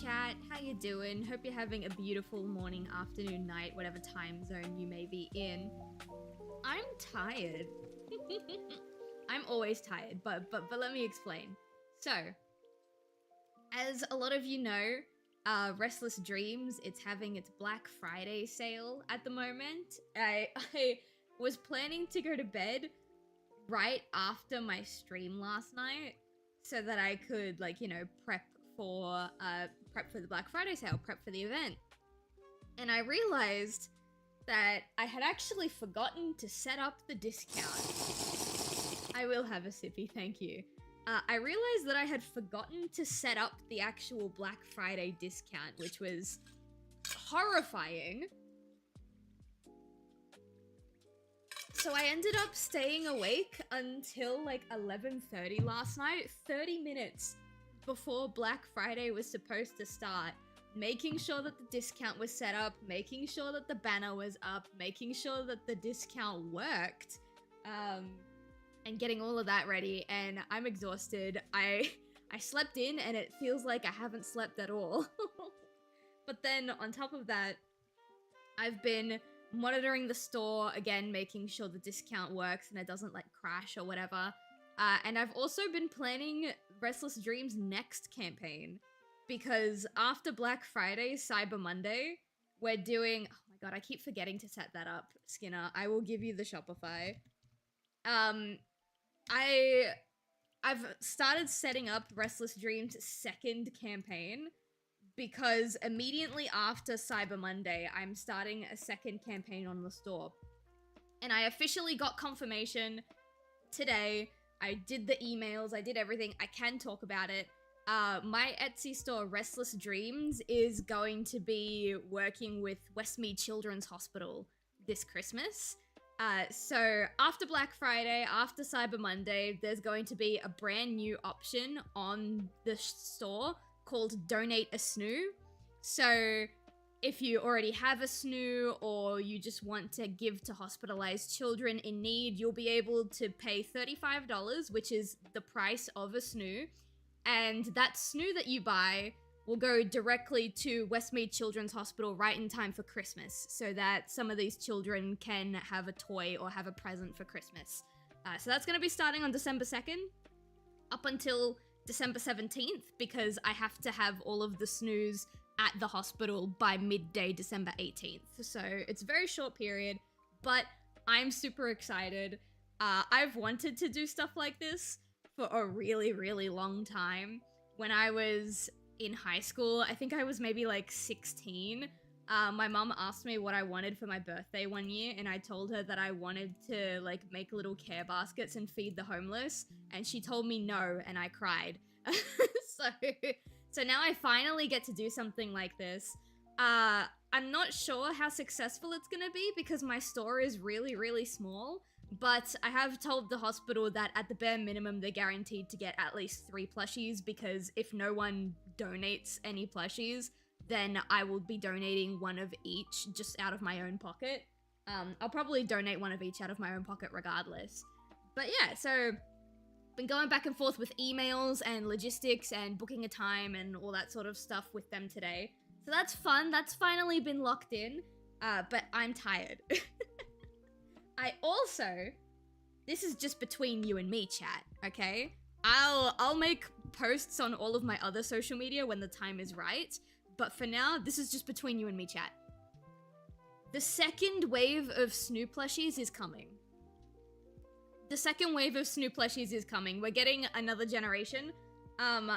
chat? How you doing? Hope you're having a beautiful morning, afternoon, night, whatever time zone you may be in. I'm tired. I'm always tired, but let me explain. So, as a lot of you know, Restless Dreams, it's having its Black Friday sale at the moment. I was planning to go to bed right after my stream last night so that I could, like, you know, prep for the Black Friday sale, prep for the event. And I realized that I had actually forgotten to set up the discount. I will have a sippy, thank you. I realized that I had forgotten to set up the actual Black Friday discount, which was horrifying. So I ended up staying awake until like 11:30 last night, 30 minutes before Black Friday was supposed to start, making sure that the discount was set up, making sure that the banner was up, making sure that the discount worked, and getting all of that ready, and I'm exhausted. I slept in and it feels like I haven't slept at all. But then on top of that, I've been monitoring the store, again, making sure the discount works and it doesn't like crash or whatever. And I've also been planning Restless Dreams' next campaign, because after Black Friday, Cyber Monday, we're doing... Oh my god, I keep forgetting to set that up, Skinner. I will give you the Shopify. I've started setting up Restless Dreams' second campaign, because immediately after Cyber Monday, I'm starting a second campaign on the store. And I officially got confirmation today. I did the emails, I did everything. I can talk about it. My Etsy store, Restless Dreams, is going to be working with Westmead Children's Hospital this Christmas. So after Black Friday, after Cyber Monday, there's going to be a brand new option on the store called Donate a SNU. So if you already have a SNU or you just want to give to hospitalized children in need, you'll be able to pay $35, which is the price of a SNU. And that SNU that you buy will go directly to Westmead Children's Hospital right in time for Christmas, so that some of these children can have a toy or have a present for Christmas. So that's going to be starting on December 2nd, up until December 17th, because I have to have all of the SNUs at the hospital by midday December 18th. So it's a very short period, but I'm super excited. I've wanted to do stuff like this for a really, really long time. When I was in high school, I think I was maybe like 16, my mom asked me what I wanted for my birthday one year, and I told her that I wanted to like make little care baskets and feed the homeless, and she told me no, and I cried. So now I finally get to do something like this. I'm not sure how successful it's gonna be because my store is really, really small, but I have told the hospital that at the bare minimum they're guaranteed to get at least 3 plushies, because if no one donates any plushies, then I will be donating one of each just out of my own pocket. I'll probably donate one of each out of my own pocket regardless. But yeah, so been going back and forth with emails and logistics and booking a time and all that sort of stuff with them today. So that's fun. That's finally been locked in. But I'm tired. I also, this is just between you and me, chat, okay? I'll make posts on all of my other social media when the time is right, but for now, this is just between you and me, chat. The second wave of SNU plushies is coming. The second wave of SNU plushies is coming. We're getting another generation. I'm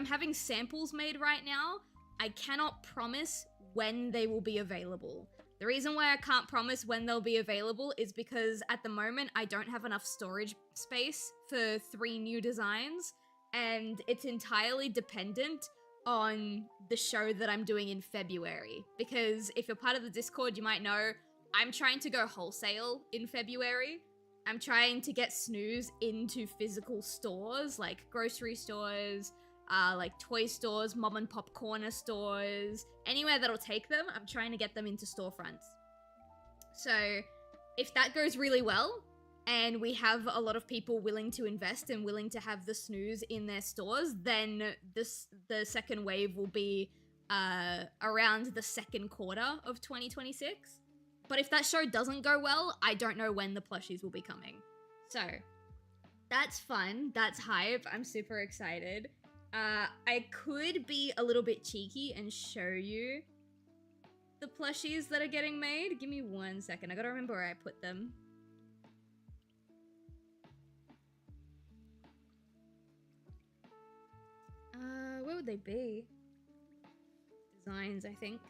having samples made right now. I cannot promise when they will be available. The reason why I can't promise when they'll be available is because at the moment I don't have enough storage space for 3 new designs, and it's entirely dependent on the show that I'm doing in February. Because if you're part of the Discord, you might know I'm trying to go wholesale in February. I'm trying to get SNUs into physical stores, like grocery stores, like toy stores, mom and pop corner stores, anywhere that'll take them. I'm trying to get them into storefronts. So if that goes really well, and we have a lot of people willing to invest and willing to have the snooze in their stores, then the second wave will be around the second quarter of 2026. But if that show doesn't go well, I don't know when the plushies will be coming. So that's fun. That's hype. I'm super excited. I could be a little bit cheeky and show you the plushies that are getting made. Give me 1 second. I gotta remember where I put them. Where would they be? Designs, I think.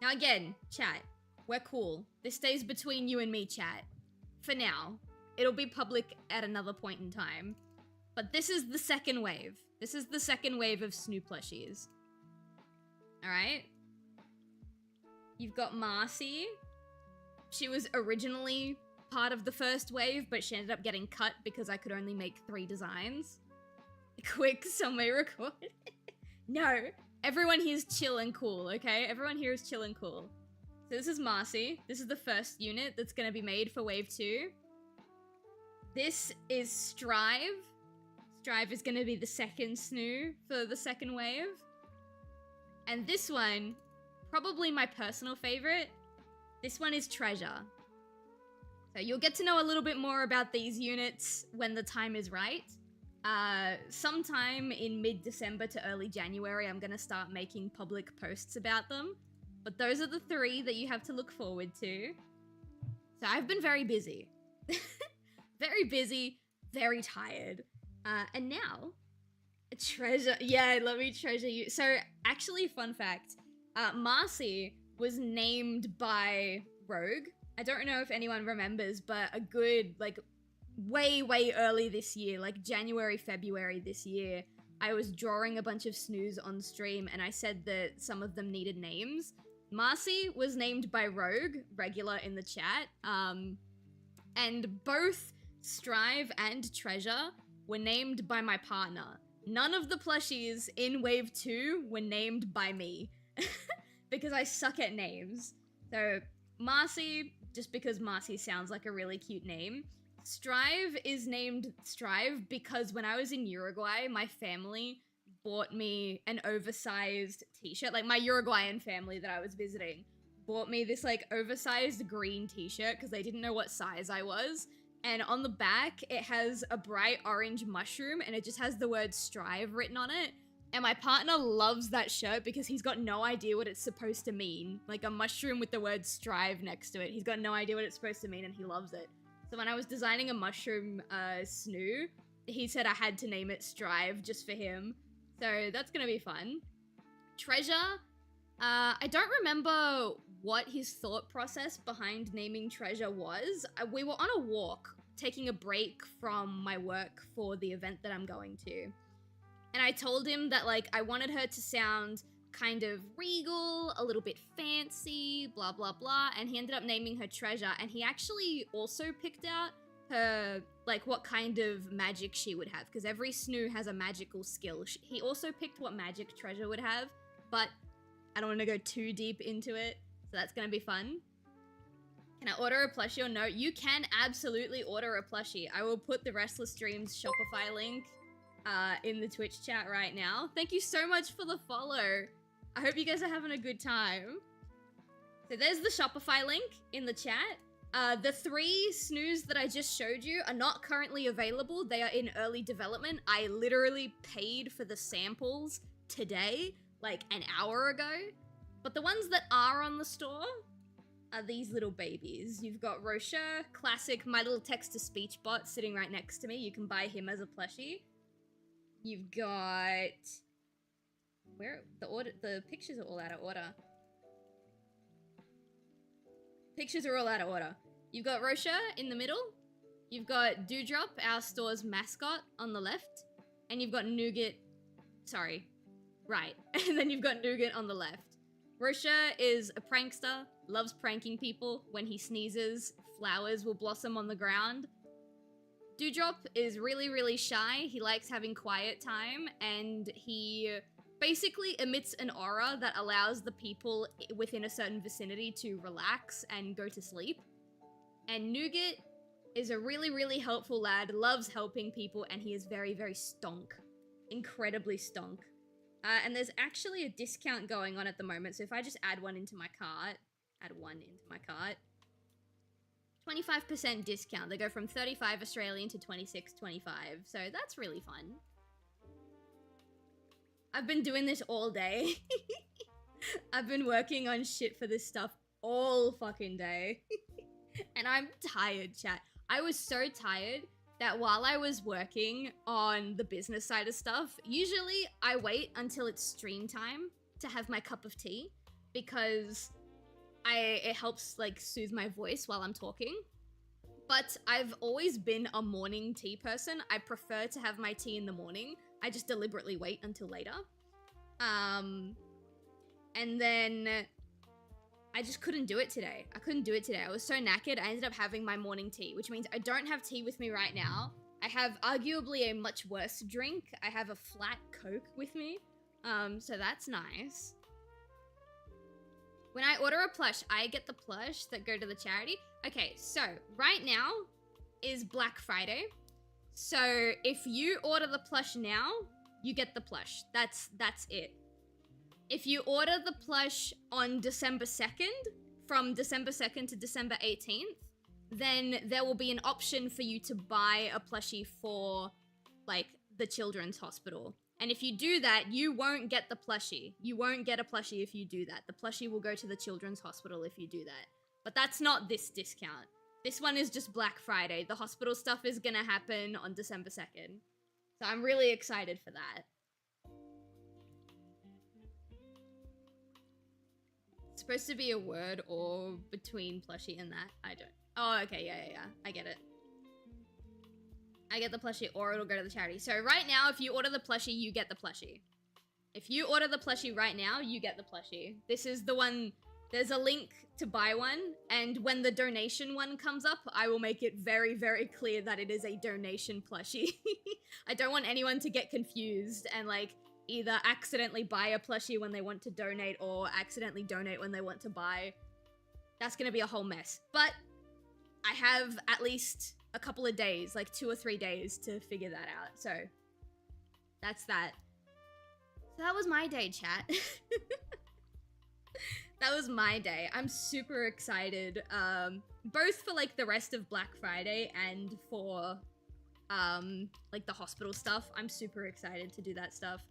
Now again, chat, we're cool. This stays between you and me, chat. For now. It'll be public at another point in time. But this is the second wave. This is the second wave of Snoo plushies. Alright? You've got Marcy. She was originally part of the first wave, but she ended up getting cut because I could only make 3 designs. Quick, somebody record. No, everyone here's chill and cool, okay? Everyone here is chill and cool. So this is Marcy. This is the first unit that's gonna be made for wave 2. This is Strive. Strive is gonna be the second Snoo for the second wave. And this one, probably my personal favorite, this one is Treasure. So you'll get to know a little bit more about these units when the time is right. Sometime in mid-December to early January, I'm gonna start making public posts about them. But those are the 3 that you have to look forward to. So I've been very busy. Very busy, very tired. And now, Treasure. Yeah, let me treasure you. So actually, fun fact, Marcy was named by Rogue. I don't know if anyone remembers, but a good, like, way early this year, like January, February this year, I was drawing a bunch of Snoos on stream and I said that some of them needed names. Marcy was named by Rogue, regular in the chat, and both Strive and Treasure were named by my partner. None of the plushies in Wave 2 were named by me, because I suck at names. So Marcy, just because Marcy sounds like a really cute name. Strive is named Strive because when I was in Uruguay, my family bought me an oversized t-shirt. Like, my Uruguayan family that I was visiting bought me this, like, oversized green t-shirt because they didn't know what size I was. And on the back, it has a bright orange mushroom and it just has the word Strive written on it. And my partner loves that shirt because he's got no idea what it's supposed to mean. Like, a mushroom with the word Strive next to it. He's got no idea what it's supposed to mean and he loves it. So when I was designing a mushroom Snoo, he said I had to name it Strive just for him. So that's gonna be fun. Treasure, I don't remember what his thought process behind naming Treasure was. We were on a walk, taking a break from my work for the event that I'm going to. And I told him that, like, I wanted her to sound kind of regal, a little bit fancy, blah, blah, blah. And he ended up naming her Treasure. And he actually also picked out her, like, what kind of magic she would have. Because every Snoo has a magical skill. He also picked what magic Treasure would have. But I don't want to go too deep into it. So that's going to be fun. Can I order a plushie or no? You can absolutely order a plushie. I will put the Restless Dreams Shopify link in the Twitch chat right now. Thank you so much for the follow. I hope you guys are having a good time. So there's the Shopify link in the chat. The 3 Snoos that I just showed you are not currently available. They are in early development. I literally paid for the samples today, like an hour ago. But the ones that are on the store are these little babies. You've got Rocher, classic, my little text-to-speech bot sitting right next to me. You can buy him as a plushie. You've got... Where the pictures are all out of order. Pictures are all out of order. You've got Rocher in the middle. You've got Dewdrop, our store's mascot, on the left. And you've got Nougat... Sorry. Right. And then you've got Nougat on the left. Rocher is a prankster, loves pranking people. When he sneezes, flowers will blossom on the ground. Dewdrop is really, really shy. He likes having quiet time, and he basically emits an aura that allows the people within a certain vicinity to relax and go to sleep. And Nougat is a really, really helpful lad, loves helping people, and he is very, very stonk. Incredibly stonk. And there's actually a discount going on at the moment, so if I just add one into my cart, 25% discount. They go from 35 Australian to 26.25, so that's really fun. I've been doing this all day. I've been working on shit for this stuff all fucking day. And I'm tired, chat. I was so tired that while I was working on the business side of stuff, usually I wait until it's stream time to have my cup of tea because it helps like soothe my voice while I'm talking. But I've always been a morning tea person. I prefer to have my tea in the morning. I just deliberately wait until later. And then I just couldn't do it today. I was so knackered, I ended up having my morning tea, which means I don't have tea with me right now. I have arguably a much worse drink. I have a flat Coke with me. So that's nice. When I order a plush, I get the plush that go to the charity. Okay, so right now is Black Friday. So if you order the plush now, you get the plush. That's it. If you order the plush on December 2nd, from December 2nd to December 18th, then there will be an option for you to buy a plushie for, like, the children's hospital. And if you do that, you won't get the plushie. You won't get a plushie if you do that. The plushie will go to the children's hospital if you do that. But that's not this discount. This one is just Black Friday. The hospital stuff is gonna happen on December 2nd. So I'm really excited for that. It's supposed to be a word or between plushie and that. I don't. Oh, okay, yeah. I get it. I get the plushie or it'll go to the charity. So right now, if you order the plushie, you get the plushie. If you order the plushie right now, you get the plushie. This is the one, there's a link to buy one. And when the donation one comes up, I will make it very, very clear that it is a donation plushie. I don't want anyone to get confused and like either accidentally buy a plushie when they want to donate or accidentally donate when they want to buy. That's gonna be a whole mess. But I have at least a couple of days, like 2 or 3 days to figure that out. So that's that. So that was my day, chat. That was my day. I'm super excited, both for like the rest of Black Friday and for like the hospital stuff. I'm super excited to do that stuff.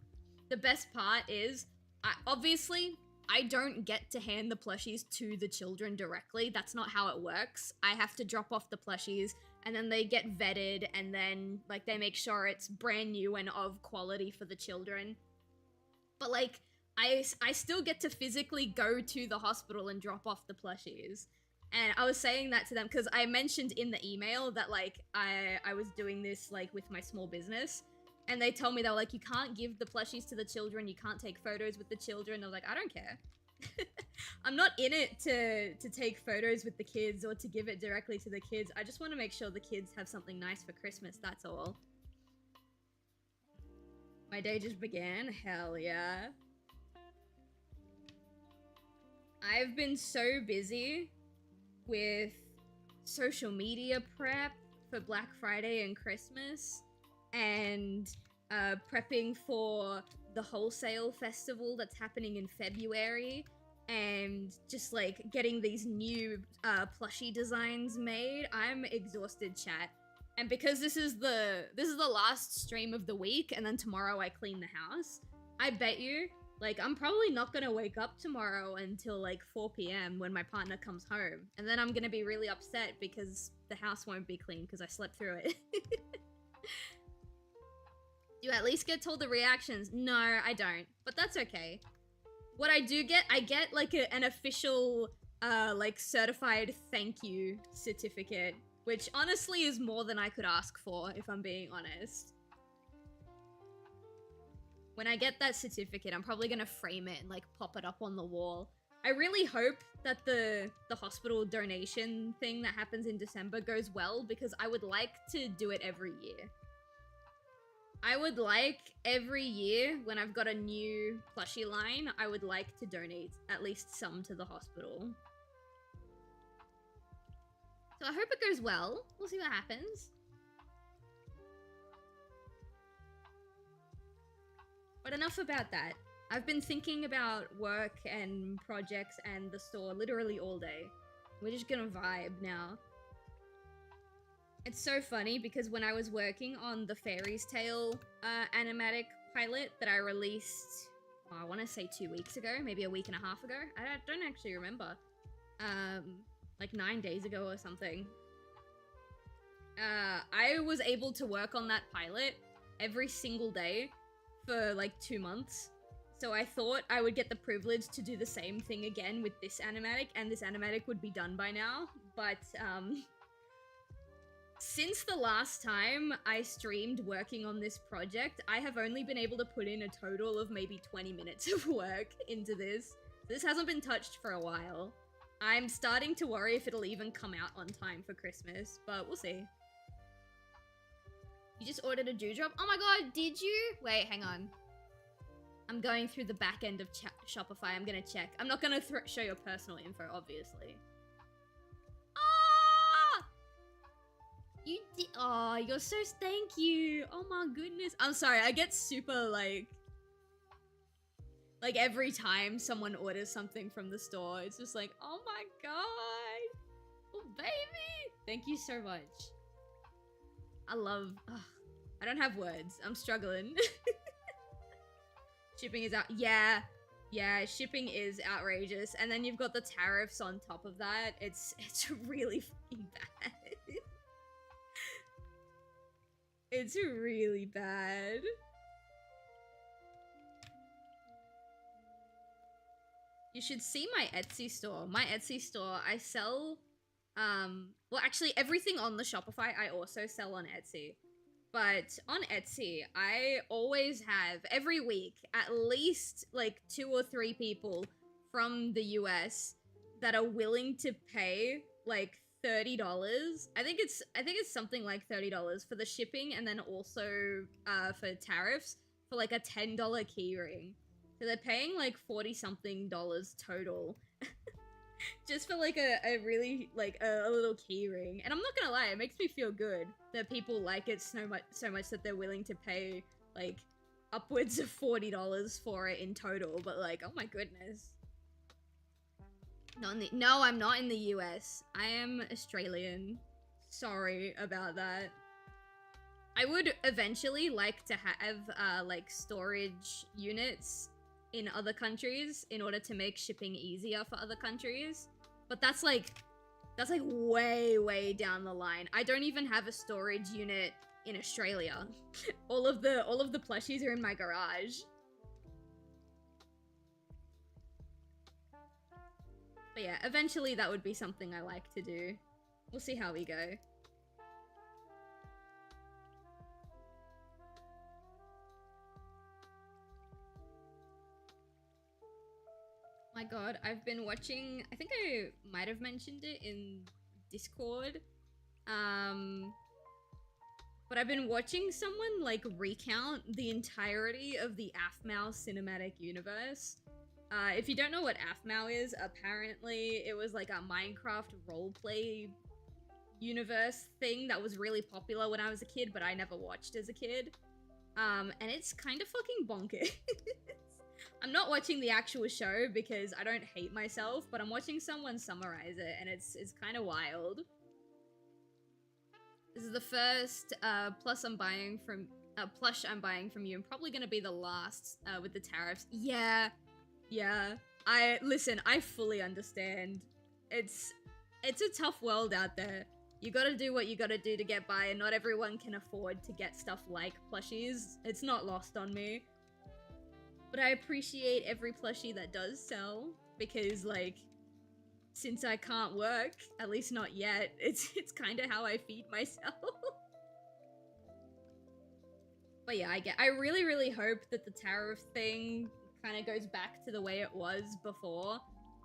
The best part is, obviously, I don't get to hand the plushies to the children directly. That's not how it works. I have to drop off the plushies and then they get vetted and then like they make sure it's brand new and of quality for the children. But like, I still get to physically go to the hospital and drop off the plushies. And I was saying that to them because I mentioned in the email that like I was doing this like with my small business. And they told me, they were like, you can't give the plushies to the children, you can't take photos with the children. I was like, I don't care. I'm not in it to take photos with the kids or to give it directly to the kids. I just want to make sure the kids have something nice for Christmas, that's all. My day just began, hell yeah. I've been so busy with social media prep for Black Friday and Christmas and prepping for the wholesale festival that's happening in February and just like getting these new plushie designs made. I'm exhausted, chat. And because this is the last stream of the week and then tomorrow I clean the house, I bet you like I'm probably not gonna wake up tomorrow until like 4 p.m. when my partner comes home. And then I'm gonna be really upset because the house won't be clean because I slept through it. You at least get told the reactions. No, I don't. But that's okay. What I do get, I get like an official, like certified thank you certificate, which honestly is more than I could ask for, if I'm being honest. When I get that certificate, I'm probably gonna frame it and like pop it up on the wall. I really hope that the hospital donation thing that happens in December goes well because I would like to do it every year. I would like every year when I've got a new plushie line, I would like to donate at least some to the hospital. So I hope it goes well. We'll see what happens. But enough about that. I've been thinking about work and projects and the store literally all day. We're just gonna vibe now. It's so funny because when I was working on the Fairy's Tale animatic pilot that I released, I want to say 2 weeks ago, maybe a week and a half ago. I don't actually remember. Like 9 days ago or something. I was able to work on that pilot every single day for like 2 months. So I thought I would get the privilege to do the same thing again with this animatic, and this animatic would be done by now. But since the last time I streamed working on this project, I have only been able to put in a total of maybe 20 minutes of work into this. This hasn't been touched for a while. I'm starting to worry if it'll even come out on time for Christmas, but we'll see. You just ordered a dewdrop? Oh my god, did you? Wait, hang on. I'm going through the back end of Shopify. I'm gonna check. I'm not gonna show your personal info, obviously. Ah! You did. Oh, you're so. Thank you. Oh my goodness. I'm sorry. I get super like every time someone orders something from the store, it's just like, oh my god, oh baby. Thank you so much. I love. Ugh, I don't have words. I'm struggling. Shipping is out. Yeah, shipping is outrageous, and then you've got the tariffs on top of that. It's really fucking bad. It's really bad. You should see my Etsy store. My Etsy store, I sell, well, actually, everything on the Shopify, I also sell on Etsy. But on Etsy, I always have, every week, at least, like, 2 or 3 people from the US that are willing to pay, like, $30. I think it's something like $30 for the shipping, and then also, for tariffs, for, like, a $10 keyring. So they're paying, like, $40-something total. Just for, like, a really, like, a little key ring. And I'm not gonna lie, it makes me feel good that people like it so much that they're willing to pay, like, upwards of $40 for it in total. But, like, oh my goodness. No, I'm not in the US. I am Australian. Sorry about that. I would eventually like to have, like, storage units in other countries in order to make shipping easier for other countries. But that's like way down the line. I don't even have a storage unit in Australia. all of the plushies are in my garage. But yeah, eventually that would be something I like to do. We'll see how we go. My god, I've been watching, I think I might have mentioned it in Discord, but I've been watching someone, like, recount the entirety of the AFMAO cinematic universe. If you don't know what AFMAO is, apparently it was, like, a Minecraft roleplay universe thing that was really popular when I was a kid, but I never watched as a kid. And it's kind of fucking bonkers. I'm not watching the actual show because I don't hate myself, but I'm watching someone summarize it, and it's kind of wild. This is the first plush I'm buying from you, and probably gonna be the last with the tariffs. Yeah. Listen, I fully understand. It's a tough world out there. You gotta do what you gotta do to get by, and not everyone can afford to get stuff like plushies. It's not lost on me. But I appreciate every plushie that does sell, because, like, since I can't work, at least not yet, it's kind of how I feed myself. But yeah, I really hope that the tariff thing kind of goes back to the way it was before,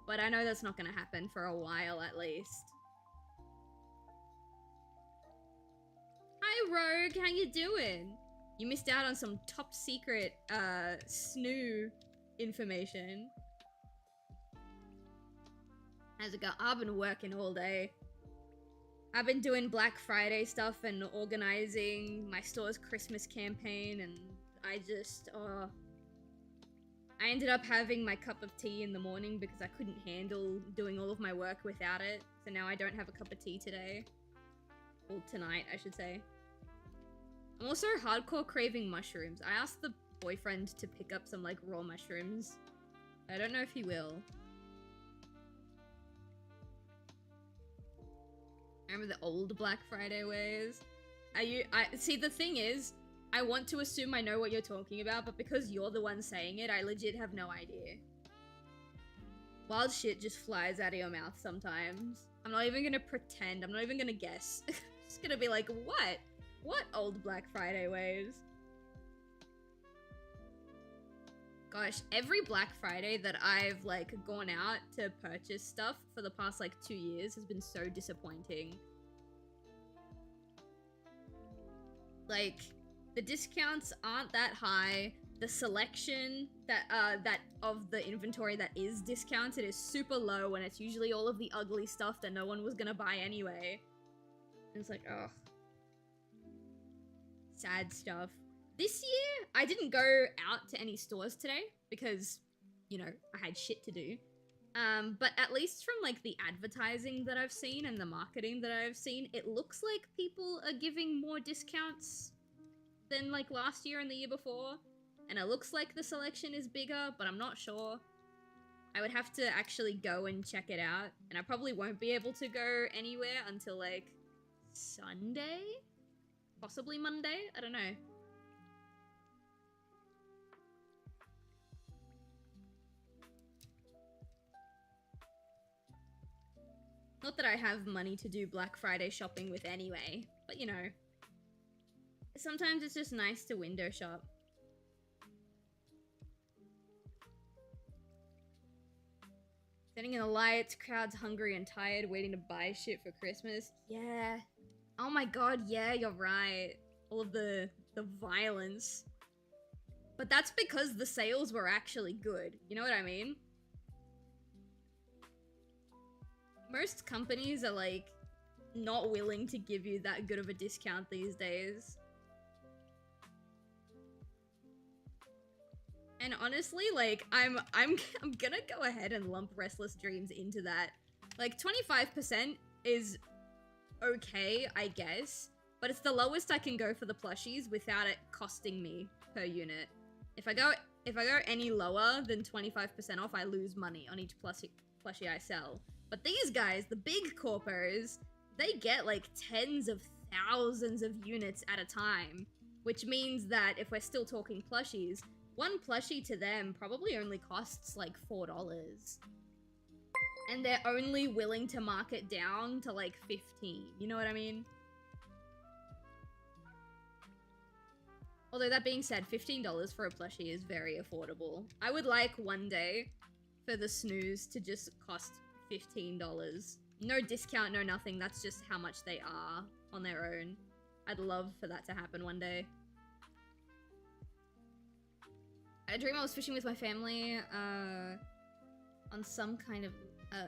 but I know that's not gonna happen for a while at least. Hi Rogue, how you doing? You missed out on some top secret, snoo information. How's it go? I've been working all day. I've been doing Black Friday stuff and organizing my store's Christmas campaign, and I just, I ended up having my cup of tea in the morning because I couldn't handle doing all of my work without it. So now I don't have a cup of tea today. Well, tonight, I should say. I'm also hardcore craving mushrooms. I asked the boyfriend to pick up some, like, raw mushrooms. I don't know if he will. I remember the old Black Friday ways. See, the thing is, I want to assume I know what you're talking about, but because you're the one saying it, I legit have no idea. Wild shit just flies out of your mouth sometimes. I'm not even gonna pretend. I'm not even gonna guess. Just gonna be like, what? What old Black Friday ways? Gosh, every Black Friday that I've, like, gone out to purchase stuff for the past, like, 2 years has been so disappointing. Like, the discounts aren't that high. The selection that of the inventory that is discounted is super low, and it's usually all of the ugly stuff that no one was gonna buy anyway. And it's like, ugh. Sad stuff. This year, I didn't go out to any stores today because, you know, I had shit to do. But at least from, like, the advertising that I've seen and the marketing that I've seen, it looks like people are giving more discounts than, like, last year and the year before. And it looks like the selection is bigger, but I'm not sure. I would have to actually go and check it out. And I probably won't be able to go anywhere until, like, Sunday? Possibly Monday? I don't know. Not that I have money to do Black Friday shopping with anyway, but you know. Sometimes it's just nice to window shop. Sitting in the lights, crowds hungry and tired, waiting to buy shit for Christmas. Yeah. Oh my god, yeah, you're right. All of the violence. But that's because the sales were actually good. You know what I mean? Most companies are, like, not willing to give you that good of a discount these days. And honestly, like, I'm gonna go ahead and lump Restless Dreams into that. Like, 25% is okay, I guess, but it's the lowest I can go for the plushies without it costing me per unit. If I go any lower than 25% off, I lose money on each plushie I sell. But these guys, the big corpos, they get like tens of thousands of units at a time, which means that if we're still talking plushies, one plushie to them probably only costs like $4. And they're only willing to mark it down to like 15. You know what I mean? Although that being said, $15 for a plushie is very affordable. I would like one day for the snooze to just cost $15. No discount, no nothing. That's just how much they are on their own. I'd love for that to happen one day. I dream I was fishing with my family, on some kind of, I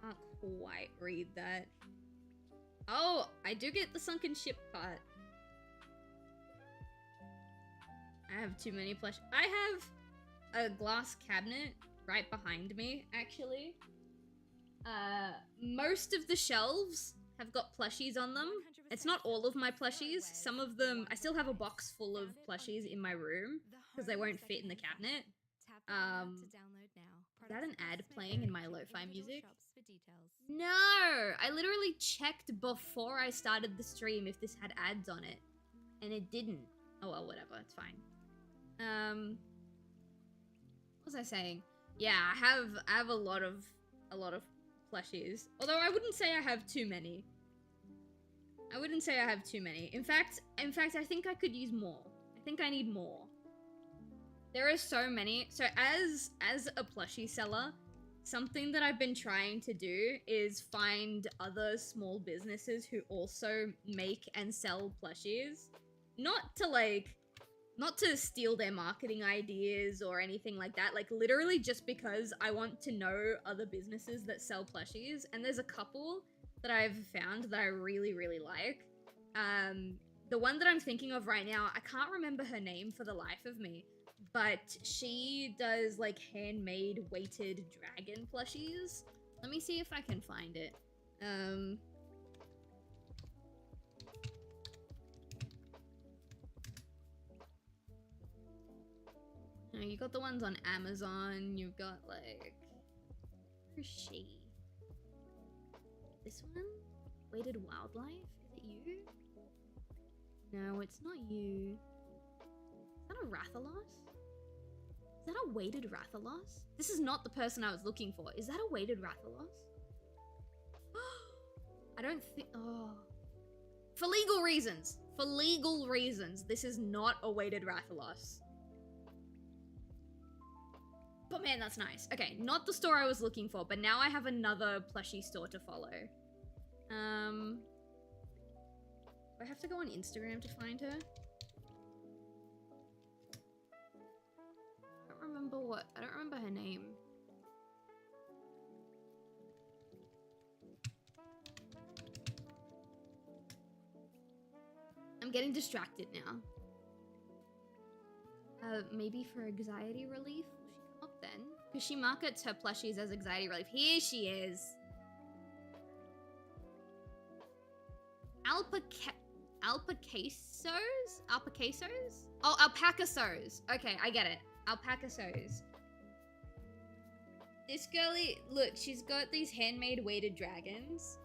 can't quite read that. Oh, I do get the sunken ship part. I have too many plush. I have a glass cabinet right behind me, actually. Most of the shelves have got plushies on them. It's not all of my plushies. Some of them, I still have a box full of plushies in my room because they won't fit in the cabinet. Is that an ad playing in my lo-fi music? No! I literally checked before I started the stream if this had ads on it. And it didn't. Oh well, whatever, it's fine. What was I saying? Yeah, I have a lot of plushies. Although I wouldn't say I have too many. I wouldn't say I have too many. In fact, I think I could use more. I think I need more. There are so many. So as a plushie seller, something that I've been trying to do is find other small businesses who also make and sell plushies. Not to like not to steal their marketing ideas or anything like that, like literally just because I want to know other businesses that sell plushies, and there's a couple that I've found that I really, really like. The one that I'm thinking of right now, I can't remember her name for the life of me, but she does like handmade weighted dragon plushies. Let me see if I can find it. You know, you got the ones on Amazon, you've got like, where's she? This one? Weighted Wildlife? Is it you? No, it's not you. Is that a Rathalos? Is that a weighted Rathalos? This is not the person I was looking for. Is that a weighted Rathalos? I don't think, oh. For legal reasons, this is not a weighted Rathalos. But man, that's nice. Okay, not the store I was looking for, but now I have another plushie store to follow. Do I have to go on Instagram to find her? I don't remember her name. I'm getting distracted now. Maybe for anxiety relief? Will she come up then? Because she markets her plushies as anxiety relief. Here she is. Alpacasos? Alpacasos? Oh, alpacasos. Okay, I get it. Alpacasos. This girlie, look, she's got these handmade weighted dragons.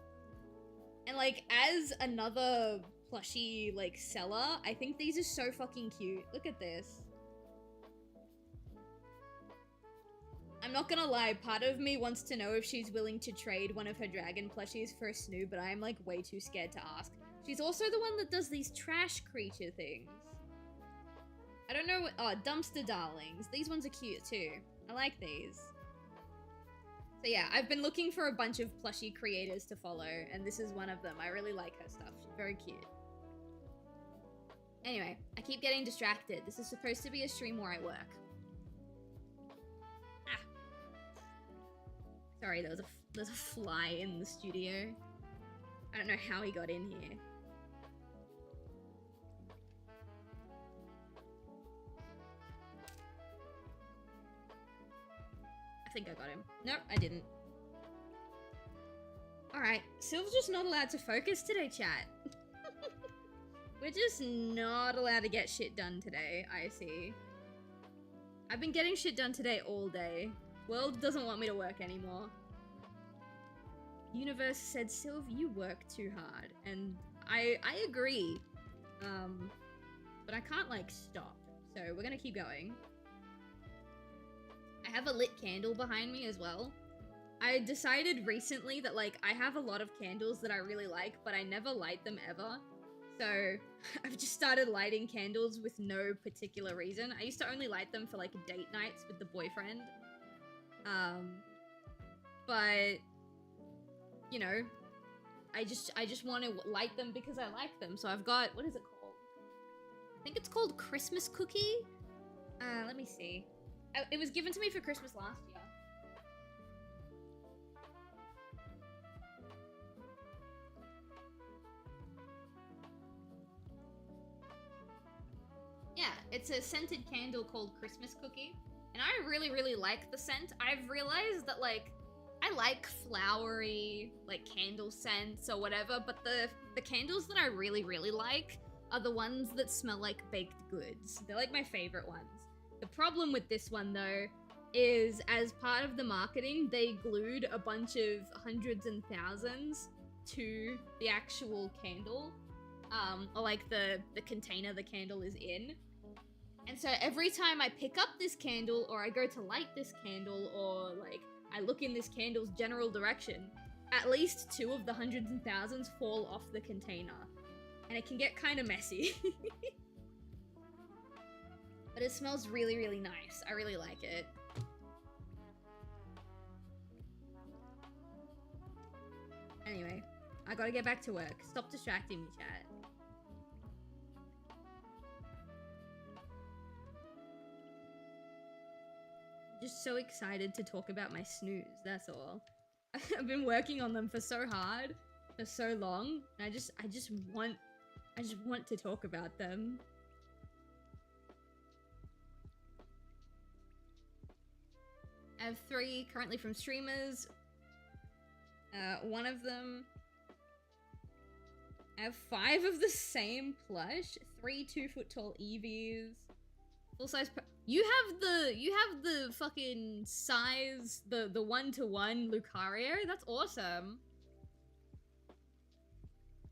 And like, as another plushie, like, seller, I think these are so fucking cute. Look at this. I'm not gonna lie, part of me wants to know if she's willing to trade one of her dragon plushies for a snoo, but I'm like way too scared to ask. She's also the one that does these trash creature things. I don't know what- oh, dumpster darlings. These ones are cute too. I like these. So yeah, I've been looking for a bunch of plushie creators to follow, and this is one of them. I really like her stuff. She's very cute. Anyway, I keep getting distracted. This is supposed to be a stream where I work. Sorry, there's a fly in the studio. I don't know how he got in here. I think I got him. Nope, I didn't. Alright, Sylv's just not allowed to focus today, chat. We're just not allowed to get shit done today, I see. I've been getting shit done today all day. World doesn't want me to work anymore. Universe said, Sylv, you work too hard. And I agree. But I can't, like, stop. So we're gonna keep going. I have a lit candle behind me as well. I decided recently that, like, I have a lot of candles that I really like, but I never light them ever. So I've just started lighting candles with no particular reason. I used to only light them for, like, date nights with the boyfriend. But, you know, I just want to light them because I like them. So I've got, what is it called? I think it's called Christmas Cookie. Let me see. It was given to me for Christmas last year. Yeah, it's a scented candle called Christmas Cookie. And I really, really like the scent. I've realized that, like, I like flowery, like, candle scents or whatever, but the candles that I really, really like are the ones that smell like baked goods. They're, like, my favorite ones. The problem with this one, though, is as part of the marketing, they glued a bunch of hundreds and thousands to the actual candle, or, like, the container the candle is in. And so every time I pick up this candle, or I go to light this candle, or, like, I look in this candle's general direction, at least 2 of the hundreds and thousands fall off the container. And it can get kind of messy. But it smells really, really nice. I really like it. Anyway, I gotta get back to work. Stop distracting me, chat. so excited to talk about my snooze, that's all. I've been working on them for so hard, for so long, and I just want to talk about them. I have 3 currently from streamers. One of them... I have 5 of the same plush. 3 2-foot-tall Eevees. Full size. You have the fucking size, the 1-to-1 Lucario. That's awesome.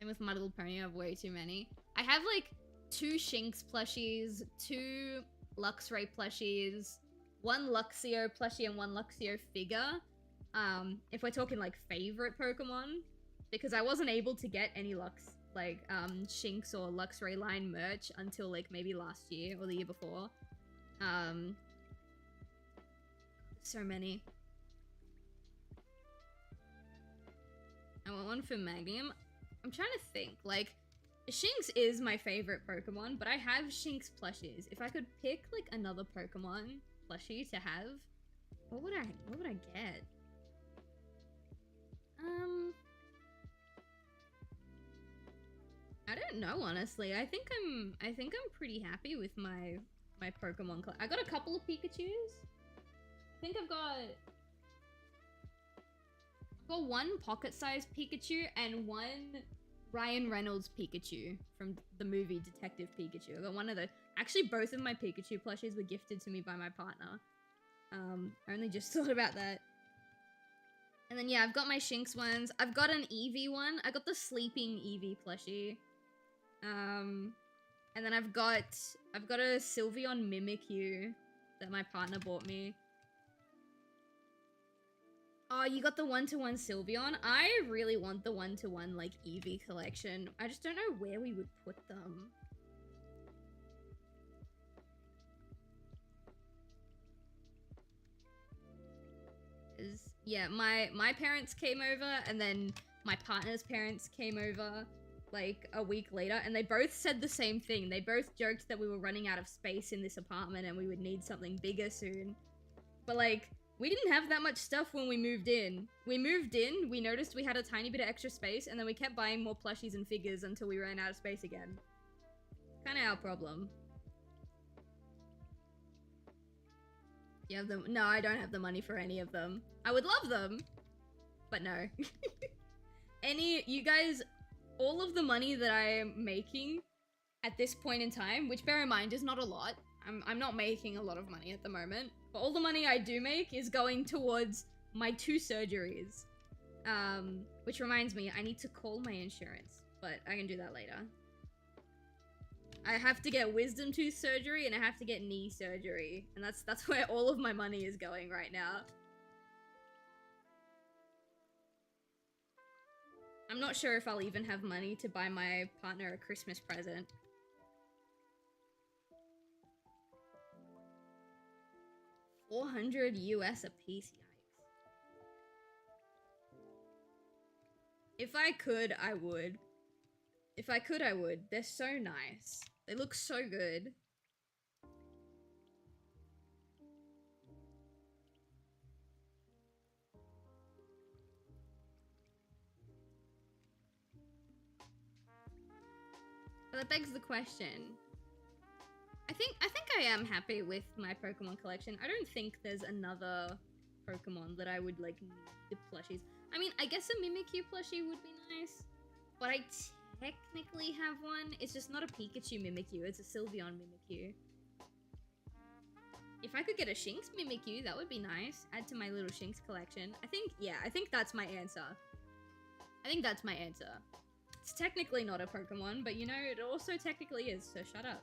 And with My Little Pony, I have way too many. I have like 2 Shinx plushies, 2 Luxray plushies, 1 Luxio plushie, and 1 Luxio figure. If we're talking like favorite Pokemon. Because I wasn't able to get any Shinx or Luxray line merch until like maybe last year or the year before. So many. I want one for Magnum. I'm trying to think, like, Shinx is my favorite Pokemon, but I have Shinx plushies. If I could pick like another Pokemon plushie to have, what would I get? I don't know, honestly. I think I'm pretty happy with my Pokemon I got a couple of Pikachus. I think I've got 1 pocket-sized Pikachu and 1 Ryan Reynolds Pikachu from the movie Detective Pikachu. I got one of those. Actually, both of my Pikachu plushies were gifted to me by my partner. I only just thought about that. And then yeah, I've got my Shinx ones. I've got an Eevee one. I got the sleeping Eevee plushie. And then I've got a Sylveon Mimikyu that my partner bought me. Oh, you got the 1-to-1 Sylveon? I really want the 1-to-1 like Eevee collection. I just don't know where we would put them. Yeah, my parents came over, and then my partner's parents came over like a week later, and they both said the same thing. They both joked that we were running out of space in this apartment and we would need something bigger soon. But like, we didn't have that much stuff when we moved in. We moved in, we noticed we had a tiny bit of extra space, and then we kept buying more plushies and figures until we ran out of space again. Kinda our problem. You have them? No, I don't have the money for any of them. I would love them, but no. You guys, all of the money that I am making at this point in time, which bear in mind is not a lot. I'm not making a lot of money at the moment, but all the money I do make is going towards my 2 surgeries. Which reminds me, I need to call my insurance, but I can do that later. I have to get wisdom tooth surgery and I have to get knee surgery, and that's where all of my money is going right now. I'm not sure if I'll even have money to buy my partner a Christmas present. $400 US a piece, yikes. If I could, I would. If I could, I would. They're so nice. They look so good. But that begs the question. I think I am happy with my Pokemon collection. I don't think there's another Pokemon that I would like need the plushies. I mean, I guess a Mimikyu plushie would be nice, but I technically have one. It's just not a Pikachu Mimikyu, it's a Sylveon Mimikyu. If I could get a Shinx Mimikyu, that would be nice. Add to my little Shinx collection. I think that's my answer. I think that's my answer. It's technically not a Pokemon, but you know, it also technically is, so shut up.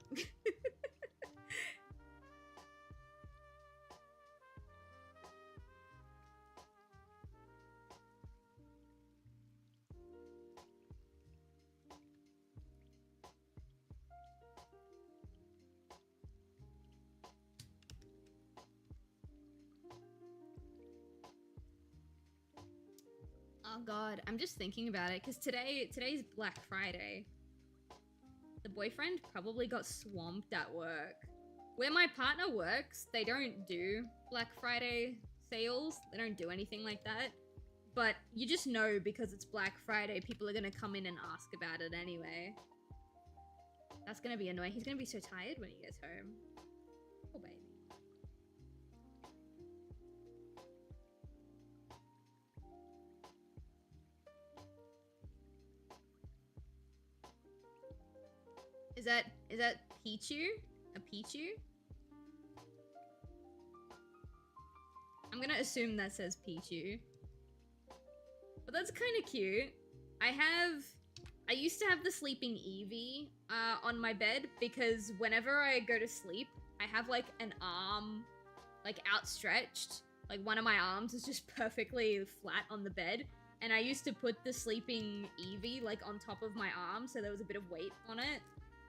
Oh god, I'm just thinking about it, because today's Black Friday. The boyfriend probably got swamped at work Where my partner works, they don't do Black Friday sales. They don't do anything like that. But you just know because it's Black Friday, people are gonna come in and ask about it anyway. That's gonna be annoying. He's gonna be so tired when he gets home. Poor baby. Is that Pichu? A Pichu? I'm gonna assume that says Pichu. But that's kind of cute. I used to have the sleeping Eevee on my bed because whenever I go to sleep, I have like an arm like outstretched. Like one of my arms is just perfectly flat on the bed. And I used to put the sleeping Eevee like on top of my arm so there was a bit of weight on it.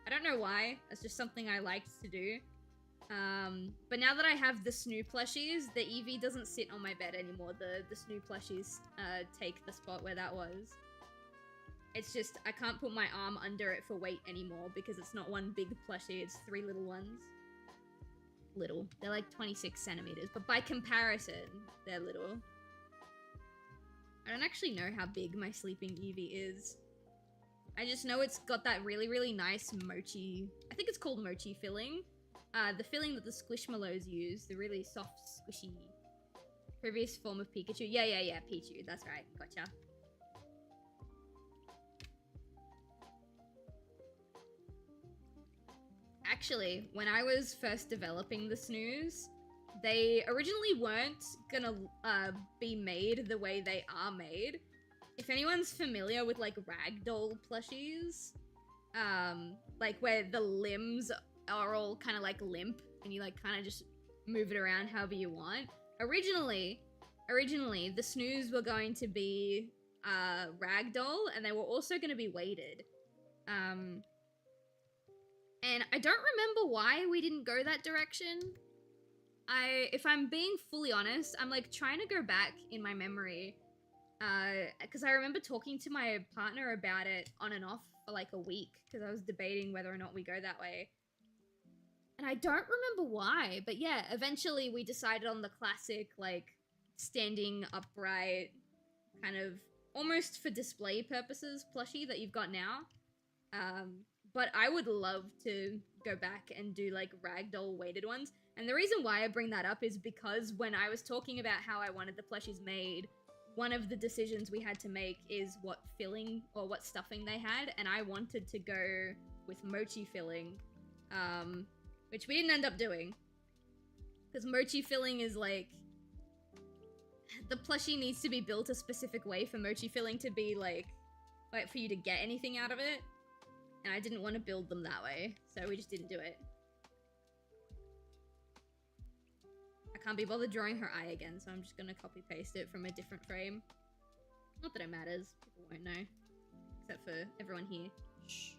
I don't know why. That's just something I liked to do. But now that I have the Snoo plushies, the Eevee doesn't sit on my bed anymore. The Snoo plushies take the spot where that was. It's just, I can't put my arm under it for weight anymore because it's not one big plushie, it's 3 little ones. Little. They're like 26 centimeters, but by comparison, they're little. I don't actually know how big my sleeping Eevee is. I just know it's got that really, really nice mochi, I think it's called mochi filling. The filling that the Squishmallows use, the really soft, squishy, previous form of Pikachu. Yeah, Pichu, that's right, gotcha. Actually, when I was first developing the Snoos, they originally weren't gonna be made the way they are made. If anyone's familiar with like ragdoll plushies, like where the limbs are all kind of like limp and you like kind of just move it around however you want. Originally the Snoos were going to be ragdoll and they were also going to be weighted. And I don't remember why we didn't go that direction. If I'm being fully honest, I'm like trying to go back in my memory. Because I remember talking to my partner about it on and off for like a week because I was debating whether or not we go that way. And I don't remember why, but yeah, eventually we decided on the classic, like, standing upright, kind of almost for display purposes plushie that you've got now. But I would love to go back and do, like, ragdoll weighted ones. And the reason why I bring that up is because when I was talking about how I wanted the plushies made, one of the decisions we had to make is what filling or what stuffing they had, and I wanted to go with mochi filling, which we didn't end up doing. Because mochi filling is like... the plushie needs to be built a specific way for mochi filling to be like for you to get anything out of it. And I didn't want to build them that way, so we just didn't do it. I can't be bothered drawing her eye again, so I'm just gonna copy paste it from a different frame. Not that it matters, people won't know. Except for everyone here. Shh.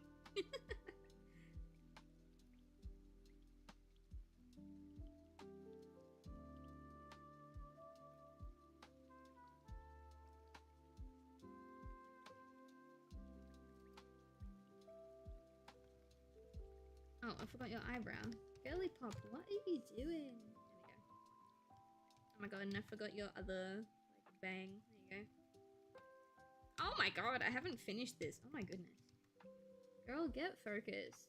Oh, I forgot your eyebrow. Girly Pop, what are you doing? There we go. Oh my god, and I forgot your other, like, bang. There you go. Oh my god, I haven't finished this. Oh my goodness. Girl, get focused.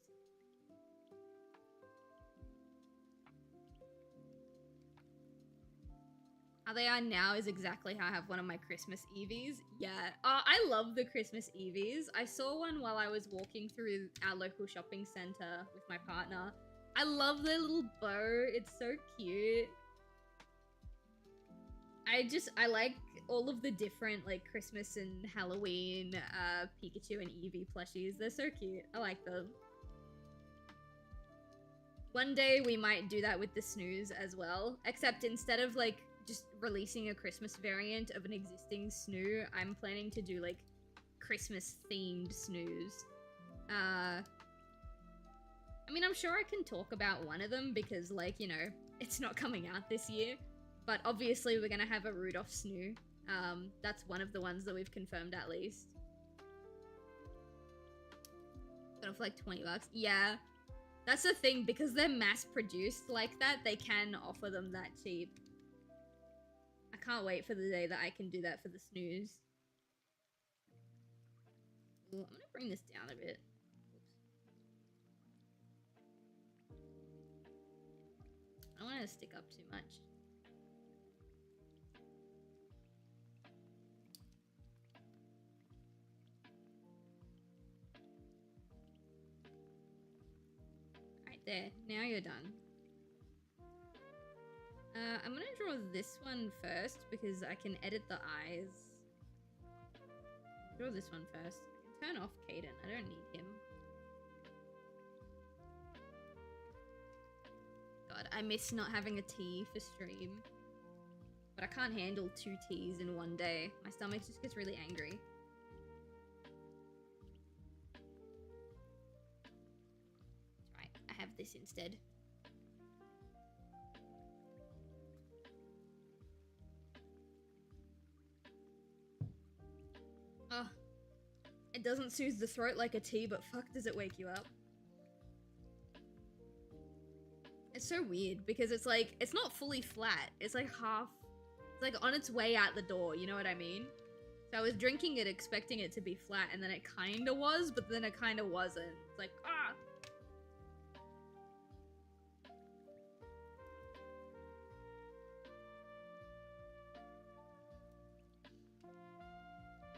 How they are now is exactly how I have one of my Christmas Eevees. Yeah. I love the Christmas Eevees. I saw one while I was walking through our local shopping center with my partner. I love their little bow. It's so cute. I like all of the different, like, Christmas and Halloween Pikachu and Eevee plushies. They're so cute. I like them. One day we might do that with the Snoos as well. Except instead of, like, just releasing a Christmas variant of an existing Snoo, I'm planning to do, like, Christmas-themed Snoos. I mean, I'm sure I can talk about one of them because, like, you know, it's not coming out this year. But obviously we're gonna have a Rudolph Snoo. That's one of the ones that we've confirmed at least. Got it for like 20 bucks. Yeah. That's the thing, because they're mass-produced like that, they can offer them that cheap. I can't wait for the day that I can do that for the snooze. Ooh, I'm gonna bring this down a bit. I don't want to stick up too much. Right there. Now you're done. I'm gonna draw this one first because I can edit the eyes. Draw this one first. I can turn off Caden. I don't need him. God, I miss not having a tea for stream. But I can't handle 2 teas in one day. My stomach just gets really angry. Right, I have this instead. Oh, it doesn't soothe the throat like a tea, but fuck does it wake you up. It's so weird because it's like, it's not fully flat. It's like half, it's like on its way out the door, you know what I mean? So I was drinking it expecting it to be flat and then it kinda was, but then it kinda wasn't. It's like, ah!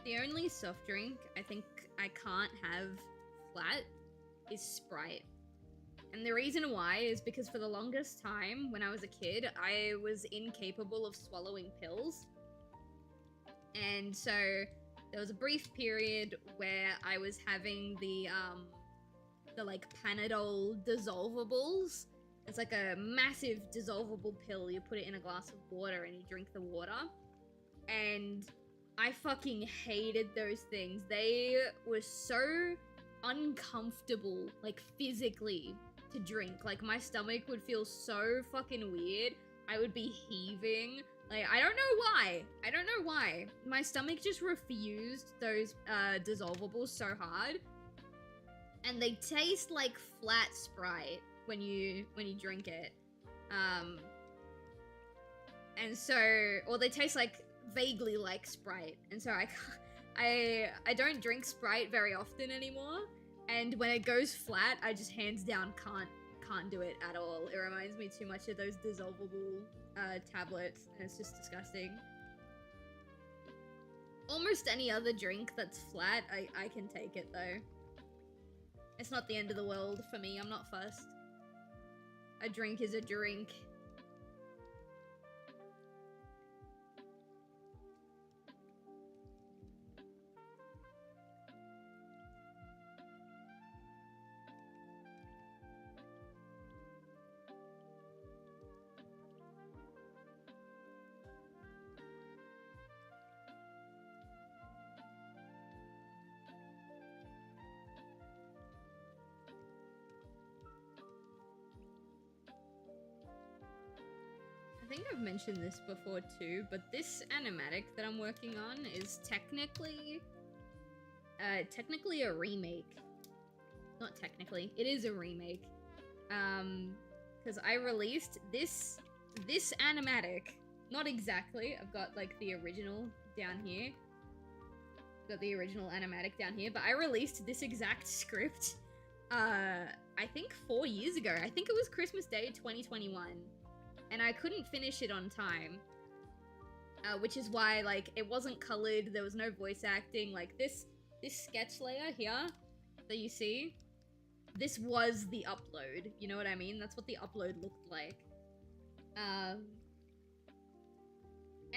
The only soft drink I think I can't have flat is Sprite. And the reason why is because for the longest time, when I was a kid, I was incapable of swallowing pills. And so there was a brief period where I was having the like Panadol dissolvables. It's like a massive dissolvable pill. You put it in a glass of water and you drink the water. And I fucking hated those things. They were so uncomfortable, like physically, to drink. Like my stomach would feel so fucking weird. I would be heaving. Like, I don't know why. I don't know why. My stomach just refused those dissolvables so hard. And they taste like flat Sprite when you drink it. And so, or they taste like vaguely like Sprite. And so I don't drink Sprite very often anymore. And when it goes flat, I just hands down can't do it at all. It reminds me too much of those dissolvable tablets, and it's just disgusting. Almost any other drink that's flat, I can take it though. It's not the end of the world for me, I'm not fussed. A drink is a drink. I think I've mentioned this before too, but this animatic that I'm working on is technically a remake. Not technically, it is a remake. Because I released this animatic, not exactly, I've got like the original down here. Got the original animatic down here, but I released this exact script, I think 4 years ago. I think it was Christmas Day 2021. And I couldn't finish it on time, which is why, like, it wasn't colored, there was no voice acting. Like, this sketch layer here that you see, this was the upload, you know what I mean? That's what the upload looked like. And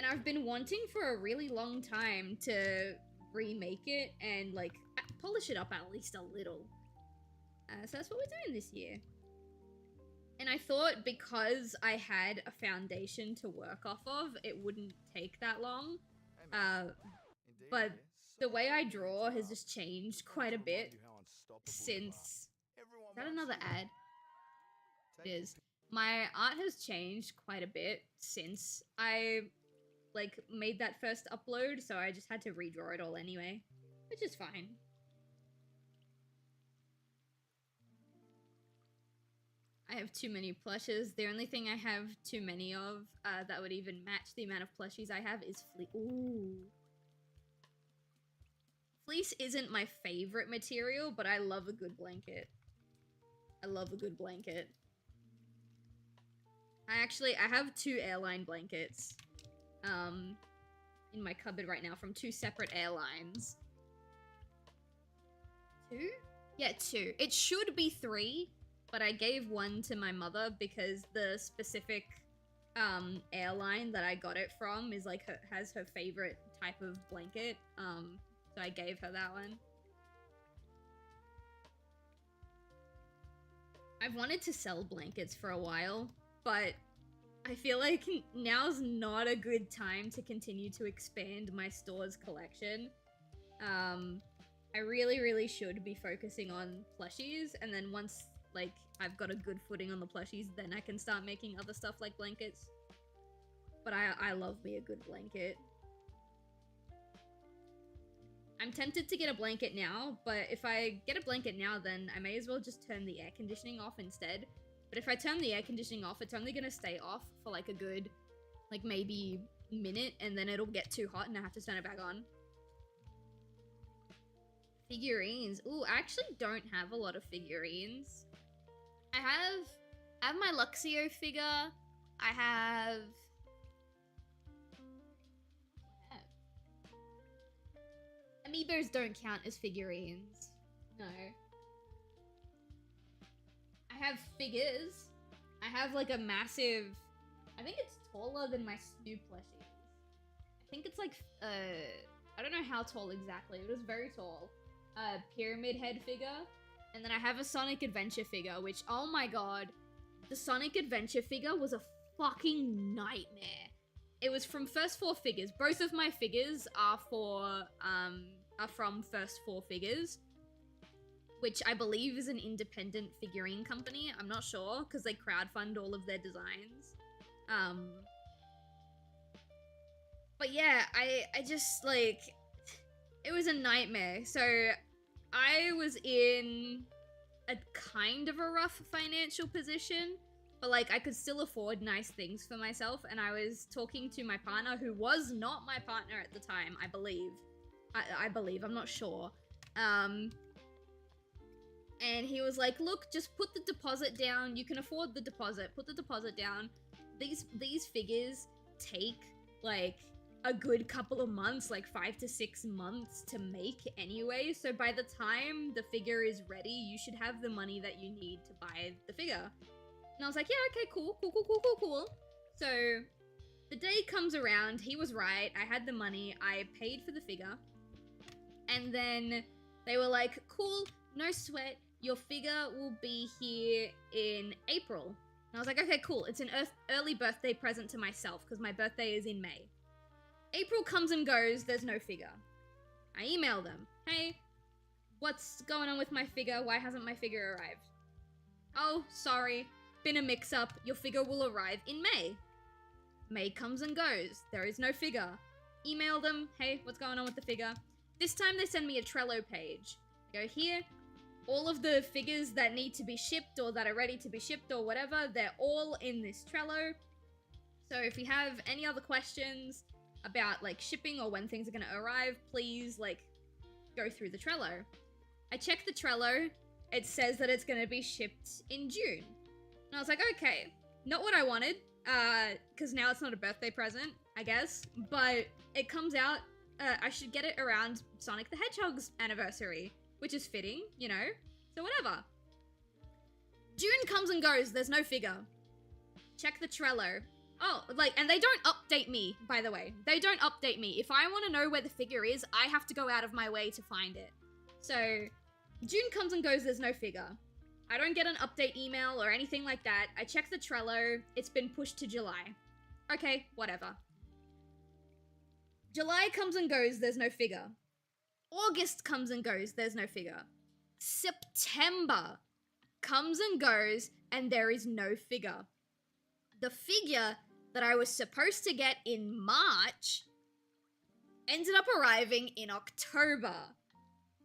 I've been wanting for a really long time to remake it and, like, polish it up at least a little. So that's what we're doing this year. And I thought because I had a foundation to work off of, it wouldn't take that long. But the way I draw has just changed quite a bit since... Is that another ad? It is. My art has changed quite a bit since I, like, made that first upload, so I just had to redraw it all anyway, which is fine. I have too many plushes. The only thing I have too many of that would even match the amount of plushies I have is fleece. Ooh. Fleece isn't my favorite material, but I love a good blanket. I love a good blanket. I have 2 airline blankets in my cupboard right now from 2 separate airlines. 2? Yeah, 2. It should be 3, but I gave 1 to my mother because the specific airline that I got it from is like has her favorite type of blanket. So I gave her that one. I've wanted to sell blankets for a while, but I feel like now's not a good time to continue to expand my store's collection. I really should be focusing on plushies, and then once, like, I've got a good footing on the plushies, then I can start making other stuff like blankets. But I love me a good blanket. I'm tempted to get a blanket now, but if I get a blanket now, then I may as well just turn the air conditioning off instead. But if I turn the air conditioning off, it's only gonna stay off for like a good, like maybe minute, and then it'll get too hot and I have to turn it back on. Figurines. Ooh, I actually don't have a lot of figurines. I have my Luxio figure. I have... Amiibos don't count as figurines. No. I have figures. I have like a massive... I think it's taller than my Snoop plushies. I think it's like, I don't know how tall exactly. It was very tall. Pyramid Head figure. And then I have a Sonic Adventure figure, which, oh my god. The Sonic Adventure figure was a fucking nightmare. It was from First 4 Figures. Both of my figures are from First 4 Figures, which I believe is an independent figurine company. I'm not sure, because they crowdfund all of their designs. But yeah, I just, like, it was a nightmare. So I was in a kind of a rough financial position, but like I could still afford nice things for myself. And I was talking to my partner, who was not my partner at the time, I believe. I believe, I'm not sure. And he was like, look, just put the deposit down. You can afford the deposit. Put the deposit down. These figures take like a good couple of months, like 5 to 6 months to make anyway. So by the time the figure is ready, you should have the money that you need to buy the figure. And I was like, yeah, okay, cool. So the day comes around. He was right. I had the money. I paid for the figure. And then they were like, cool, no sweat. Your figure will be here in April. And I was like, okay, cool. It's an early birthday present to myself because my birthday is in May. April comes and goes. There's no figure. I email them. Hey, what's going on with my figure? Why hasn't my figure arrived? Oh, sorry. Been a mix-up. Your figure will arrive in May. May comes and goes. There is no figure. Email them. Hey, what's going on with the figure? This time they send me a Trello page. I go here. All of the figures that need to be shipped or that are ready to be shipped or whatever, they're all in this Trello. So if you have any other questions about like shipping or when things are going to arrive, please like go through the Trello. I check the Trello. It says that it's going to be shipped in June. And I was like, okay, not what I wanted, because now it's not a birthday present, I guess, but it comes out, I should get it around Sonic the Hedgehog's anniversary, which is fitting, you know, so whatever. June comes and goes, there's no figure. Check the Trello. Oh, like, and they don't update me, by the way. They don't update me. If I want to know where the figure is, I have to go out of my way to find it. So, June comes and goes, there's no figure. I don't get an update email or anything like that. I check the Trello. It's been pushed to July. Okay, whatever. July comes and goes, there's no figure. August comes and goes, there's no figure. September comes and goes, and there is no figure. The figure that I was supposed to get in March ended up arriving in October.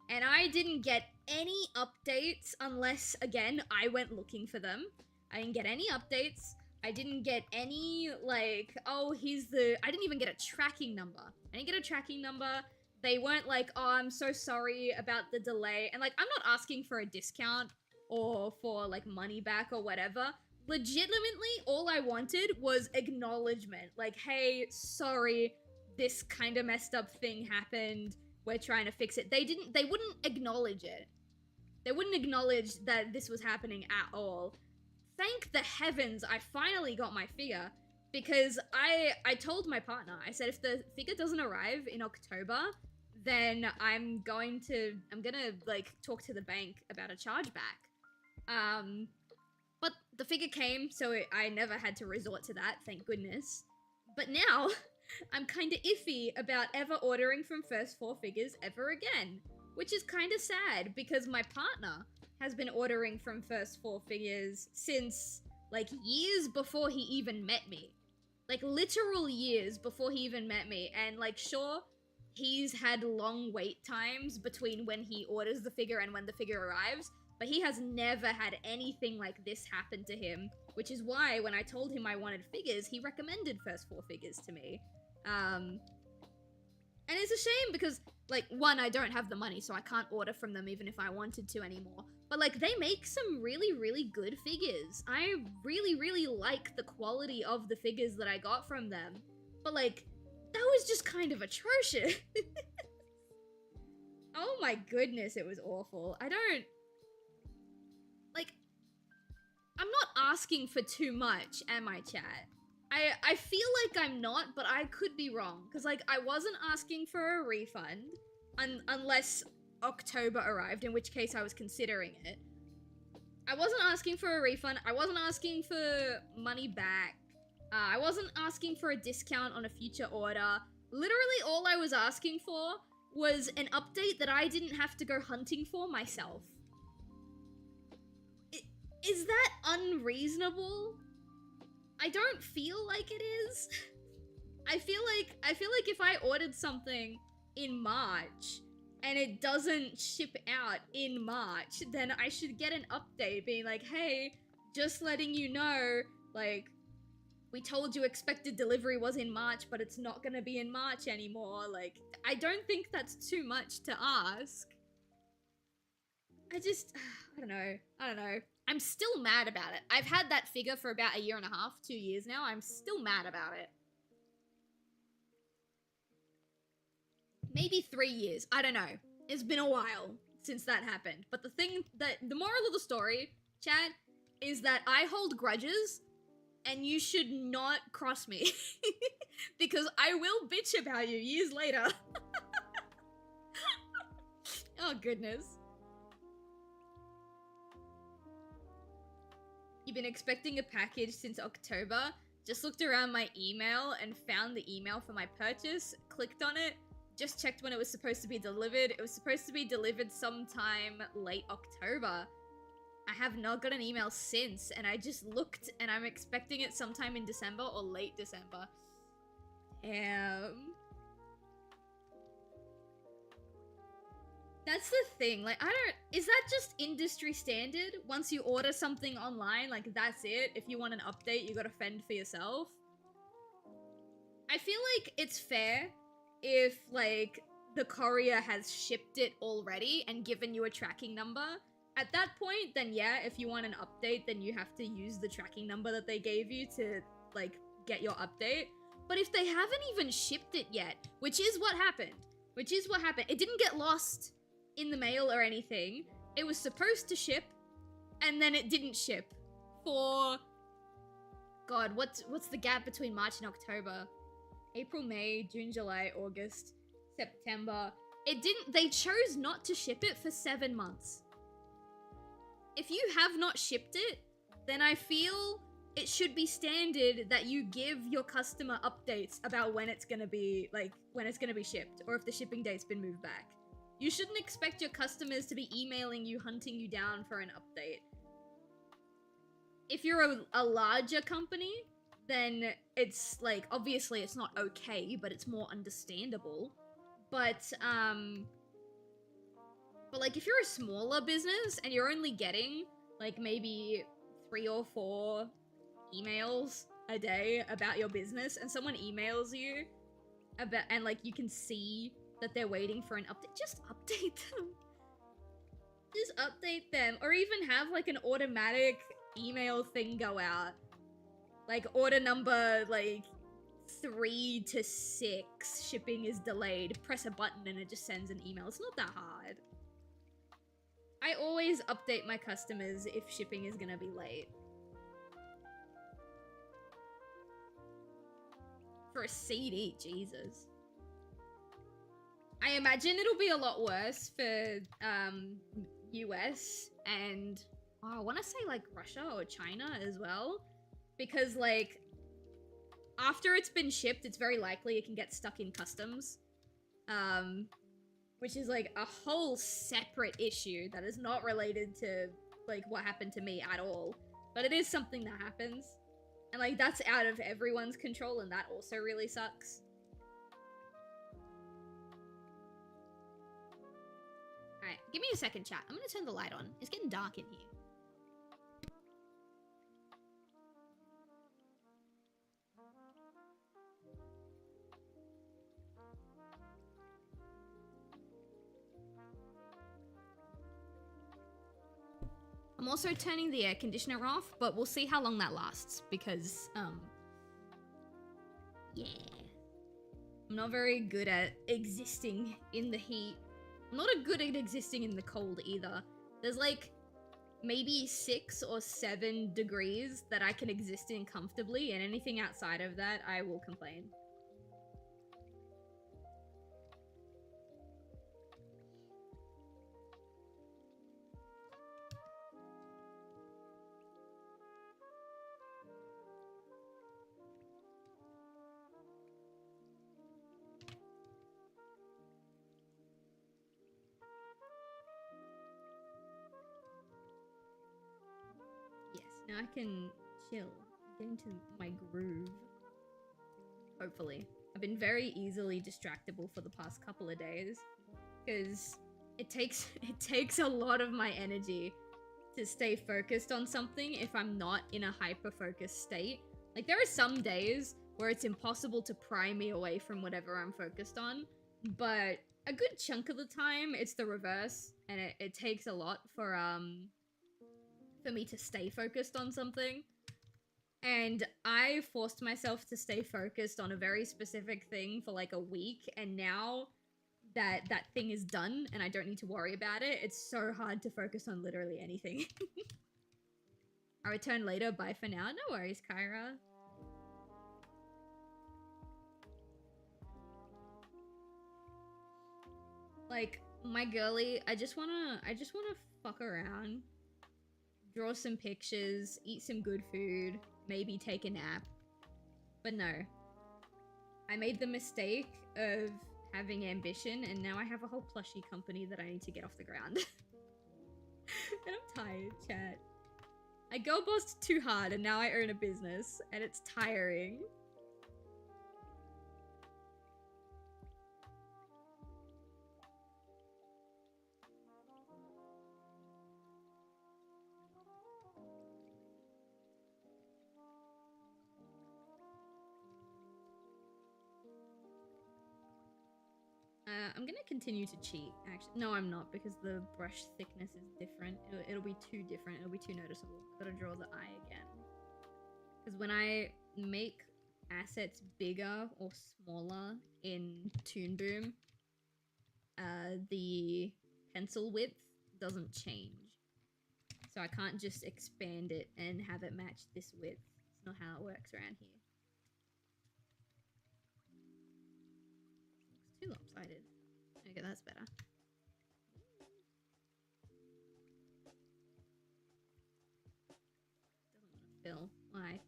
And I didn't get any updates unless, again, I went looking for them. I didn't get any updates. I didn't get any, like, oh, I didn't even get a tracking number. I didn't get a tracking number. They weren't like, oh, I'm so sorry about the delay. And, like, I'm not asking for a discount or for, like, money back or whatever. Legitimately, all I wanted was acknowledgement. Like, hey, sorry, this kind of messed up thing happened. We're trying to fix it. They wouldn't acknowledge it. They wouldn't acknowledge that this was happening at all. Thank the heavens I finally got my figure, because I told my partner, I said if the figure doesn't arrive in October, then I'm gonna like talk to the bank about a chargeback. But the figure came, so I never had to resort to that, thank goodness. But now I'm kind of iffy about ever ordering from First 4 Figures ever again, which is kind of sad because my partner has been ordering from First 4 Figures since, like, years before he even met me. Like, literal years before he even met me. And, like, sure, he's had long wait times between when he orders the figure and when the figure arrives, but he has never had anything like this happen to him, which is why when I told him I wanted figures, he recommended First 4 Figures to me. And it's a shame because, like, one, I don't have the money, so I can't order from them even if I wanted to anymore. But, like, they make some really, really good figures. I really, really like the quality of the figures that I got from them. But, like, that was just kind of atrocious. Oh my goodness, it was awful. I'm not asking for too much, am I, chat? I feel like I'm not, but I could be wrong. Because, like, I wasn't asking for a refund unless October arrived, in which case I was considering it. I wasn't asking for a refund. I wasn't asking for money back. I wasn't asking for a discount on a future order. Literally all I was asking for was an update that I didn't have to go hunting for myself. Is that unreasonable? I don't feel like it is. I feel like if I ordered something in March and it doesn't ship out in March, then I should get an update being like, hey, just letting you know, like, we told you expected delivery was in March, but it's not gonna be in March anymore. Like, I don't think that's too much to ask. I don't know. I'm still mad about it. I've had that figure for about 1.5 years, 2 years now. I'm still mad about it. Maybe 3 years. I don't know. It's been a while since that happened. But the moral of the story, chat, is that I hold grudges and you should not cross me. Because I will bitch about you years later. Oh, goodness. You've been expecting a package since October. Just looked around my email and found the email for my purchase. Clicked on it. Just checked when it was supposed to be delivered. It was supposed to be delivered sometime late October. I have not got an email since, and I just looked, and I'm expecting it sometime in December or late December. That's the thing, like, is that just industry standard? Once you order something online, like, that's it? If you want an update, you gotta fend for yourself? I feel like it's fair if, like, the courier has shipped it already and given you a tracking number. At that point, then yeah, if you want an update, then you have to use the tracking number that they gave you to, like, get your update. But if they haven't even shipped it yet, which is what happened, it didn't get lost in the mail or anything. It was supposed to ship, and then it didn't ship for... God, what's the gap between March and October? April, May, June, July, August, September. They chose not to ship it for 7 months. If you have not shipped it, then I feel it should be standard that you give your customer updates about when it's gonna be, like, when it's gonna be shipped, or if the shipping date's been moved back. You shouldn't expect your customers to be emailing you, hunting you down for an update. If you're a larger company, then it's, like, obviously it's not okay, but it's more understandable. But, like, if you're a smaller business and you're only getting, like, maybe 3 or 4 emails a day about your business, and someone emails you about, and like you can see that they're waiting for an update, just update them. Just update them, or even have like an automatic email thing go out. Like order number like 3 to 6, shipping is delayed. Press a button and it just sends an email. It's not that hard. I always update my customers if shipping is gonna be late. For a CD, Jesus. I imagine it'll be a lot worse for US and I want to say like Russia or China as well, because like after it's been shipped, it's very likely it can get stuck in customs, which is like a whole separate issue that is not related to like what happened to me at all, but it is something that happens, and like that's out of everyone's control, and that also really sucks. Alright, give me a second, chat. I'm gonna turn the light on. It's getting dark in here. I'm also turning the air conditioner off, but we'll see how long that lasts, because, yeah. I'm not very good at existing in the heat. I'm not good at existing in the cold either. There's like maybe 6 or 7 degrees that I can exist in comfortably, and anything outside of that, I will complain. Now I can chill, get into my groove. Hopefully. I've been very easily distractible for the past couple of days, because it takes a lot of my energy to stay focused on something if I'm not in a hyper-focused state. Like, there are some days where it's impossible to pry me away from whatever I'm focused on, but a good chunk of the time it's the reverse, and it takes a lot for me to stay focused on something. And I forced myself to stay focused on a very specific thing for like a week, and now that that thing is done and I don't need to worry about it, it's so hard to focus on literally anything. I'll return later, bye for now. No worries, Kyra. Like, my girly, I just wanna fuck around. Draw some pictures, eat some good food, maybe take a nap. But no. I made the mistake of having ambition, and now I have a whole plushie company that I need to get off the ground. And I'm tired, chat. I girl bossed too hard, and now I own a business, and it's tiring. I'm gonna continue to cheat, actually. No, I'm not, because the brush thickness is different. It'll be too different. It'll be too noticeable. Gotta draw the eye again. Because when I make assets bigger or smaller in Toon Boom, the pencil width doesn't change. So I can't just expand it and have it match this width. It's not how it works around here. It's too lopsided. Okay, that's better. Doesn't want to fill. Why?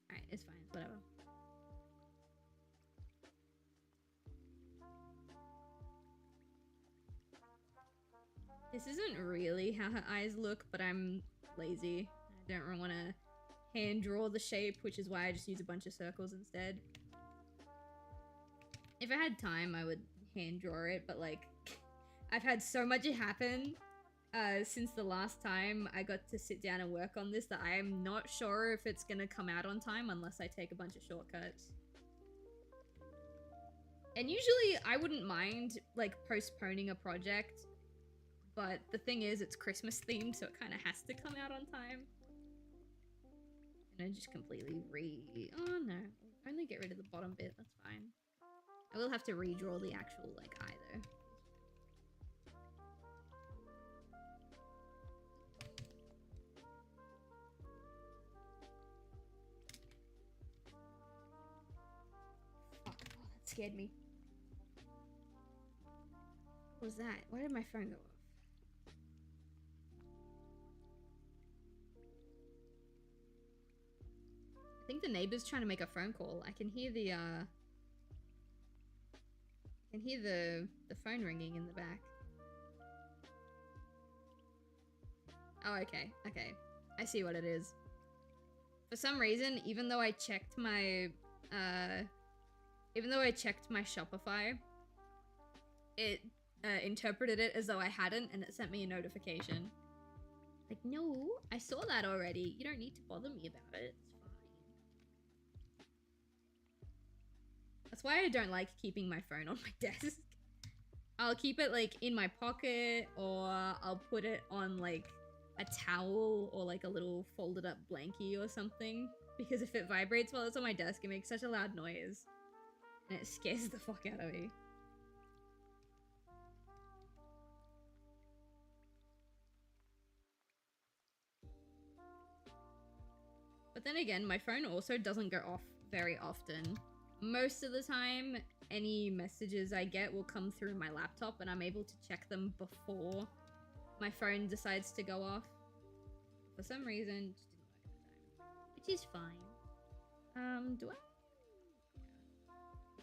Alright, it's fine. It's whatever. This isn't really how her eyes look, but I'm lazy. I don't want to hand draw the shape, which is why I just use a bunch of circles instead. If I had time, I would hand draw it, but like, I've had so much happen since the last time I got to sit down and work on this that I am not sure if it's gonna come out on time unless I take a bunch of shortcuts. And usually I wouldn't mind like postponing a project, but the thing is it's Christmas themed, so it kind of has to come out on time. And I just completely oh no, only get rid of the bottom bit, that's fine. I will have to redraw the actual like eye though. Fuck, oh, that scared me. What was that? Why did my phone go off? I think the neighbor's trying to make a phone call. I can hear the phone ringing in the back. Oh, okay. Okay. I see what it is. For some reason, even though I checked my Shopify, it interpreted it as though I hadn't, and it sent me a notification. Like, no, I saw that already. You don't need to bother me about it. It's fine. That's why I don't like keeping my phone on my desk. I'll keep it like in my pocket, or I'll put it on like a towel or like a little folded up blankie or something. Because if it vibrates while it's on my desk, it makes such a loud noise. And it scares the fuck out of me. But then again, my phone also doesn't go off very often. Most of the time, any messages I get will come through my laptop and I'm able to check them before my phone decides to go off. For some reason, it just didn't work at the time. Which is fine. Do I?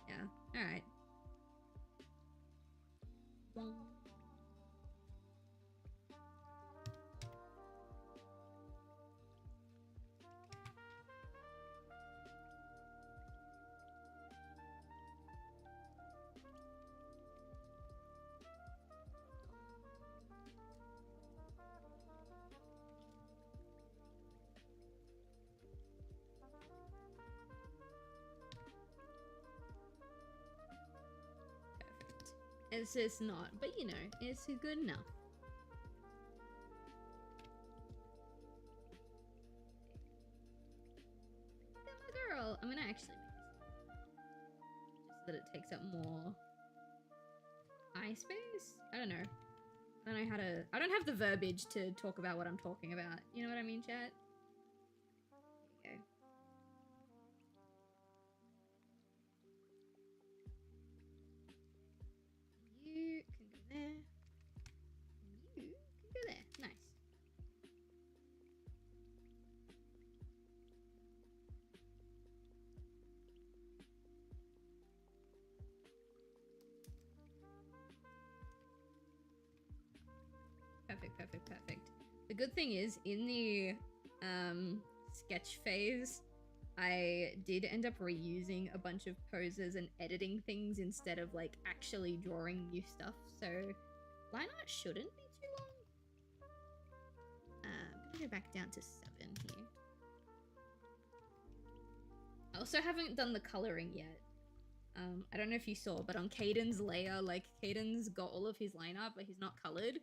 Yeah, alright. It's just not, but you know, it's good enough. Yeah, my girl. I'm gonna actually make this just so that it takes up more eye space. I don't know. I don't know how to. I don't have the verbiage to talk about what I'm talking about. You know what I mean, chat? There you go. You can go there. And you can go there. Nice. Perfect, perfect, perfect. The good thing is, in the sketch phase, I did end up reusing a bunch of poses and editing things instead of like actually drawing new stuff. So line art shouldn't be too long. I'm gonna go back down to 7 here. I also haven't done the coloring yet. I don't know if you saw, but on Caden's layer, like Caden's got all of his line art, but he's not colored.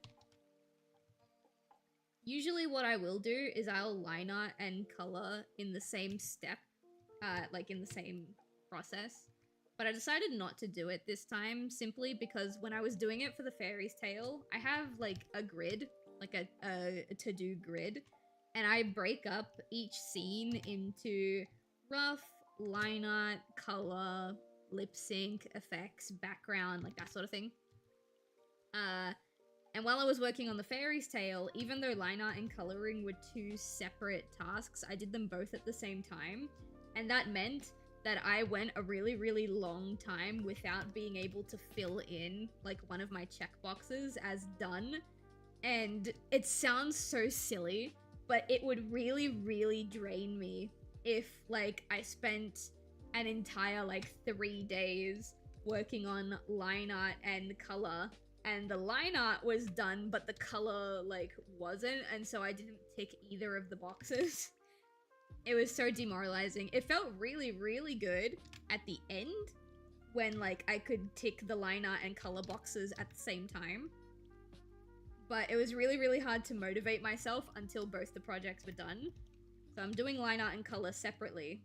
Usually what I will do is I'll line art and color in the same step, like in the same process. But I decided not to do it this time simply because when I was doing it for the Fairy's Tale, I have like a grid, like a to-do grid, and I break up each scene into rough, line art, color, lip sync, effects, background, like that sort of thing. And while I was working on the Fairy's Tale, even though line art and coloring were 2 separate tasks, I did them both at the same time. And that meant that I went a really, really long time without being able to fill in like one of my checkboxes as done. And it sounds so silly, but it would really, really drain me if like I spent an entire like 3 days working on line art and color and the line art was done, but the color, like, wasn't, and so I didn't tick either of the boxes. It was so demoralizing. It felt really, really good at the end when, like, I could tick the line art and color boxes at the same time. But it was really, really hard to motivate myself until both the projects were done. So I'm doing line art and color separately.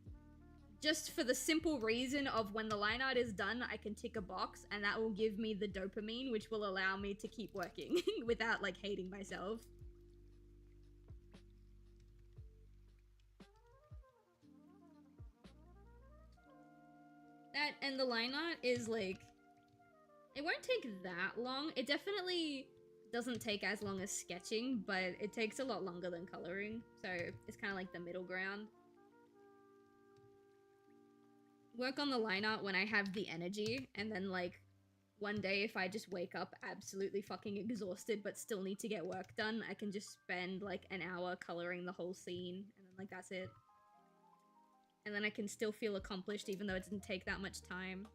Just for the simple reason of when the line art is done, I can tick a box and that will give me the dopamine, which will allow me to keep working without, like, hating myself. That and the line art is, like, it won't take that long. It definitely doesn't take as long as sketching, but it takes a lot longer than coloring. So it's kind of like the middle ground. Work on the line art when I have the energy, and then, like, one day if I just wake up absolutely fucking exhausted but still need to get work done, I can just spend, like, an hour coloring the whole scene, and then, like, that's it. And then I can still feel accomplished even though it didn't take that much time.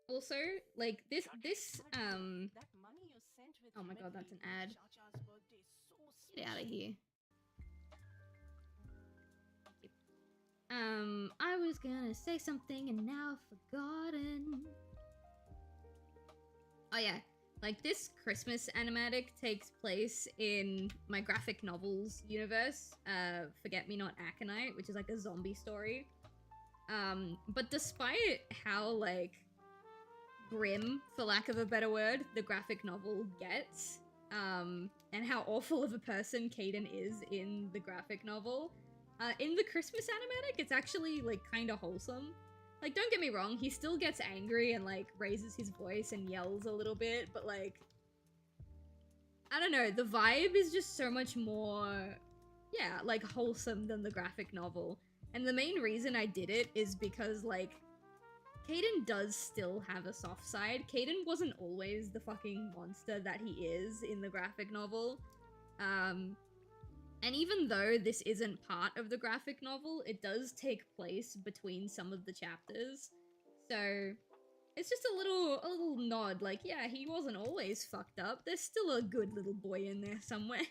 Also, like, this, oh my god, that's an ad. Get out of here. I was gonna say something and now I've forgotten. Oh yeah, like, this Christmas animatic takes place in my graphic novels universe, Forget Me Not Aconite, which is like a zombie story. But despite how, like, grim, for lack of a better word, the graphic novel gets, and how awful of a person Caden is in the graphic novel, in the Christmas animatic, it's actually, like, kind of wholesome. Like, don't get me wrong, he still gets angry and, like, raises his voice and yells a little bit, but, like, I don't know, the vibe is just so much more, yeah, like, wholesome than the graphic novel. And the main reason I did it is because, like, Caden does still have a soft side. Caden wasn't always the fucking monster that he is in the graphic novel. And even though this isn't part of the graphic novel, it does take place between some of the chapters. So it's just a little nod, like, yeah, he wasn't always fucked up. There's still a good little boy in there somewhere.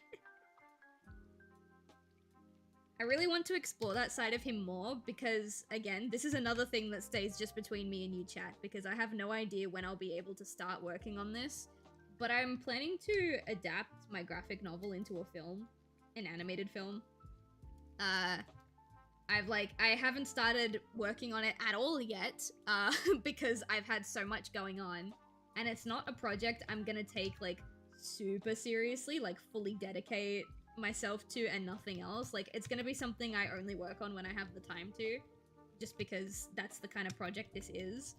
I really want to explore that side of him more because, again, this is another thing that stays just between me and you, chat, because I have no idea when I'll be able to start working on this. But I'm planning to adapt my graphic novel into a film, an animated film. I haven't started working on it at all yet, because I've had so much going on. And it's not a project I'm gonna take, like, super seriously, like, fully dedicate myself to and nothing else. Like, it's gonna be something I only work on when I have the time to, just because that's the kind of project this is.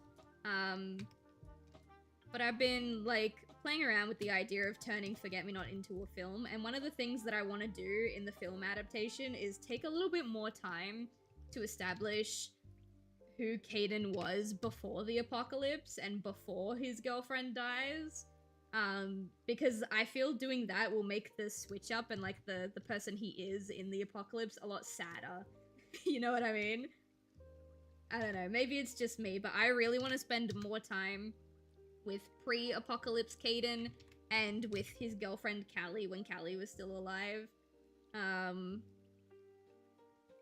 But I've been, like, playing around with the idea of turning Forget Me Not into a film, and one of the things that I want to do in the film adaptation is take a little bit more time to establish who Caden was before the apocalypse and before his girlfriend dies. Because I feel doing that will make the switch up and, like, the person he is in the apocalypse a lot sadder. You know what I mean? I don't know, maybe it's just me, but I really want to spend more time with pre-apocalypse Caden and with his girlfriend Callie when Callie was still alive. And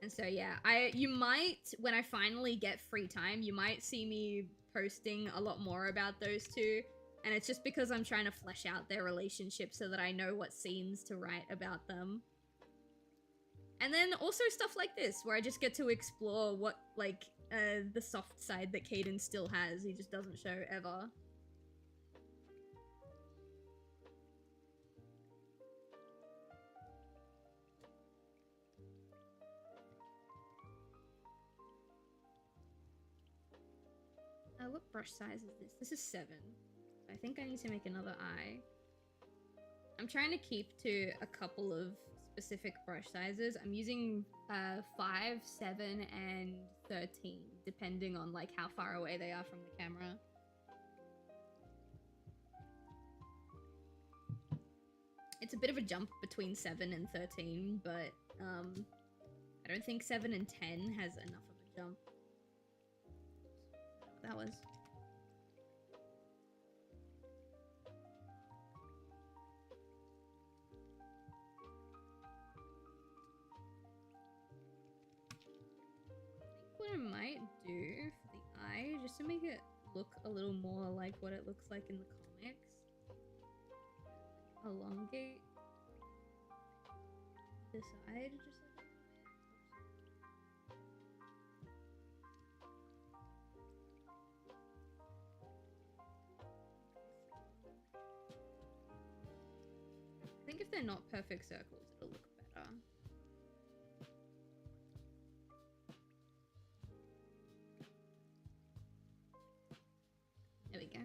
so yeah, you might, when I finally get free time, you might see me posting a lot more about those two. And it's just because I'm trying to flesh out their relationship so that I know what scenes to write about them. And then also stuff like this, where I just get to explore what, like, the soft side that Caden still has, he just doesn't show ever. What brush size is this? This is 7. I think I need to make another eye. I'm trying to keep to a couple of specific brush sizes. I'm using 5, 7, and 13, depending on, like, how far away they are from the camera. It's a bit of a jump between 7 and 13, but I don't think 7 and 10 has enough of a jump. That was. What I might do for the eye, just to make it look a little more like what it looks like in the comics, elongate this side just like a little bit. I think if they're not perfect circles, it'll look better. There we go.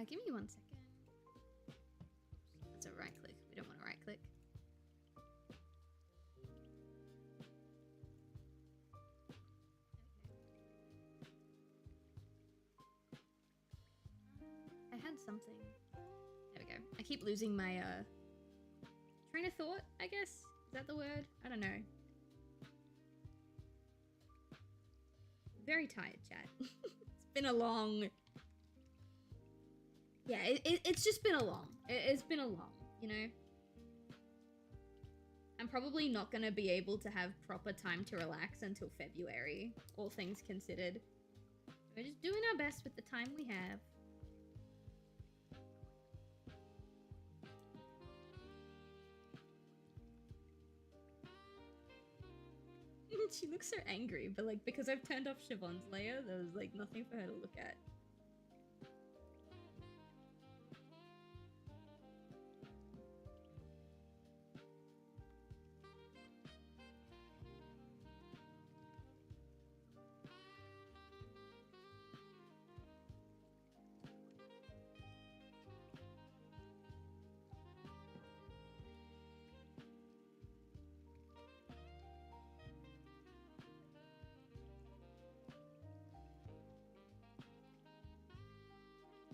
Give me 1 second. That's a right click. We don't want to right click. I had something. There we go. I keep losing my train of thought, I guess. Is that the word? I don't know. Very tired, chat. It's been a long... Yeah, it's just been a long. It's been a long, you know? I'm probably not gonna be able to have proper time to relax until February, all things considered. We're just doing our best with the time we have. She looks so angry, but like because I've turned off Siobhan's layer, there's like nothing for her to look at.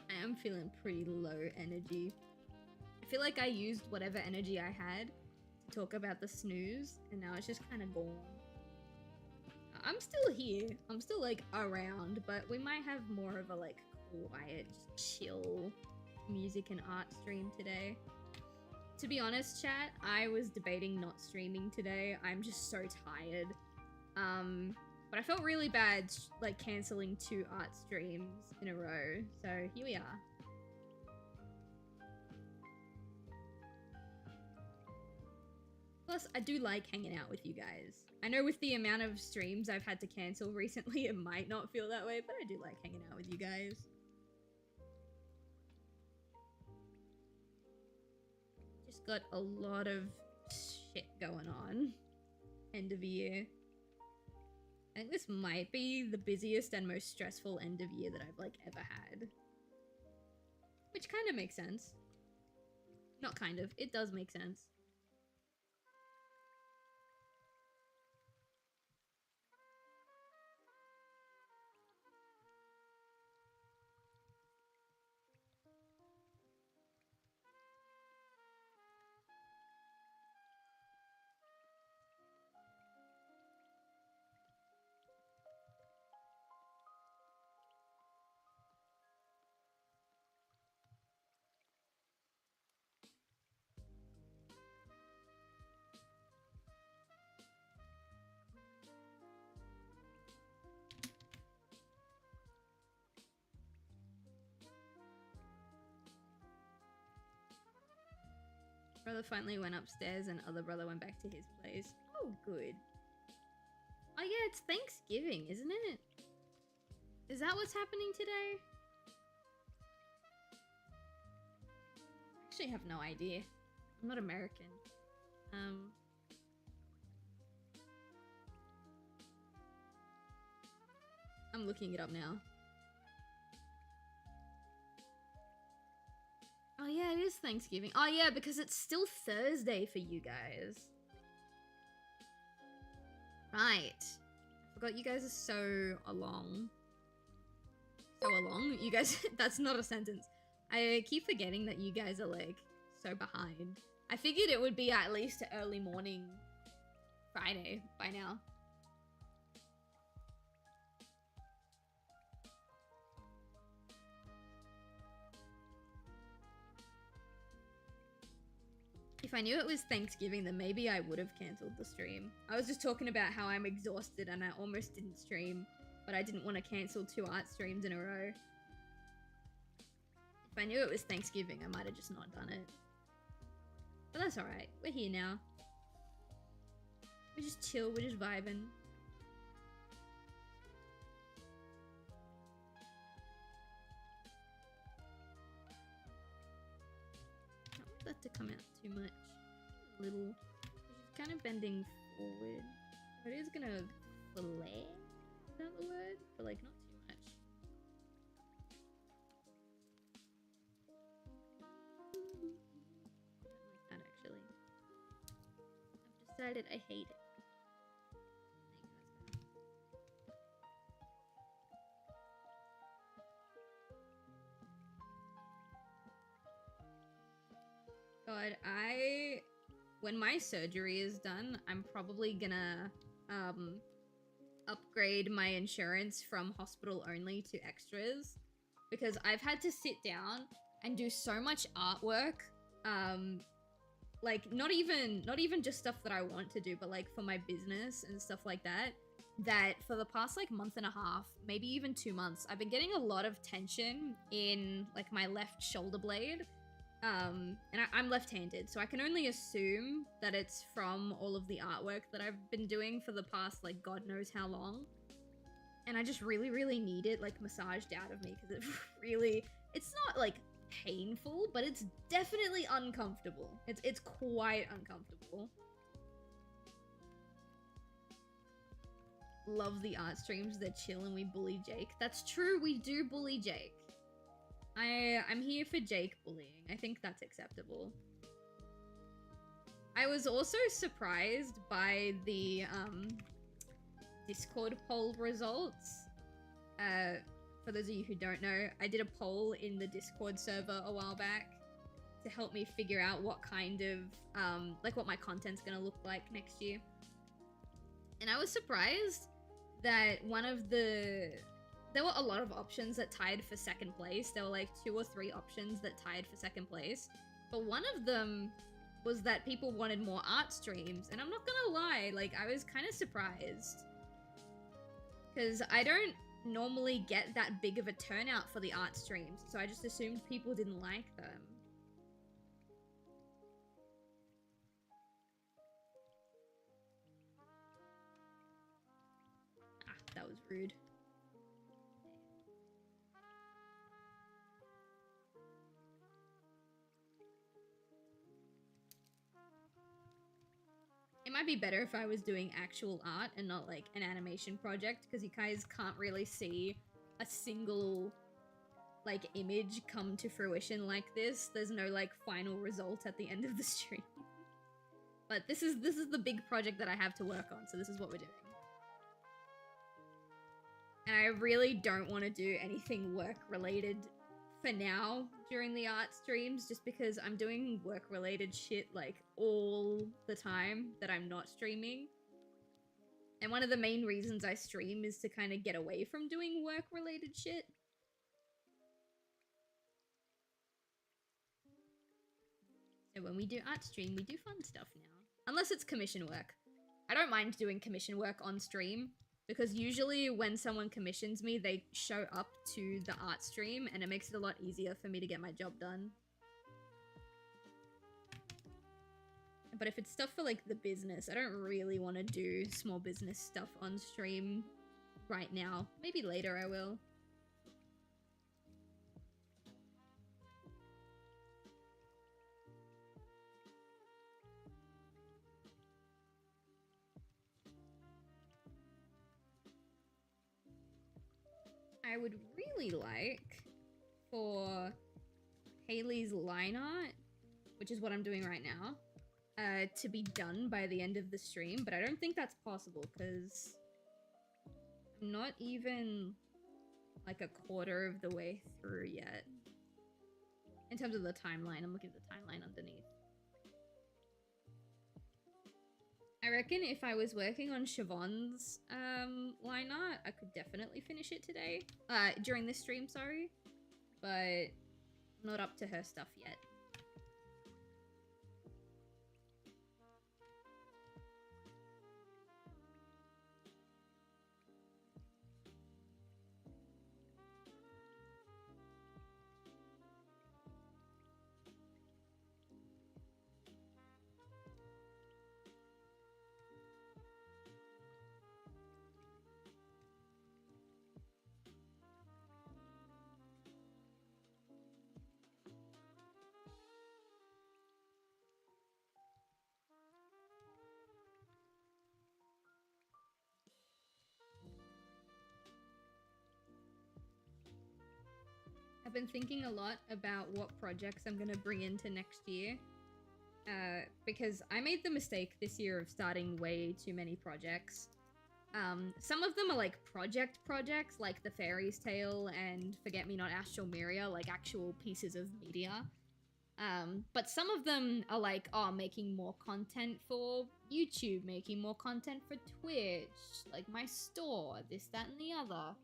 I am feeling pretty low energy. I feel like I used whatever energy I had to talk about the snooze, and now it's just kind of gone. I'm still here. I'm still like around, but we might have more of a like quiet, just chill music and art stream today. To be honest, chat, I was debating not streaming today. I'm just so tired. But I felt really bad, like, cancelling 2 art streams in a row. So, here we are. Plus, I do like hanging out with you guys. I know with the amount of streams I've had to cancel recently, it might not feel that way, but I do like hanging out with you guys. Just got a lot of shit going on. End of year. I think this might be the busiest and most stressful end of year that I've, like, ever had. Which kind of makes sense. Not kind of. It does make sense. Brother finally went upstairs and other brother went back to his place. Oh, good. Oh yeah, it's Thanksgiving, isn't it? Is that what's happening today? I actually have no idea. I'm not American. I'm looking it up now. Oh yeah, it is Thanksgiving. Oh yeah, because it's still Thursday for you guys. Right. I forgot you guys are so along. So along? You guys, that's not a sentence. I keep forgetting that you guys are like so behind. I figured it would be at least early morning Friday by now. If I knew it was Thanksgiving, then maybe I would have cancelled the stream. I was just talking about how I'm exhausted and I almost didn't stream, but I didn't want to cancel 2 art streams in a row. If I knew it was Thanksgiving, I might have just not done it. But that's alright. We're here now. We're just chill, we're just vibing. I don't want that to come out too much. A little. She's kind of bending forward. It is gonna flare. Is that the word? But like not too much. I don't like that actually. I've decided I hate it. God, when my surgery is done, I'm probably gonna upgrade my insurance from hospital only to extras, because I've had to sit down and do so much artwork, like not even just stuff that I want to do, but like for my business and stuff like that, that for the past like month and a half, maybe even 2 months, I've been getting a lot of tension in like my left shoulder blade. And I'm left-handed, so I can only assume that it's from all of the artwork that I've been doing for the past, like, God knows how long. And I just really, really need it, like, massaged out of me, because it really, it's not, like, painful, but it's definitely uncomfortable. It's quite uncomfortable. Love the art streams, they're chill and we bully Jake. That's true, we do bully Jake. I'm here for Jake bullying. I think that's acceptable. I was also surprised by the Discord poll results. For those of you who don't know, I did a poll in the Discord server a while back to help me figure out what kind of, like what my content's gonna look like next year. And I was surprised that there were a lot of options that tied for second place. There were like 2 or 3 options that tied for second place. But one of them was that people wanted more art streams. And I'm not gonna lie, like I was kind of surprised. Because I don't normally get that big of a turnout for the art streams. So I just assumed people didn't like them. Ah, that was rude. It might be better if I was doing actual art and not like an animation project, because you guys can't really see a single like image come to fruition like this. There's no like final result at the end of the stream. But this is the big project that I have to work on, so this is what we're doing. And I really don't want to do anything work related for now during the art streams, just because I'm doing work related shit like all the time that I'm not streaming. And one of the main reasons I stream is to kind of get away from doing work related shit. So when we do art stream, we do fun stuff now. Unless it's commission work. I don't mind doing commission work on stream, because usually when someone commissions me, they show up to the art stream and it makes it a lot easier for me to get my job done. But if it's stuff for like the business, I don't really want to do small business stuff on stream right now. Maybe later I will. I would really like for Haley's line art, which is what I'm doing right now, to be done by the end of the stream, but I don't think that's possible because I'm not even like a quarter of the way through yet. In terms of the timeline, I'm looking at the timeline underneath. I reckon if I was working on Siobhan's line art, I could definitely finish it today. During this stream, sorry. But I'm not up to her stuff yet. I've been thinking a lot about what projects I'm gonna bring into next year. Because I made the mistake this year of starting way too many projects. Some of them are like projects, like The Fairy's Tale and Forget Me Not Astral Miria, like actual pieces of media. But some of them are like, oh, making more content for YouTube, making more content for Twitch, like my store, this, that, and the other.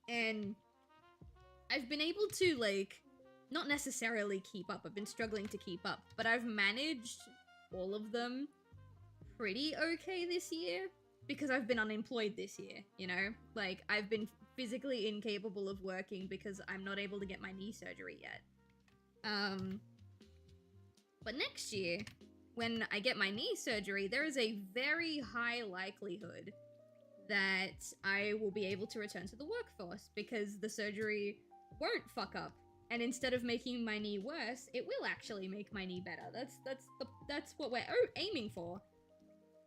And I've been able to, like, not necessarily keep up. I've been struggling to keep up, but I've managed all of them pretty okay this year because I've been unemployed this year, you know? Like, I've been physically incapable of working because I'm not able to get my knee surgery yet. But next year, when I get my knee surgery, there is a very high likelihood that I will be able to return to the workforce because the surgery won't fuck up. And instead of making my knee worse, it will actually make my knee better. That's what we're aiming for.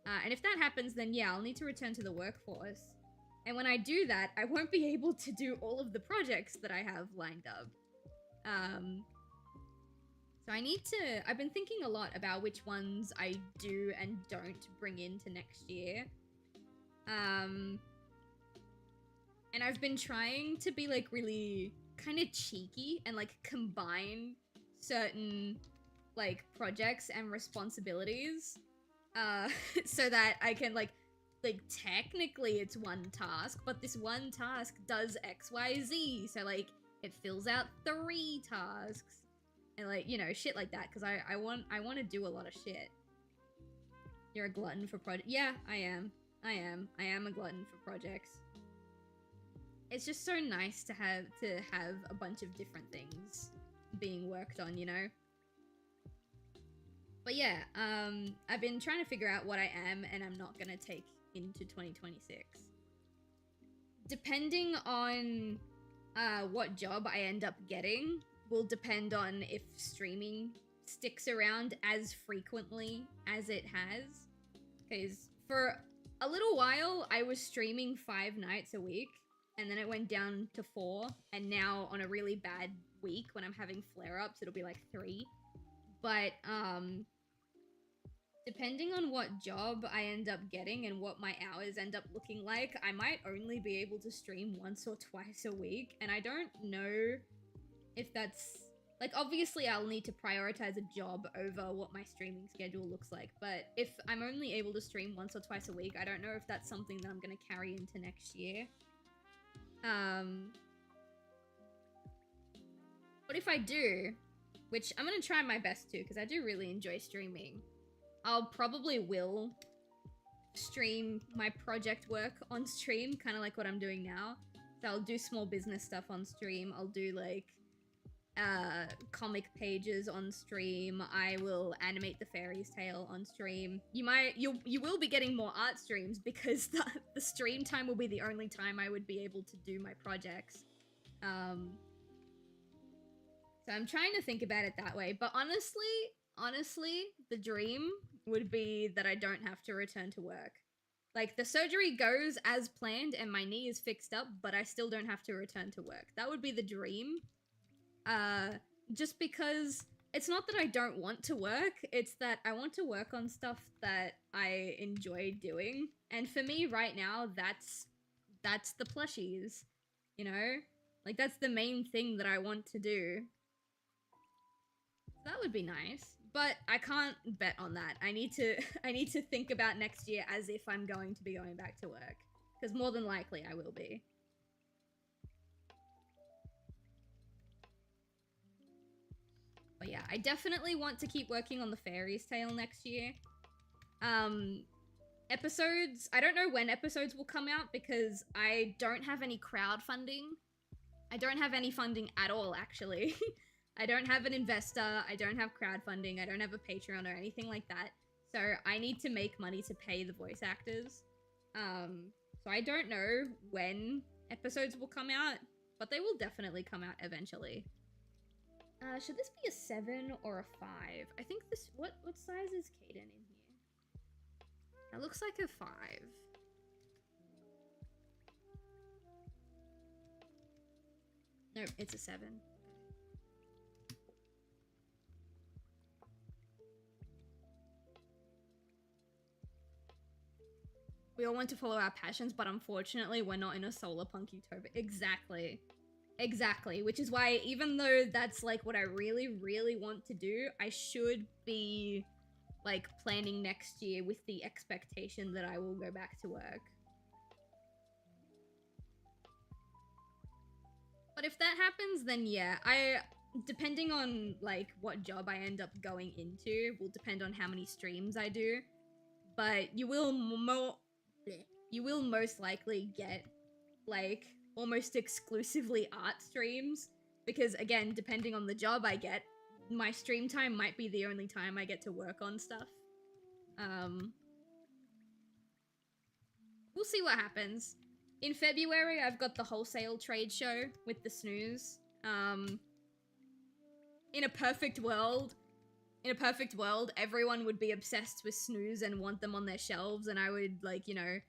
And if that happens, then yeah, I'll need to return to the workforce. And when I do that, I won't be able to do all of the projects that I have lined up. So I've been thinking a lot about which ones I do and don't bring into next year. And I've been trying to be like really kind of cheeky and like combine certain like projects and responsibilities so that I can like technically it's one task, but this one task does XYZ, so like it fills out 3 tasks and like, you know, shit like that, because I want to do a lot of shit. You're a glutton for project. Yeah, I am a glutton for projects. It's just so nice to have a bunch of different things being worked on, you know? But yeah, I've been trying to figure out what I am and I'm not gonna take into 2026. Depending on what job I end up getting will depend on if streaming sticks around as frequently as it has. Because for a little while, I was streaming 5 nights a week, and then it went down to 4, and now on a really bad week, when I'm having flare-ups, it'll be like 3. But, depending on what job I end up getting and what my hours end up looking like, I might only be able to stream once or twice a week, and I don't know if that's... Like, obviously, I'll need to prioritize a job over what my streaming schedule looks like, but if I'm only able to stream once or twice a week, I don't know if that's something that I'm going to carry into next year. But if I do, which I'm going to try my best to, because I do really enjoy streaming, I'll probably will stream my project work on stream, kind of like what I'm doing now. So I'll do small business stuff on stream. I'll do, like, comic pages on stream. I will animate The Fairy's Tale on stream. You will be getting more art streams because the stream time will be the only time I would be able to do my projects. So I'm trying to think about it that way, but honestly, the dream would be that I don't have to return to work. Like, the surgery goes as planned and my knee is fixed up, but I still don't have to return to work. That would be the dream. Just because it's not that I don't want to work, it's that I want to work on stuff that I enjoy doing. And for me right now, that's the plushies, you know? Like, that's the main thing that I want to do. That would be nice. But I can't bet on that. I need to I need to think about next year as if I'm going to be going back to work, because more than likely I will be. But yeah, I definitely want to keep working on the Fairy's Tale next year. Episodes, I don't know when episodes will come out because I don't have any crowdfunding. I don't have any funding at all, actually. I don't have an investor, I don't have crowdfunding, I don't have a Patreon or anything like that. So I need to make money to pay the voice actors. So I don't know when episodes will come out, but they will definitely come out eventually. Should this be a 7 or a 5? I think this, what size is Kaden in here? That looks like a 5. No, it's a 7. We all want to follow our passions, but unfortunately we're not in a solar punk utopia. Exactly. Exactly, which is why even though that's like what I really, really want to do, I should be like planning next year with the expectation that I will go back to work. But if that happens, then yeah, depending on like what job I end up going into will depend on how many streams I do. But you will most likely get like almost exclusively art streams, because again, depending on the job I get, my stream time might be the only time I get to work on stuff. We'll see what happens. In February, I've got the wholesale trade show with the snooze. In a perfect world, everyone would be obsessed with snooze and want them on their shelves, and I would, like, you know,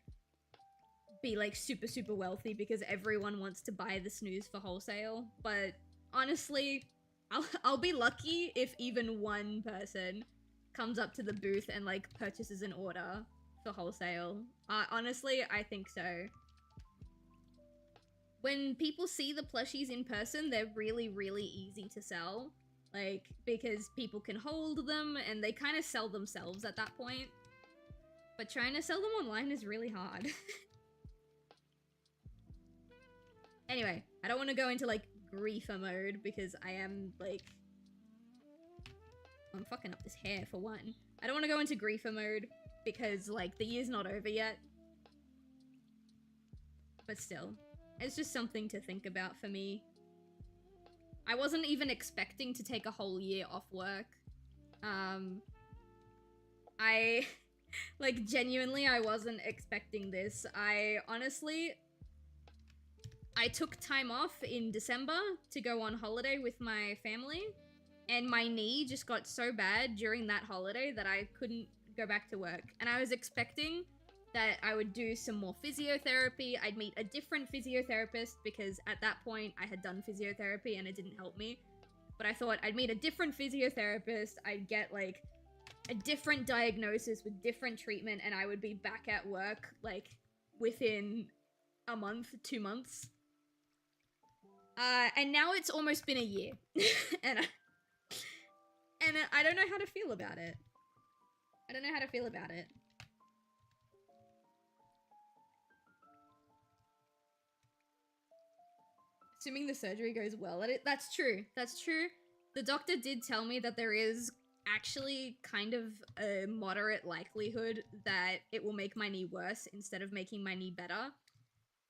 be like super, super wealthy because everyone wants to buy the snooze for wholesale. But honestly, I'll be lucky if even one person comes up to the booth and like purchases an order for wholesale. Honestly, I think so. When people see the plushies in person, they're really, really easy to sell. Like, because people can hold them and they kind of sell themselves at that point. But trying to sell them online is really hard. Anyway, I don't want to go into, like, griefer mode because I am, like... I'm fucking up this hair, for one. I don't want to go into griefer mode because, like, the year's not over yet. But still, it's just something to think about for me. I wasn't even expecting to take a whole year off work. Like, genuinely, I wasn't expecting this. I took time off in December to go on holiday with my family, and my knee just got so bad during that holiday that I couldn't go back to work. And I was expecting that I would do some more physiotherapy. I'd meet a different physiotherapist because at that point I had done physiotherapy and it didn't help me. But I thought I'd meet a different physiotherapist, I'd get like a different diagnosis with different treatment, and I would be back at work like within a month, 2 months. And now it's almost been a year. and I don't know how to feel about it. I don't know how to feel about it. Assuming the surgery goes well at it. That's true. That's true. The doctor did tell me that there is actually kind of a moderate likelihood that it will make my knee worse instead of making my knee better.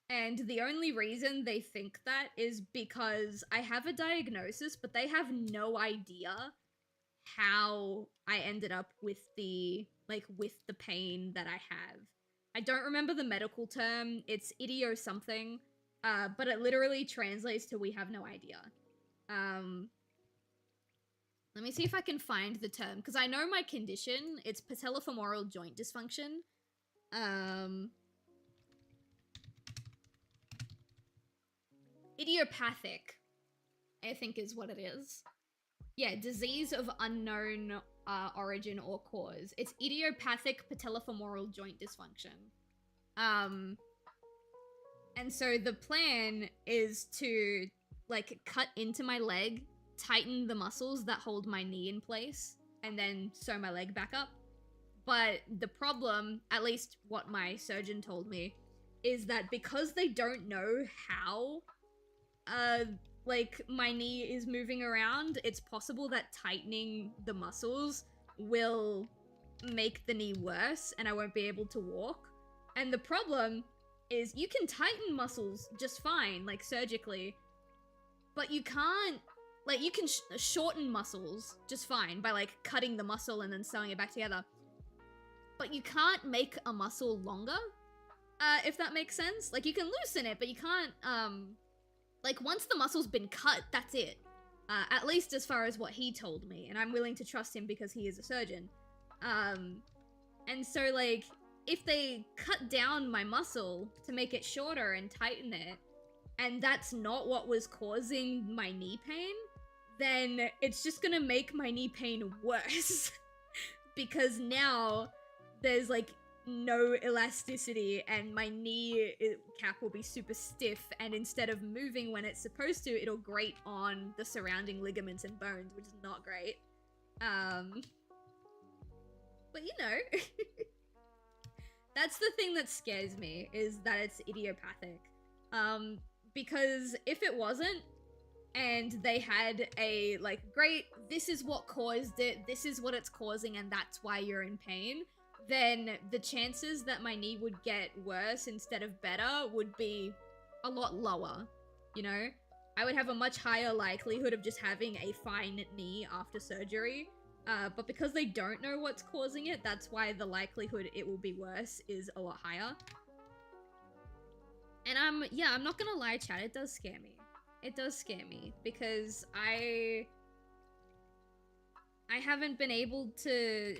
And the only reason they think that is because I have a diagnosis, but they have no idea how I ended up with the pain that I have. I don't remember the medical term. It's idio something, but it literally translates to we have no idea. Let me see if I can find the term, because I know my condition. It's patellofemoral joint dysfunction. Idiopathic, I think is what it is. Yeah, disease of unknown origin or cause. It's idiopathic patellofemoral joint dysfunction. And so the plan is to, like, cut into my leg, tighten the muscles that hold my knee in place, and then sew my leg back up. But the problem, at least what my surgeon told me, is that because they don't know how, like, my knee is moving around, it's possible that tightening the muscles will make the knee worse and I won't be able to walk. And the problem is you can tighten muscles just fine, like surgically, but you can't, like, you can shorten muscles just fine by, like, cutting the muscle and then sewing it back together. But you can't make a muscle longer, if that makes sense. Like, you can loosen it, but you can't, like, once the muscle's been cut, that's it. At least as far as what he told me, and I'm willing to trust him because he is a surgeon. And so, like, if they cut down my muscle to make it shorter and tighten it, and that's not what was causing my knee pain, then it's just gonna make my knee pain worse. Because now there's, like, no elasticity and my knee cap will be super stiff, and instead of moving when it's supposed to, it'll grate on the surrounding ligaments and bones, which is not great. But you know, that's the thing that scares me, is that it's idiopathic. Because if it wasn't, and they had a, like, great, this is what caused it, this is what it's causing, and that's why you're in pain, then the chances that my knee would get worse instead of better would be a lot lower, you know? I would have a much higher likelihood of just having a fine knee after surgery, but because they don't know what's causing it, that's why the likelihood it will be worse is a lot higher. And I'm not gonna lie, chat, it does scare me. It does scare me, because I haven't been able to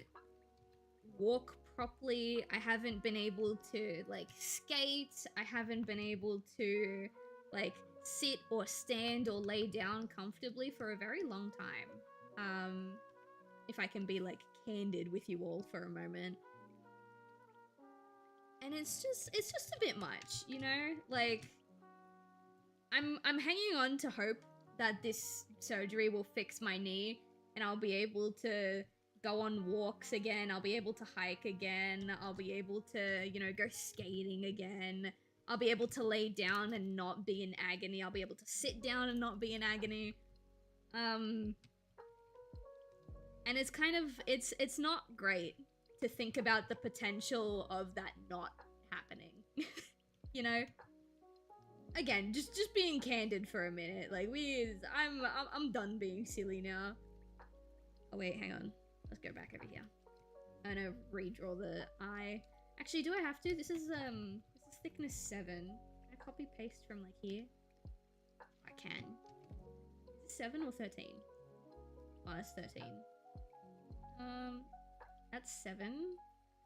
walk properly, I haven't been able to, like, skate, I haven't been able to, like, sit or stand or lay down comfortably for a very long time. If I can be, like, candid with you all for a moment. And it's just a bit much, you know? Like, I'm hanging on to hope that this surgery will fix my knee and I'll be able to go on walks again, I'll be able to hike again, I'll be able to, you know, go skating again, I'll be able to lay down and not be in agony, I'll be able to sit down and not be in agony. And it's kind of, it's not great to think about the potential of that not happening. You know? Again, just being candid for a minute. Like, I'm done being silly now. Oh wait, hang on. Let's go back over here. I'm gonna redraw the eye. Actually, do I have to? This is thickness 7. Can I copy paste from, like, here? I can. Is it 7 or 13? Oh, that's 13. That's 7,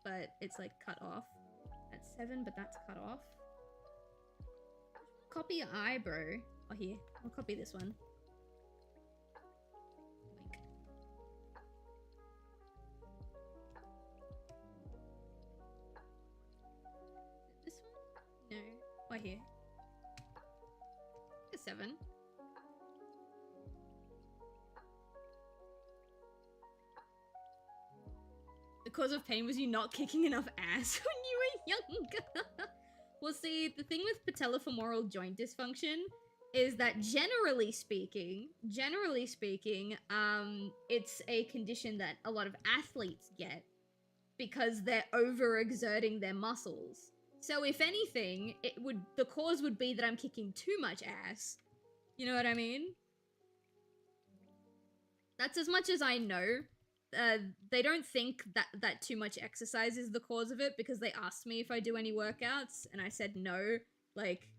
but it's, like, cut off. That's 7, but that's cut off. Copy your eye, bro. Oh, here. I'll copy this one. Wink. This one? No. Oh, here. A 7. The cause of pain was you not kicking enough ass when you were younger. Well, see, the thing with patellofemoral joint dysfunction is that generally speaking, it's a condition that a lot of athletes get because they're overexerting their muscles. So if anything, the cause would be that I'm kicking too much ass. You know what I mean? That's as much as I know. They don't think that too much exercise is the cause of it, because they asked me if I do any workouts and I said no. Like,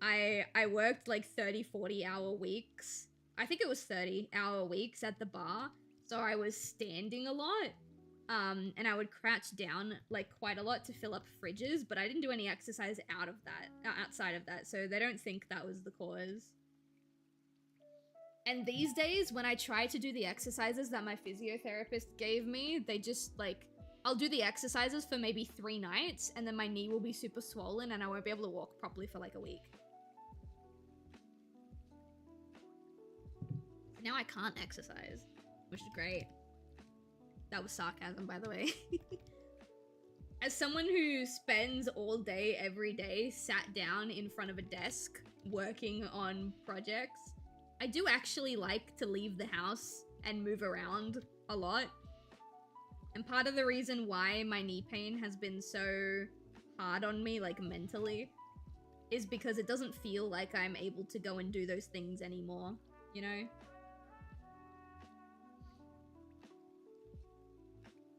I worked like 30-40 hour weeks. I think it was 30-hour weeks at the bar, so I was standing a lot, and I would crouch down like quite a lot to fill up fridges, but I didn't do any exercise outside of that, so they don't think that was the cause. And these days, when I try to do the exercises that my physiotherapist gave me, they just, like, I'll do the exercises for maybe 3 nights, and then my knee will be super swollen, and I won't be able to walk properly for, like, a week. Now I can't exercise, which is great. That was sarcasm, by the way. As someone who spends all day, every day, sat down in front of a desk working on projects, I do actually like to leave the house and move around a lot. And part of the reason why my knee pain has been so hard on me, like mentally, is because it doesn't feel like I'm able to go and do those things anymore, you know?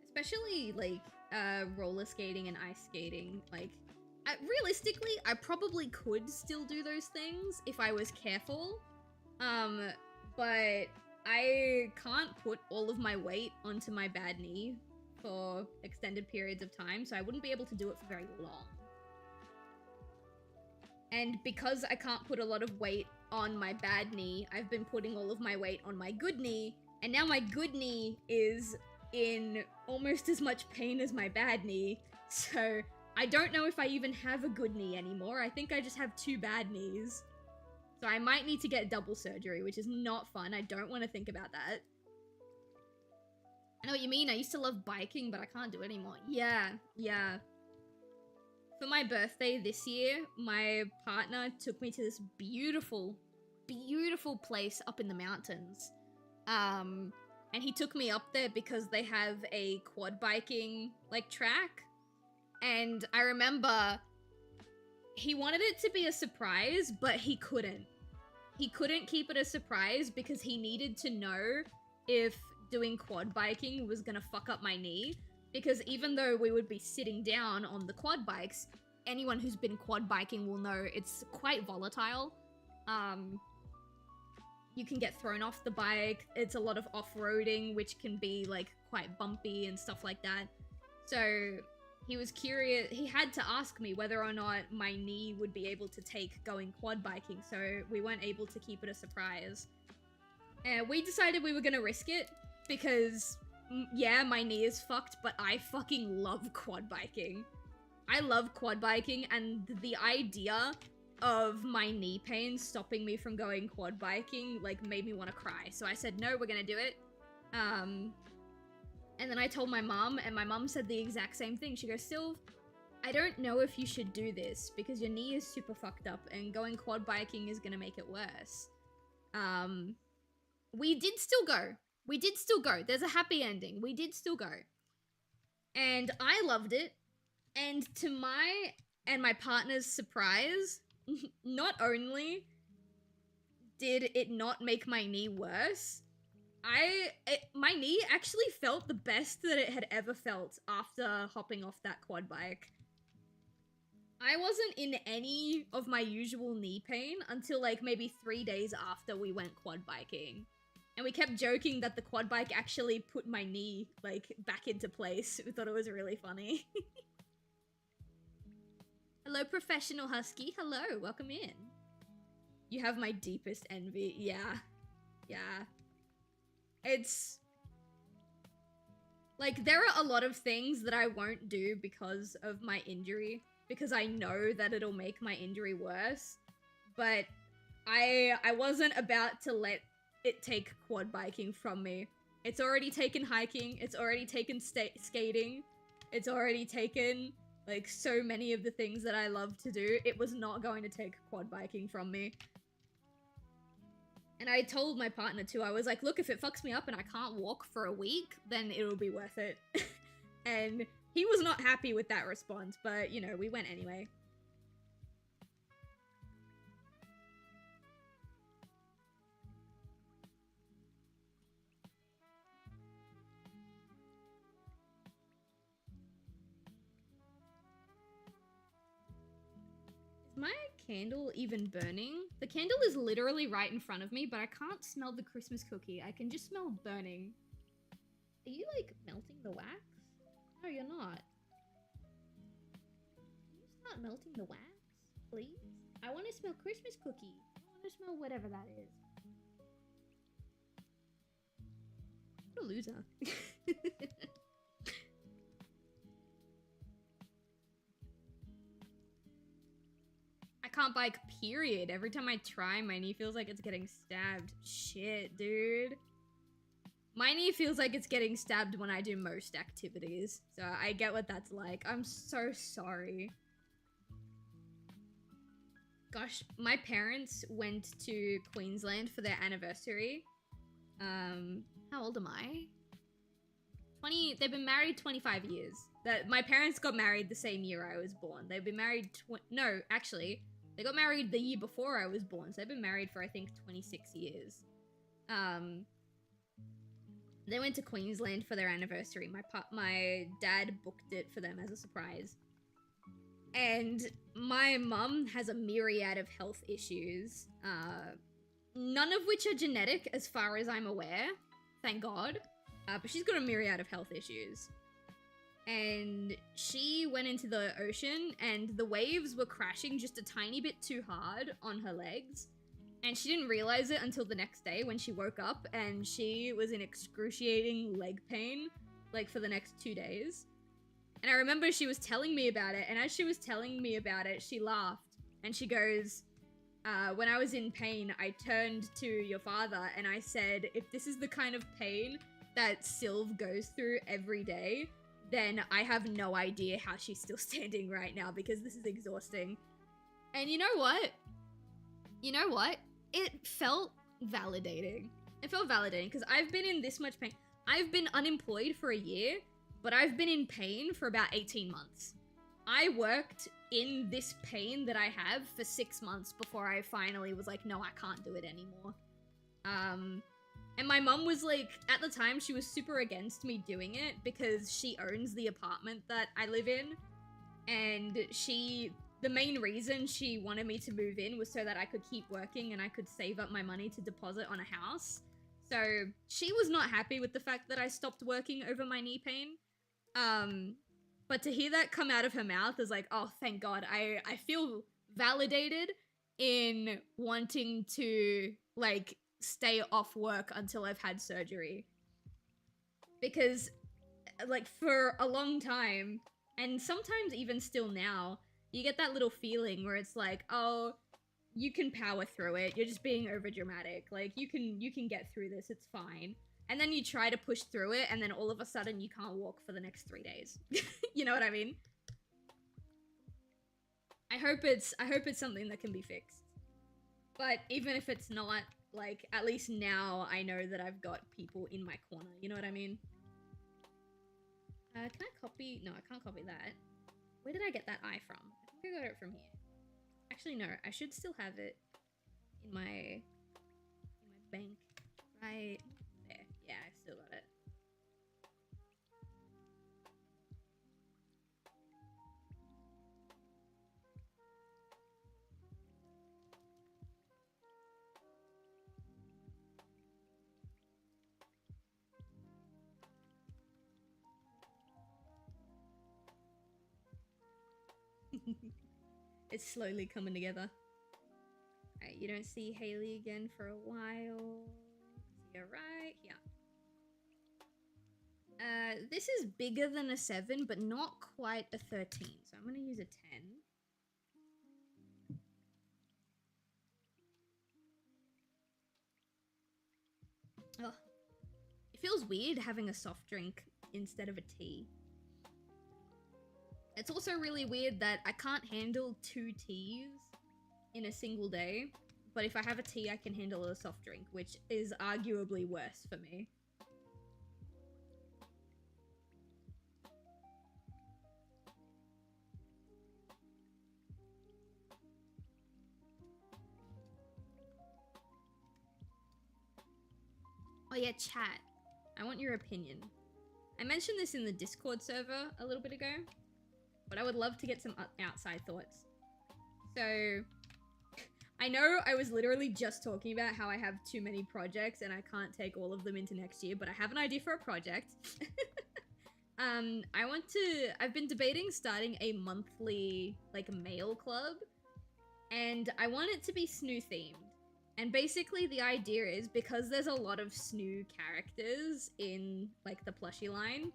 Especially, like, roller skating and ice skating. Like, realistically, I probably could still do those things if I was careful. But I can't put all of my weight onto my bad knee for extended periods of time, so I wouldn't be able to do it for very long. And because I can't put a lot of weight on my bad knee, I've been putting all of my weight on my good knee, and now my good knee is in almost as much pain as my bad knee, so I don't know if I even have a good knee anymore. I think I just have two bad knees. So I might need to get double surgery, which is not fun. I don't want to think about that. I know what you mean. I used to love biking, but I can't do it anymore. Yeah. For my birthday this year, my partner took me to this beautiful, beautiful place up in the mountains. And he took me up there because they have a quad biking, like, track. And I remember he wanted it to be a surprise, but he couldn't. He couldn't keep it a surprise because he needed to know if doing quad biking was gonna fuck up my knee. Because even though we would be sitting down on the quad bikes, anyone who's been quad biking will know it's quite volatile. You can get thrown off the bike. It's a lot of off-roading, which can be, like, quite bumpy and stuff like that. So he was curious. He had to ask me whether or not my knee would be able to take going quad biking, so we weren't able to keep it a surprise. And we decided we were gonna risk it because, yeah, my knee is fucked, but I fucking love quad biking. I love quad biking, and the idea of my knee pain stopping me from going quad biking, like, made me want to cry. So I said, no, we're gonna do it. And then I told my mom, and my mom said the exact same thing. She goes, Sylv, I don't know if you should do this because your knee is super fucked up and going quad biking is gonna make it worse. We did still go. We did still go. There's a happy ending. We did still go. And I loved it. And to my and my partner's surprise, not only did it not make my knee worse, my knee actually felt the best that it had ever felt after hopping off that quad bike. I wasn't in any of my usual knee pain until, like, maybe 3 days after we went quad biking. And we kept joking that the quad bike actually put my knee, like, back into place. We thought it was really funny. Hello, Professional Husky. Hello, welcome in. You have my deepest envy. Yeah. It's... like, there are a lot of things that I won't do because of my injury, because I know that it'll make my injury worse, but I wasn't about to let it take quad biking from me. It's already taken hiking, it's already taken skating, it's already taken, like, so many of the things that I love to do. It was not going to take quad biking from me. And I told my partner too, I was like, look, if it fucks me up and I can't walk for a week, then it'll be worth it. And he was not happy with that response, but, you know, we went anyway. Is my candle even burning? The candle is literally right in front of me, but I can't smell the Christmas cookie. I can just smell burning. Are you, like, melting the wax? No, you're not. Can you start melting the wax, please? I want to smell Christmas cookie. I want to smell whatever that is. What a loser. I can't bike, period. Every time I try, my knee feels like it's getting stabbed. Shit, dude. My knee feels like it's getting stabbed when I do most activities, so I get what that's like. I'm so sorry. Gosh, my parents went to Queensland for their anniversary. How old am I? 20, they've been married 25 years. My parents got married the same year I was born. They've been married, no, actually, they got married the year before I was born, so they've been married for, I think, 26 years. They went to Queensland for their anniversary. My dad booked it for them as a surprise. And my mum has a myriad of health issues, none of which are genetic as far as I'm aware, thank God, but she's got a myriad of health issues. And she went into the ocean and the waves were crashing just a tiny bit too hard on her legs. And she didn't realize it until the next day when she woke up and she was in excruciating leg pain, like for the next 2 days. And I remember she was telling me about it, and as she was telling me about it, she laughed. And she goes, when I was in pain, I turned to your father and I said, if this is the kind of pain that Sylv goes through every day, then I have no idea how she's still standing right now because this is exhausting. And you know what? You know what? It felt validating. It felt validating because I've been in this much pain. I've been unemployed for a year, but I've been in pain for about 18 months. I worked in this pain that I have for 6 months before I finally was like, no, I can't do it anymore. And my mum was like, at the time, she was super against me doing it because she owns the apartment that I live in. And the main reason she wanted me to move in was so that I could keep working and I could save up my money to deposit on a house. So she was not happy with the fact that I stopped working over my knee pain. But to hear that come out of her mouth is like, oh, thank God. I feel validated in wanting to, like, stay off work until I've had surgery. Because, like, for a long time, and sometimes even still now, you get that little feeling where it's like, oh, you can power through it. You're just being overdramatic. Like, you can get through this. It's fine. And then you try to push through it, and then all of a sudden you can't walk for the next 3 days. You know what I mean? I hope it's something that can be fixed. But even if it's not, like, at least now I know that I've got people in my corner. You know what I mean? Can I copy? No, I can't copy that. Where did I get that eye from? I think I got it from here. Actually, no. I should still have it in my bank. Right there. Yeah, I still got it. It's slowly coming together. Alright, you don't see Haley again for a while. You're right here. This is bigger than a 7, but not quite a 13. So I'm gonna use a 10. Oh, it feels weird having a soft drink instead of a tea. It's also really weird that I can't handle 2 teas in a single day, but if I have a tea, I can handle a soft drink, which is arguably worse for me. Oh yeah, chat. I want your opinion. I mentioned this in the Discord server a little bit ago, but I would love to get some outside thoughts. So, I know I was literally just talking about how I have too many projects and I can't take all of them into next year, but I have an idea for a project. I've been debating starting a monthly, like, mail club, and I want it to be Snoo themed. And basically the idea is, because there's a lot of Snoo characters in, like, the plushie line,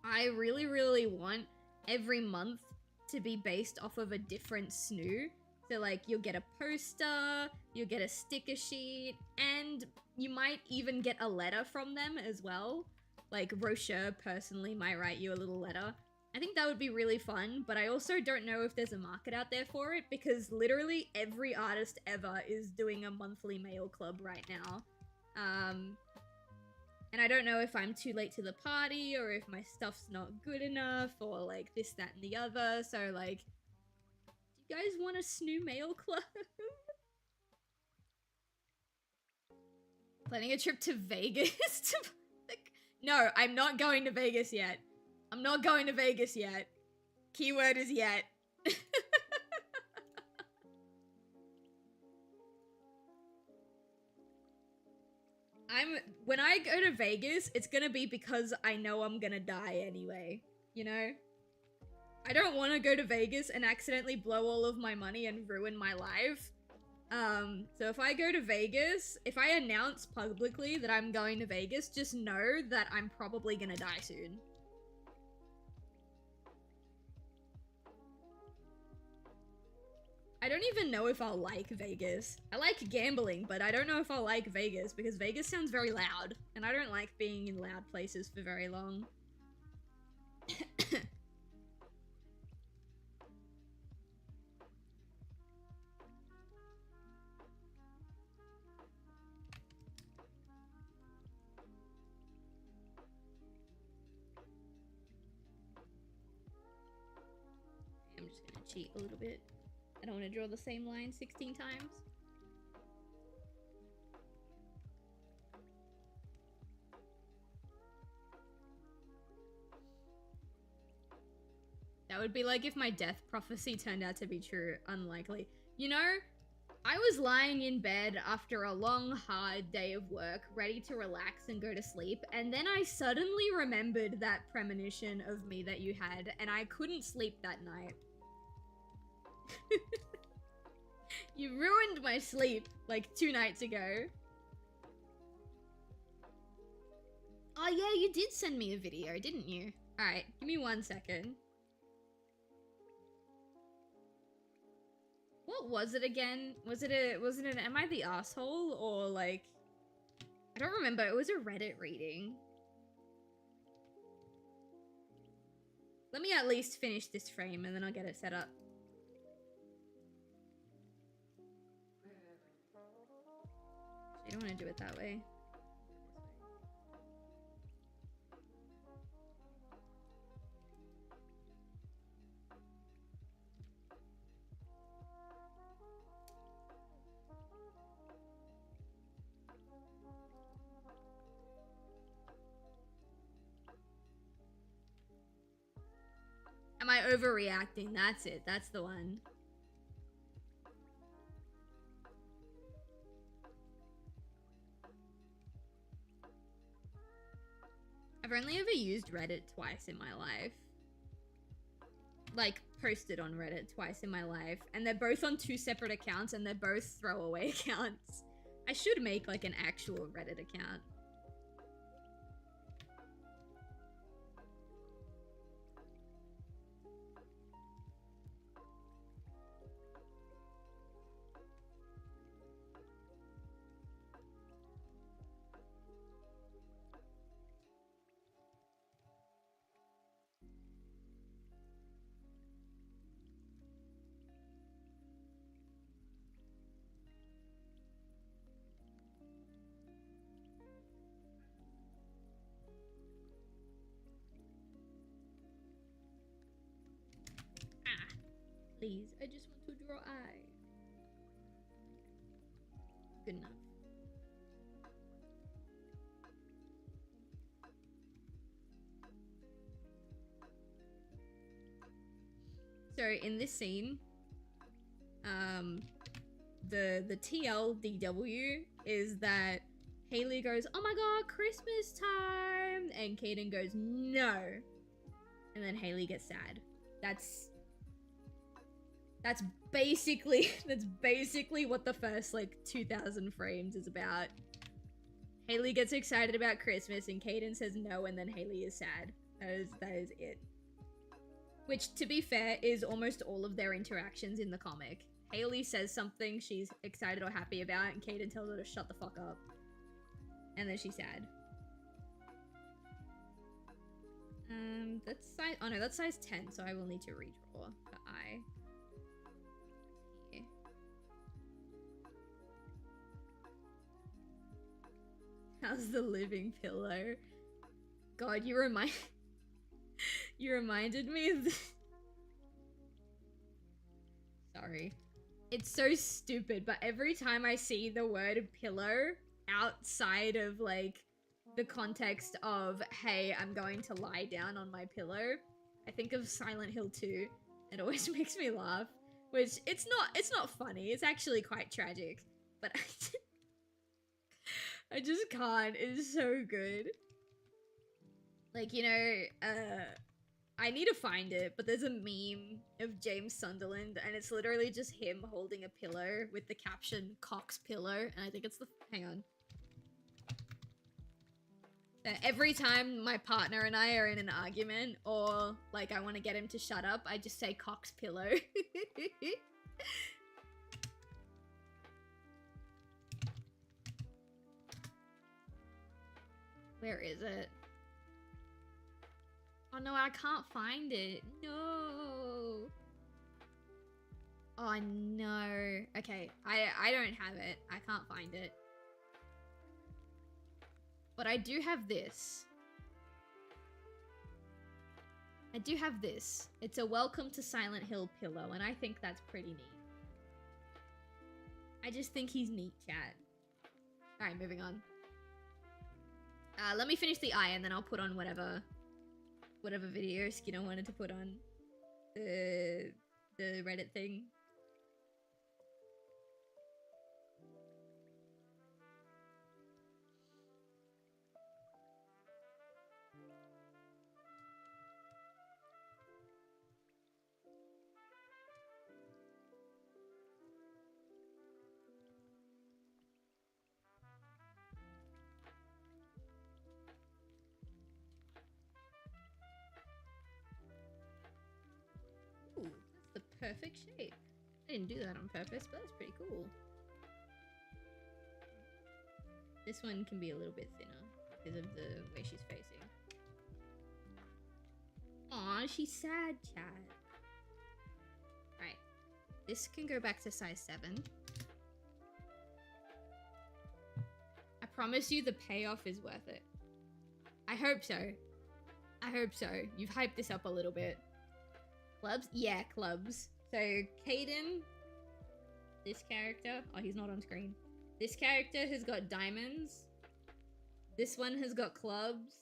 I really, really want every month to be based off of a different Snoo, So like you'll get a poster, you'll get a sticker sheet, and you might even get a letter from them as well. Like Rocher personally might write you a little letter. I think that would be really fun, but I also don't know if there's a market out there for it because literally every artist ever is doing a monthly mail club right now. And I don't know if I'm too late to the party or if my stuff's not good enough or like this, that, and the other. So like, do you guys want a snoo mail club? Planning a trip to Vegas? No, I'm not going to Vegas yet. I'm not going to Vegas yet. Keyword is yet. When I go to Vegas, it's gonna be because I know I'm gonna die anyway, you know? I don't want to go to Vegas and accidentally blow all of my money and ruin my life. So if I go to Vegas, if I announce publicly that I'm going to Vegas, just know that I'm probably gonna die soon. I don't even know if I'll like Vegas. I like gambling, but I don't know if I'll like Vegas because Vegas sounds very loud, and I don't like being in loud places for very long. I'm just gonna cheat a little bit. I don't want to draw the same line 16 times. That would be like if my death prophecy turned out to be true. Unlikely. You know, I was lying in bed after a long, hard day of work, ready to relax and go to sleep, and then I suddenly remembered that premonition of me that you had, and I couldn't sleep that night. You ruined my sleep, like 2 nights ago. Oh yeah, you did send me a video, didn't you? Alright, give me 1 second. What was it again? Was it an Am I the Asshole? Or like... I don't remember, it was a Reddit reading. Let me at least finish this frame and then I'll get it set up. I don't want to do it that way. Am I overreacting? That's it. That's the one. I've only ever used Reddit twice in my life. Like, posted on Reddit twice in my life. And they're both on 2 separate accounts and they're both throwaway accounts. I should make, like, an actual Reddit account. Please, I just want to draw eye. Good enough. So in this scene, the TLDW is that Haley goes, "Oh my god, Christmas time!" And Caden goes, "No." And then Haley gets sad. That's basically what the first, like, 2,000 frames is about. Haley gets excited about Christmas and Caden says no, and then Haley is sad. That is it. Which, to be fair, is almost all of their interactions in the comic. Haley says something she's excited or happy about, and Kaden tells her to shut the fuck up. And then she's sad. That's size- oh no, that's size 10, so I will need to redraw for eye. Here. How's the living pillow? God, you reminded me of this. Sorry. It's so stupid, but every time I see the word pillow outside of like the context of, hey, I'm going to lie down on my pillow, I think of Silent Hill 2. It always makes me laugh, which it's not funny. It's actually quite tragic, but I just can't. It's so good. Like, you know, I need to find it, but there's a meme of James Sunderland, and it's literally just him holding a pillow with the caption, Cox Pillow, and I think it's the- hang on. Every time my partner and I are in an argument, or, like, I want to get him to shut up, I just say Cox Pillow. Where is it? Oh no, I can't find it. No. Oh no. Okay, I don't have it. I can't find it. But I do have this. I do have this. It's a Welcome to Silent Hill pillow, and I think that's pretty neat. I just think he's neat, chat. Alright, moving on. Let me finish the eye, and then I'll put on whatever video Skinner wanted to put on. The Reddit thing. Ooh, that's the perfect shape. I didn't do that on purpose, but that's pretty cool. This one can be a little bit thinner because of the way she's facing. Aw, she's sad, chat. Right. This can go back to size 7. I promise you the payoff is worth it. I hope so. I hope so. You've hyped this up a little bit. Clubs? Yeah, clubs. So, Kaden, this character, oh, he's not on screen. This character has got diamonds. This one has got clubs.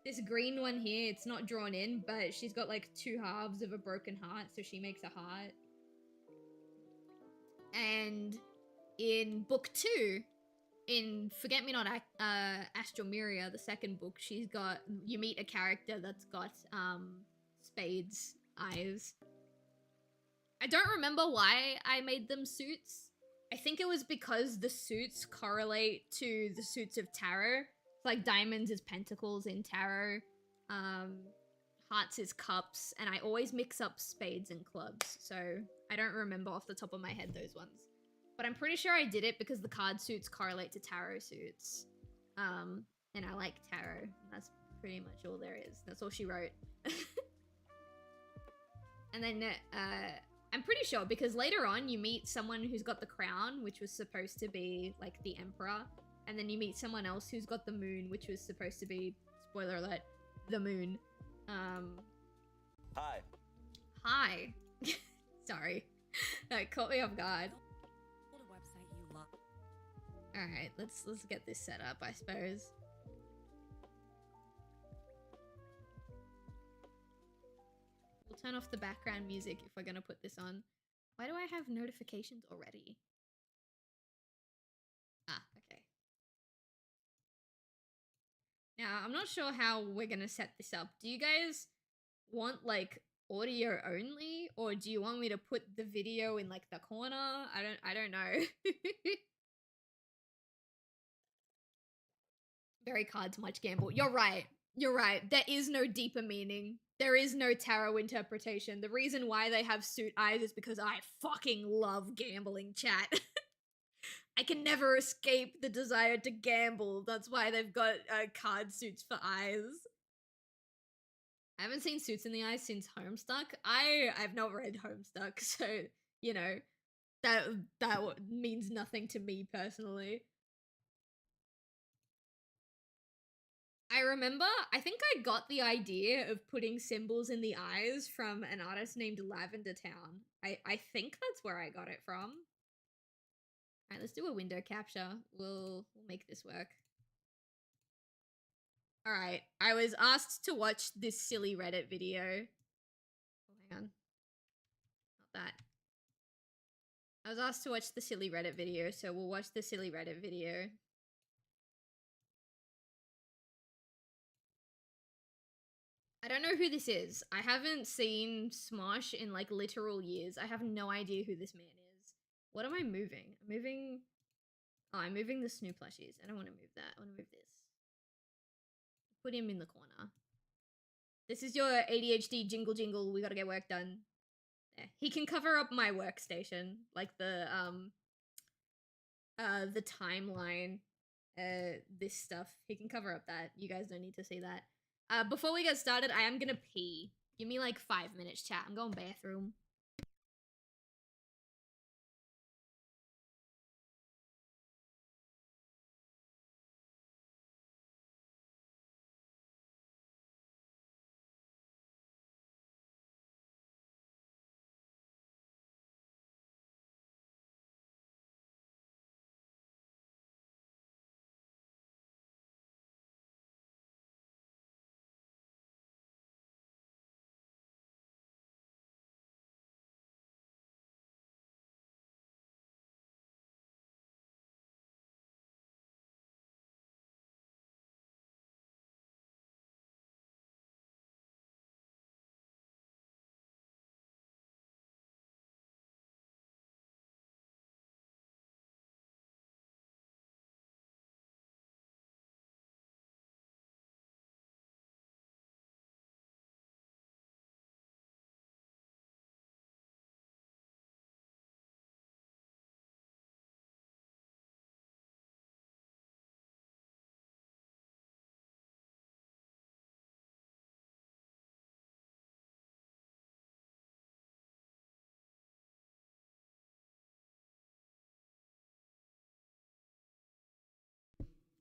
This green one here, it's not drawn in, but she's got like 2 halves of a broken heart, so she makes a heart. And in book 2, in Forget Me Not Astral Miria, the second book, you meet a character that's got spades eyes. I don't remember why I made them suits. I think it was because the suits correlate to the suits of tarot. Like diamonds is pentacles in tarot, hearts is cups, and I always mix up spades and clubs, so I don't remember off the top of my head those ones. But I'm pretty sure I did it because the card suits correlate to tarot suits. And I like tarot. That's pretty much all there is. That's all she wrote. And then I'm pretty sure because later on you meet someone who's got the crown, which was supposed to be like the emperor. And then you meet someone else who's got the moon, which was supposed to be, spoiler alert, the moon. Hi. Hi. Sorry. That caught me off guard. Alright, let's get this set up, I suppose. We'll turn off the background music if we're gonna put this on. Why do I have notifications already? Ah, okay. Now, I'm not sure how we're gonna set this up. Do you guys want, like, audio only? Or do you want me to put the video in, like, the corner? I don't know. Very cards, much gamble. You're right. You're right. There is no deeper meaning. there is no tarot interpretation. The reason why they have suit eyes is because I fucking love gambling, chat. I can never escape the desire to gamble. That's why they've got card suits for eyes. I haven't seen Suits in the Eyes since Homestuck. I've not read Homestuck, so, you know, that means nothing to me personally. I remember, I think I got the idea of putting symbols in the eyes from an artist named Lavender Town. I think that's where I got it from. Alright, let's do a window capture. We'll make this work. Alright, I was asked to watch this silly Reddit video. Oh, hang on. Not that. I was asked to watch the silly Reddit video, so we'll watch the silly Reddit video. I don't know who this is. I haven't seen Smosh in like literal years. I have no idea who this man is. What am I moving? I'm moving... Oh, I'm moving the Snoop plushies. I don't want to move that. I want to move this. Put him in the corner. This is your ADHD jingle jingle. We gotta get work done. There. He can cover up my workstation. Like the timeline. This stuff. He can cover up that. You guys don't need to see that. Before we get started, I am gonna pee. Give me like 5 minutes, chat. I'm going bathroom.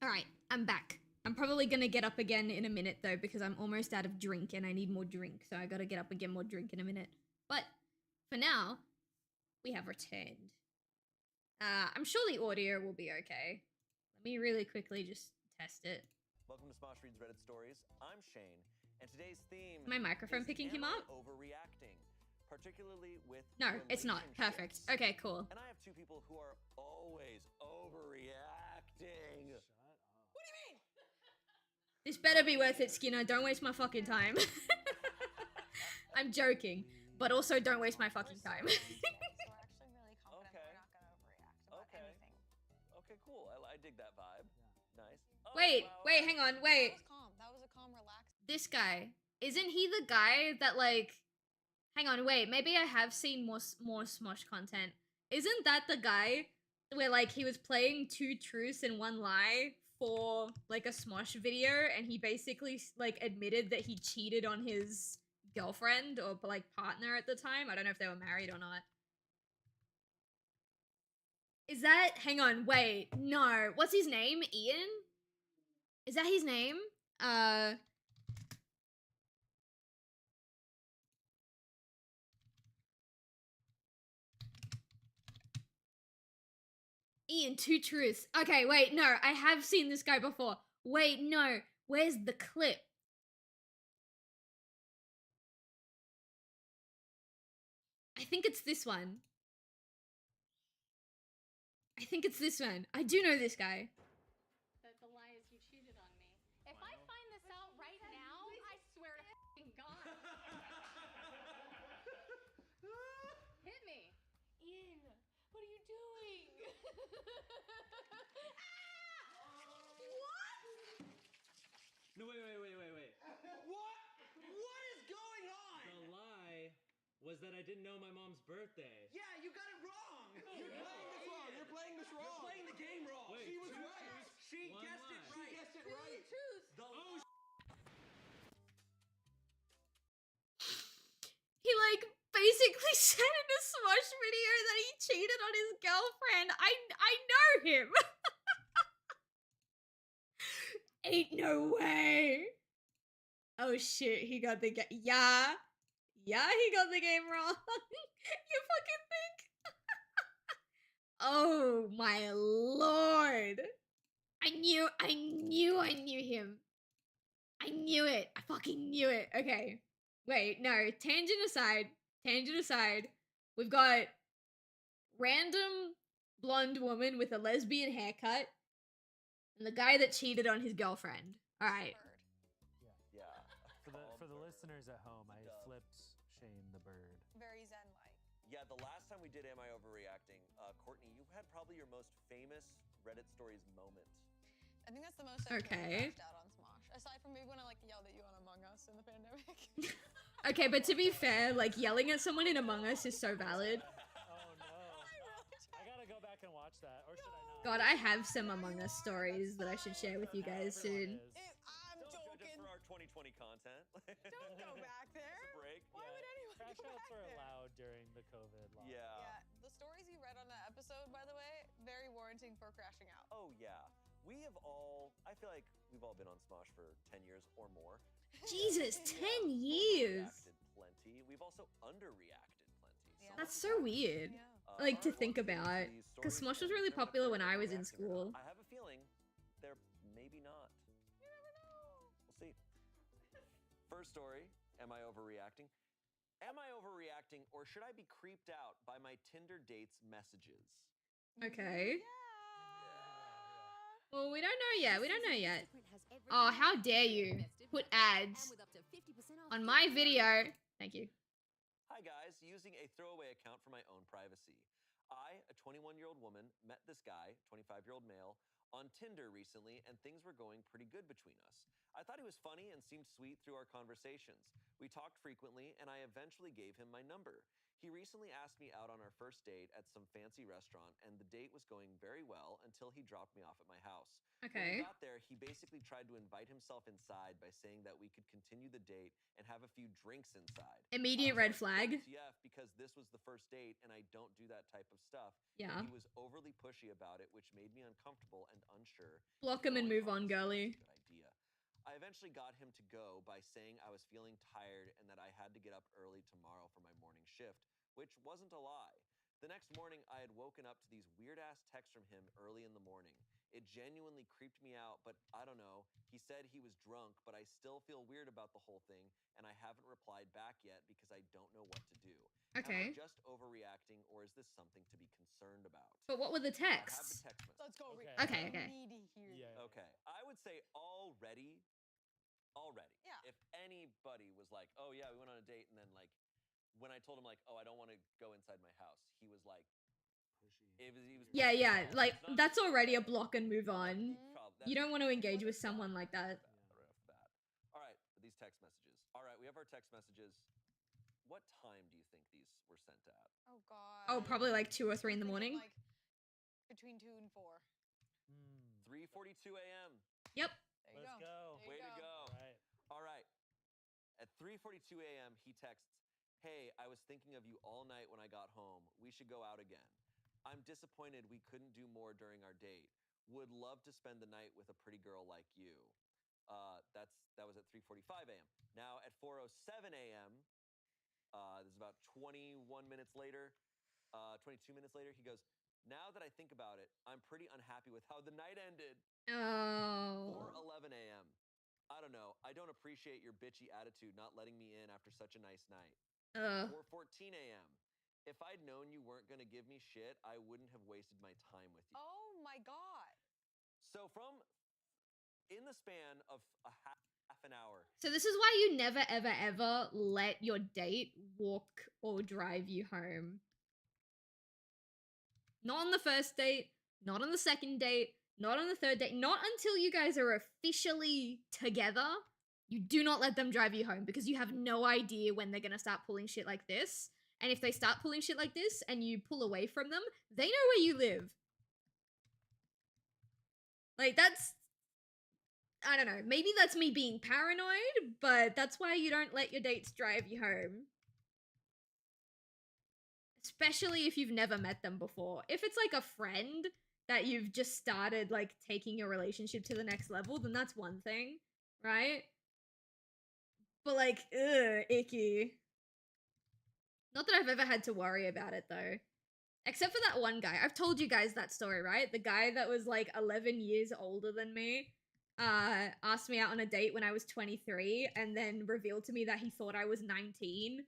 Alright, I'm back. I'm probably gonna get up again in a minute though because I'm almost out of drink and I need more drink, so I gotta get up and get more drink in a minute. But for now, we have returned. I'm sure the audio will be okay. Let me really quickly just test it. Welcome to Smosh Reads Reddit Stories. I'm Shane, and today's theme Is my microphone is picking him up? Overreacting, particularly with No, it's not. Perfect. relationships. Okay, cool. And I have two people who are always overreacting. What do you mean? This better be worth it, Skinner. Don't waste my fucking time. I'm joking, but also don't waste my fucking time. Okay, cool. I dig that vibe. Nice. Oh, wait, wow. wait, hang on, wait. That was a calm, relaxed. This guy, isn't he the guy that like? Hang on, wait. Maybe I have seen more Smosh content. Isn't that the guy where like he was playing 2 truths and 1 lie for like a Smosh video, and he basically like admitted that he cheated on his girlfriend or like partner at the time? I don't know if they were married or not. Is that? Hang on, wait. No. What's his name? Ian? Is that his name? Ian, 2 truths. Okay, wait, no, I have seen this guy before. Wait, no. Where's the clip? I think it's this one. I think it's this one. I do know this guy. The lie is you cheated on me. If I find this out right now, I swear to f***ing God. Hit me. Ian, what are you doing? No, wait. What? What is going was that I didn't know my mom's birthday. Yeah, you got it wrong. You're playing this wrong. You're playing this wrong. You're playing the game wrong. Wait, She was two right. truths, She one guessed it lie. right. She guessed it right. The Oh, He like basically said in a Smosh video that he cheated on his girlfriend. I know him. Ain't no way. Oh shit, he got the game. Yeah, he got the game wrong. You fucking think? Oh my lord. I knew him. I knew it. I fucking knew it. Okay. Wait, no. Tangent aside. We've got random blonde woman with a lesbian haircut and the guy that cheated on his girlfriend. All right. Yeah. For the listeners at home, I flipped Shane the bird. Very zen-like. Yeah, the last time we did Am I Overreacting, Courtney, you had probably your most famous Reddit stories moment. I think that's the most I've Okay. crashed out on Smosh. Aside from maybe when I like yelled at you on Among Us in the pandemic. Okay, but to be fair, like yelling at someone in Among Us is so valid. Oh no. I gotta go back and watch that, or should I not? God, I have some Among Us stories that I should share with you guys soon. I'm Don't judge joking. us for our 2020 content. Don't go back there. It's a break. Why would anyone Crash go outs back were there? allowed during the COVID lockdown. Yeah, the stories you read on that episode, by the way, very warranting for crashing out. Oh yeah. I feel like we've all been on Smosh for 10 years or more. Jesus, We 10 have years. overreacted plenty. We've also underreacted plenty. Yeah. That's let's so attack. weird. Yeah. Like, to Alright, think let's get into about, these 'cause stories Smosh was and really determine if popular they're when I was in overreacting or not. school. I have a feeling they're maybe not. You never know. We'll see. First story, am I overreacting? Am I overreacting or should I be creeped out by my Tinder dates messages? Okay. Yeah. Well, we don't know yet. We don't know yet. Oh, how dare you put ads on my video. Thank you. Hi guys, using a throwaway account for my own privacy. I, a 21-year-old woman, met this guy, 25-year-old male, on Tinder recently and things were going pretty good between us. I thought he was funny and seemed sweet through our conversations. We talked frequently and I eventually gave him my number. He recently asked me out on our first date at some fancy restaurant and the date was going very well until he dropped me off at my house. When Okay. we got there, he basically tried to invite himself inside by saying that we could continue the date and have a few drinks inside. Immediate red flag. Yeah, because this was the first date and I don't do that type of stuff. Yeah. He was overly pushy about it, which made me uncomfortable and unsure. Block if him and going move on, this girly. was a good idea. I eventually got him to go by saying I was feeling tired and that I had to get up early tomorrow for my morning shift, which wasn't a lie. The next morning, I had woken up to these weird-ass texts from him early in the morning. It genuinely creeped me out, but I don't know. He said he was drunk, but I still feel weird about the whole thing, and I haven't replied back yet because I don't know what to do. Okay. Am I just overreacting, or is this something to be concerned about? But what were the I have the texts? text message. Let's go. Okay. Okay, okay. I need to hear Yeah. this. Okay, I would say already. Yeah. If anybody was like, "Oh yeah, we went on a date," and then like, when I told him like, "Oh, I don't want to go inside my house," he was like, Pushy. he was Yeah, pushy. yeah. Like, It's not- that's already a block and move on. Prob- You that's don't want to engage with right off someone the like that. bat, right off the bat. All right, these text messages. All right, we have our text messages. What time do you think these were sent at? Oh god. Oh, probably like 2 or 3 in the I'm thinking, morning. Like between 2 and 4. 3:42 a.m. Yep. There you Let's go. go. There Way you to go. All right. All right. At 3:42 a.m., he texts, "Hey, I was thinking of you all night when I got home. We should go out again. I'm disappointed we couldn't do more during our date. Would love to spend the night with a pretty girl like you." That was at 3:45 a.m. Now at 4:07 a.m., this is about 21 minutes later, 22 minutes later, he goes, "Now that I think about it, I'm pretty unhappy with how the night ended." Oh. 4:11 a.m. I don't know. I don't appreciate your bitchy attitude not letting me in after such a nice night. 4:14 a.m. If I'd known you weren't going to give me shit, I wouldn't have wasted my time with you. Oh my god. So in the span of a half an hour, So this is why you never, ever, ever let your date walk or drive you home. Not on the first date, not on the second date, not on the third date, not until you guys are officially together. You do not let them drive you home because you have no idea when they're gonna start pulling shit like this. And if they start pulling shit like this and you pull away from them, they know where you live. Like, that's... I don't know. Maybe that's me being paranoid, but that's why you don't let your dates drive you home. Especially if you've never met them before. If it's like a friend that you've just started, like, taking your relationship to the next level, then that's one thing, right? But, like, ugh, icky. Not that I've ever had to worry about it, though. Except for that one guy. I've told you guys that story, right? The guy that was, like, 11 years older than me, asked me out on a date when I was 23, and then revealed to me that he thought I was 19,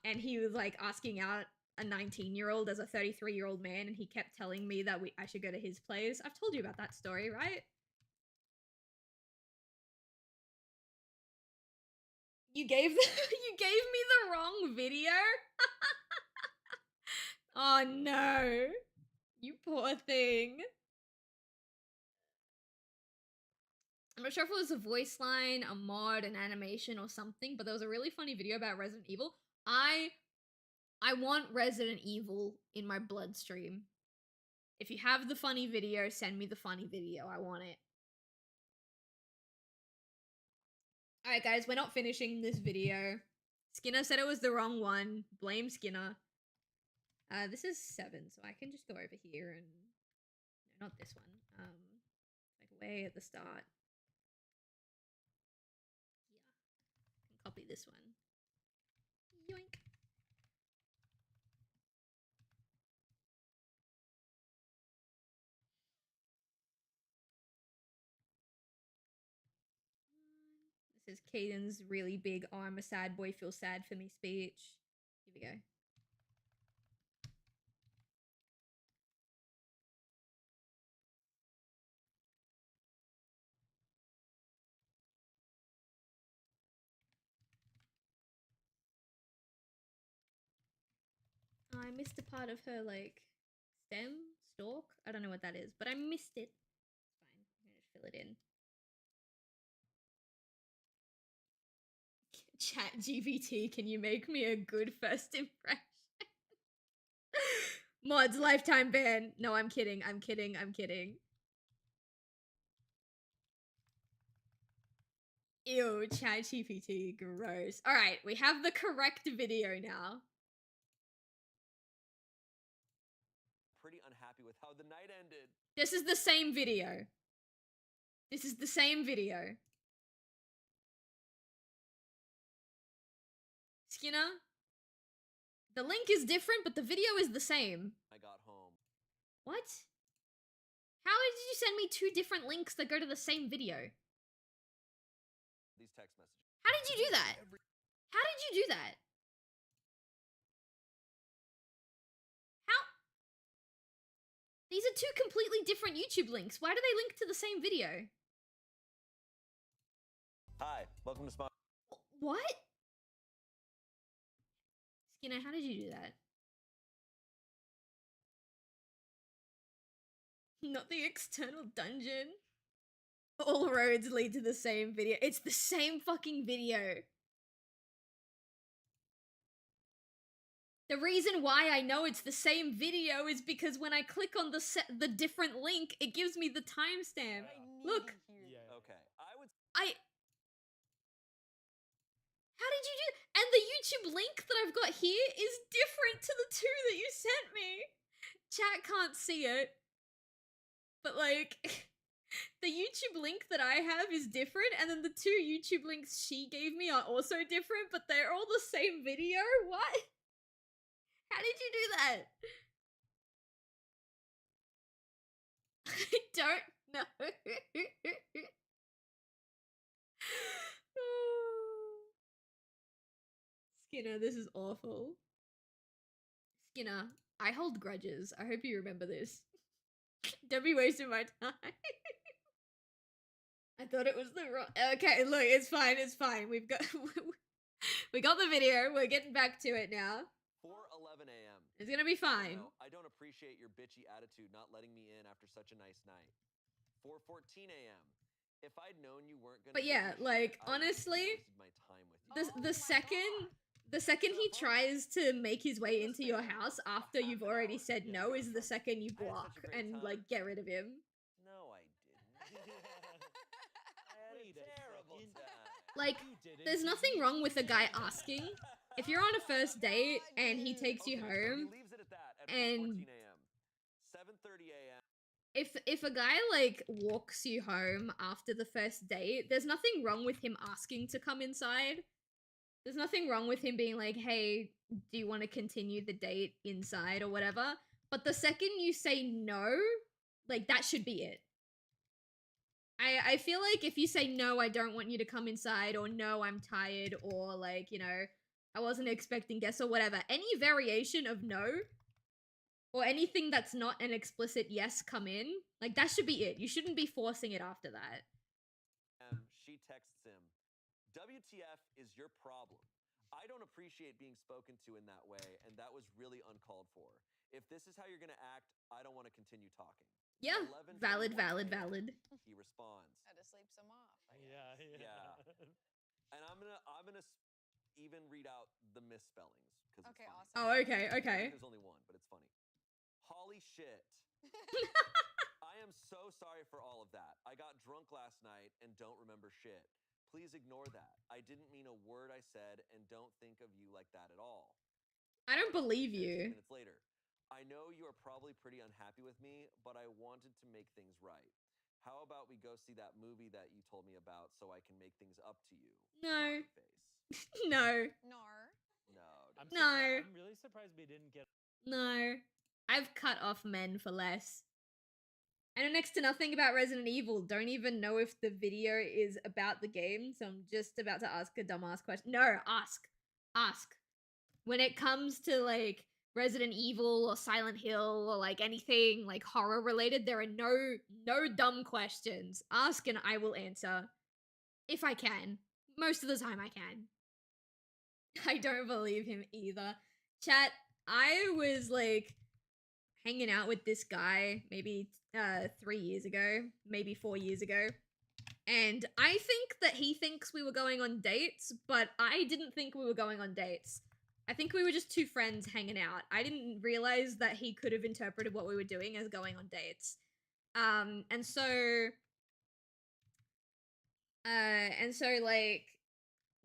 and he was, like, asking out a 19-year-old as a 33-year-old man, and he kept telling me that I should go to his place. I've told you about that story, right? You gave me the wrong video? Oh no. You poor thing. I'm not sure if it was a voice line, a mod, an animation, or something, but there was a really funny video about Resident Evil. I want Resident Evil in my bloodstream. If you have the funny video, send me the funny video. I want it. Alright guys, we're not finishing this video. Skinner said it was the wrong one. Blame Skinner. This is 7, so I can just go over here and... No, not this one. Like way at the start. Yeah. I can copy this one. Yoink. This is Caden's really big, oh, I'm a sad boy, feel sad for me speech. Here we go. Oh, I missed a part of her, like, stalk? I don't know what that is, but I missed it. It's fine. I'm gonna fill it in. Chat GPT, can you make me a good first impression? Mods, lifetime ban. No, I'm kidding. I'm kidding. I'm kidding. Ew, Chat GPT, gross. Alright, we have the correct video now. Pretty unhappy with how the night ended. This is the same video. This is the same video. Skinner? The link is different, but the video is the same. I got home. What? How did you send me 2 different links that go to the same video? These text messages. How did you do that? How did you do that? How? These are 2 completely different YouTube links. Why do they link to the same video? Hi, welcome to Smart. What? Skinner, how did you do that? Not the external dungeon. All roads lead to the same video. It's the same fucking video. The reason why I know it's the same video is because when I click on the different link, it gives me the timestamp. Look. Okay, I would. How did you do? And the YouTube link that I've got here is different to the 2 that you sent me. Chat can't see it. But like, the YouTube link that I have is different, and then the 2 YouTube links she gave me are also different, but they're all the same video? What? How did you do that? I don't know. Skinner, this is awful. Skinner, I hold grudges. I hope you remember this. Don't be wasting my time. I thought it was the wrong... Okay, look, it's fine, it's fine. We got the video. We're getting back to it now. 4:11 a.m. It's gonna be fine. No, I don't appreciate your bitchy attitude not letting me in after such a nice night. 4:14 a.m. If I'd known you weren't gonna... But yeah, like, honestly, my time with you. the second The second he tries to make his way into your house after you've already said no is the second you block and like get rid of him. No, I didn't. I had Wait a a terrible second. time. Like, You didn't there's give nothing me wrong with a guy consent. asking. If you're on a first date and he dude. takes you Okay, so home, he leaves it at that at and 4:14 a.m. 7:30 a.m. if a guy like walks you home after the first date, there's nothing wrong with him asking to come inside. There's nothing wrong with him being like, "Hey, do you want to continue the date inside or whatever?" But the second you say no, like that should be it. I feel like if you say no, I don't want you to come inside, or no, I'm tired, or like, you know, I wasn't expecting guests or whatever, any variation of no or anything that's not an explicit yes come in, like that should be it. You shouldn't be forcing it after that. She texts him, WTF is your problem. I don't appreciate being spoken to in that way, and that was really uncalled for. If this is how you're gonna act, I don't want to continue talking. Yeah, 11:21 valid, valid, a.m. valid. He responds, Had to sleep some off. I Yeah, guess. yeah. and I'm gonna even read out the misspellings because Okay, it's funny. awesome. Oh, okay, okay. There's only one, but it's funny. Holy shit. I am so sorry for all of that. I got drunk last night and don't remember shit. Please ignore that. I didn't mean a word I said and don't think of you like that at all. I don't believe 15 you. minutes later. I know you are probably pretty unhappy with me, but I wanted to make things right. How about we go see that movie that you told me about so I can make things up to you? No. Smiley face. No. Nar. No. I'm No. I'm really surprised we didn't get. No. I've cut off men for less. I know next to nothing about Resident Evil. Don't even know if the video is about the game, so I'm just about to ask a dumbass question. No, ask. Ask. When it comes to like Resident Evil or Silent Hill or like anything like horror related, there are no dumb questions. Ask and I will answer. If I can. Most of the time I can. I don't believe him either. Chat, I was like hanging out with this guy maybe 3 years ago, maybe 4 years ago. And I think that he thinks we were going on dates, but I didn't think we were going on dates. I think we were just two friends hanging out. I didn't realize that he could have interpreted what we were doing as going on dates. And so like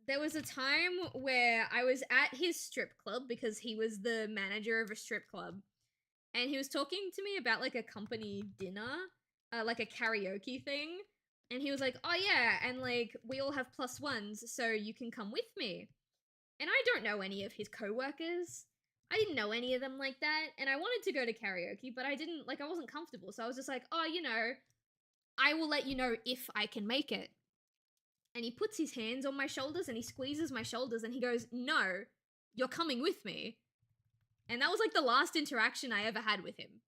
there was a time where I was at his strip club because he was the manager of a strip club, and he was talking to me about like a company dinner, like a karaoke thing, and he was like, "Oh yeah, and like we all have +1s, so you can come with me." And I don't know any of his coworkers. I didn't know any of them like that, and I wanted to go to karaoke, but I wasn't comfortable, so I was just like, "Oh, you know, I will let you know if I can make it." And he puts his hands on my shoulders and he squeezes my shoulders and he goes, "No, you're coming with me." And that was like the last interaction I ever had with him.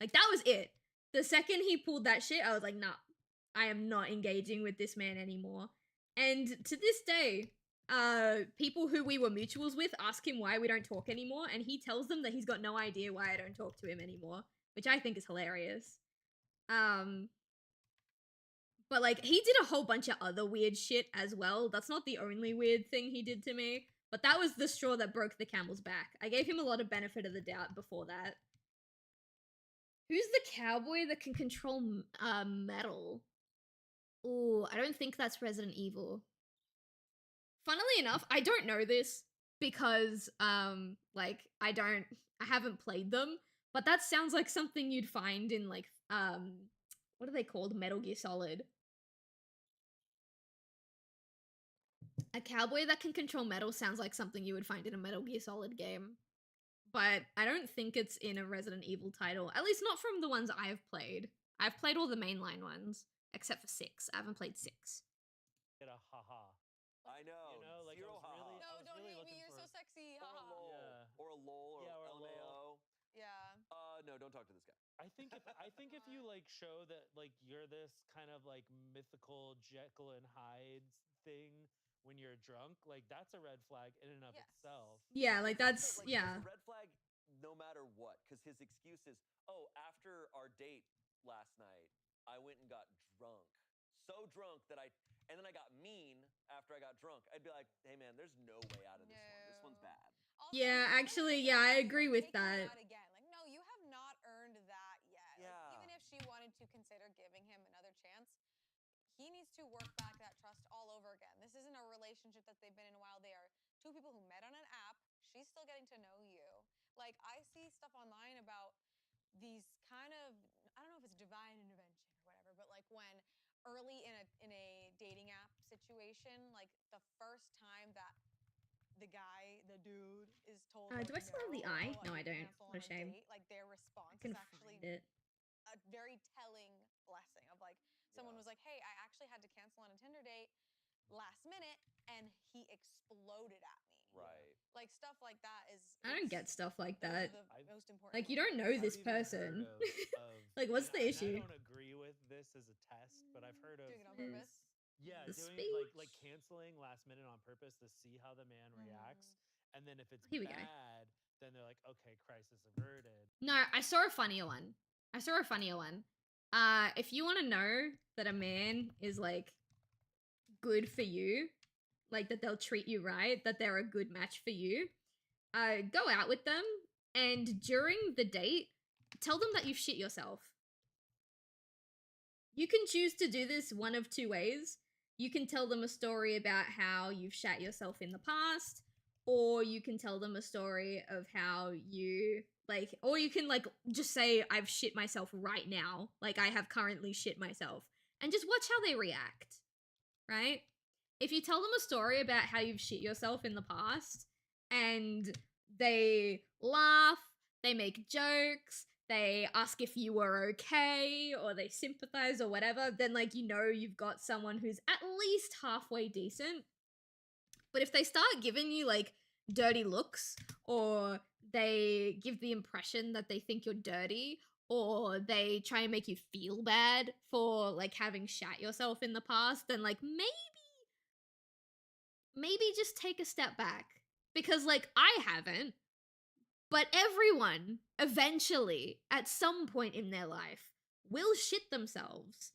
Like that was it. The second he pulled that shit, I was like, "Nah, I am not engaging with this man anymore." And to this day, people who we were mutuals with ask him why we don't talk anymore, and he tells them that he's got no idea why I don't talk to him anymore, which I think is hilarious. But like he did a whole bunch of other weird shit as well. That's not the only weird thing he did to me, but that was the straw that broke the camel's back. I gave him a lot of benefit of the doubt before that. Who's the cowboy that can control metal? Ooh, I don't think that's Resident Evil. Funnily enough, I don't know this because like I haven't played them, but that sounds like something you'd find in like what are they called? Metal Gear Solid. A cowboy that can control metal sounds like something you would find in a Metal Gear Solid game. But I don't think it's in a Resident Evil title. At least not from the ones I've played. I've played all the mainline ones, except for 6. I haven't played 6. Get a haha. I know. You know, like Zero I was haha. really, No, I was don't really hate me. looking You're for. so sexy. Or a Haha. lol. Yeah. Or a lol or Yeah, or a LMAO. Yeah. No, don't talk to this guy. I think if you like show that like you're this kind of like mythical Jekyll and Hyde thing when you're drunk, like that's a red flag in and of Yes. itself. Yeah, like that's, It's yeah. a red flag no matter what, because his excuse is, oh, after our date last night, I went and got drunk. so drunk that and then I got mean after I got drunk, I'd be like, hey man, there's no way out of this one. This one's bad. Also, Yeah, you actually, wanna yeah, I ask, agree like, with take him that. out again. Like, no, you have not earned that yet. Like, Yeah. even if she wanted to consider giving him another chance, he needs to work back that trust all over again. This isn't a relationship that they've been in a while. They are two people who met on an app. She's still getting to know you. Like, I see stuff online about these kind of, I don't know if it's divine intervention or whatever, but like when early in a dating app situation, like the first time that the dude is told like, Do I still have the no, eye? or, No, I need to don't. cancel What a on shame. date, like their response I can is actually find it. a very telling blessing of like someone Yeah. was like, hey, I actually had to cancel on a Tinder date last minute and he exploded at me. Right. Like stuff like that is I don't get stuff like those that. are the most important Like, you moments. don't know I've this even heard person. of Like, what's the and issue? I don't agree with this as a test, but I've heard of Doing it on purpose. yeah, The doing like speech. canceling last minute on purpose to see how the man reacts, and then if it's Here we go. bad, then they're like, okay, crisis averted. No, I saw a funnier one. If you want to know that a man is like good for you, like that they'll treat you right, that they're a good match for you, go out with them and during the date, tell them that you've shit yourself. You can choose to do this one of two ways. You can tell them a story about how you've shat yourself in the past, or you can tell them a story of how you like, or you can like just say, I've shit myself right now. Like, I have currently shit myself. And just watch how they react, right? If you tell them a story about how you've shit yourself in the past and they laugh, they make jokes, they ask if you were okay, or they sympathize or whatever, then like, you know, you've got someone who's at least halfway decent. But if they start giving you like dirty looks, or they give the impression that they think you're dirty, or they try and make you feel bad for like having shat yourself in the past, then like maybe just take a step back. Because like, I haven't, but everyone eventually at some point in their life will shit themselves.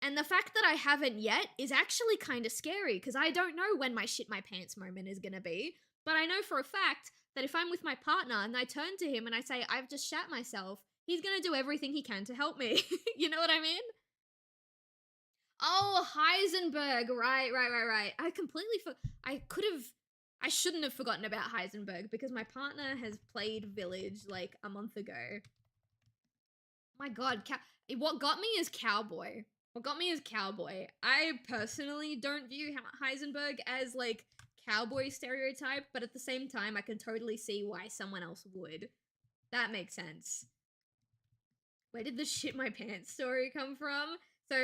And the fact that I haven't yet is actually kind of scary, because I don't know when my shit my pants moment is gonna be. But I know for a fact that if I'm with my partner and I turn to him and I say, I've just shat myself, he's gonna do everything he can to help me. You know what I mean? Oh, Heisenberg. Right. I shouldn't have forgotten about Heisenberg, because my partner has played Village like a month ago. My god, what got me is Cowboy. I personally don't view Heisenberg as like cowboy stereotype, but at the same time, I can totally see why someone else would. That makes sense. Where did the shit my pants story come from? So,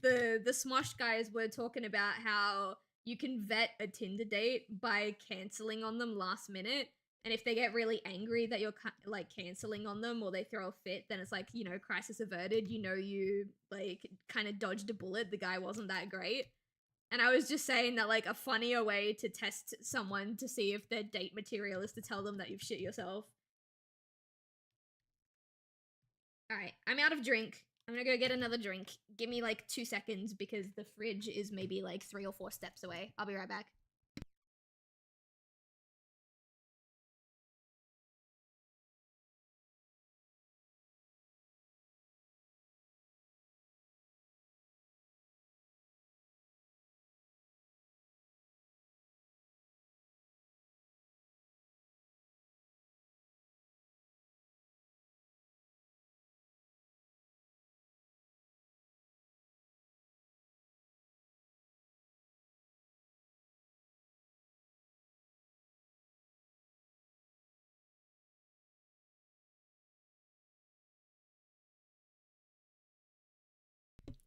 the Smosh guys were talking about how you can vet a Tinder date by canceling on them last minute. And if they get really angry that you're like canceling on them, or they throw a fit, then it's like, you know, crisis averted. You know, you like kind of dodged a bullet. The guy wasn't that great. And I was just saying that like a funnier way to test someone to see if they're date material is to tell them that you've shit yourself. All right, I'm out of drink. I'm gonna go get another drink. Give me like 2 seconds, because the fridge is maybe like 3 or 4 steps away. I'll be right back.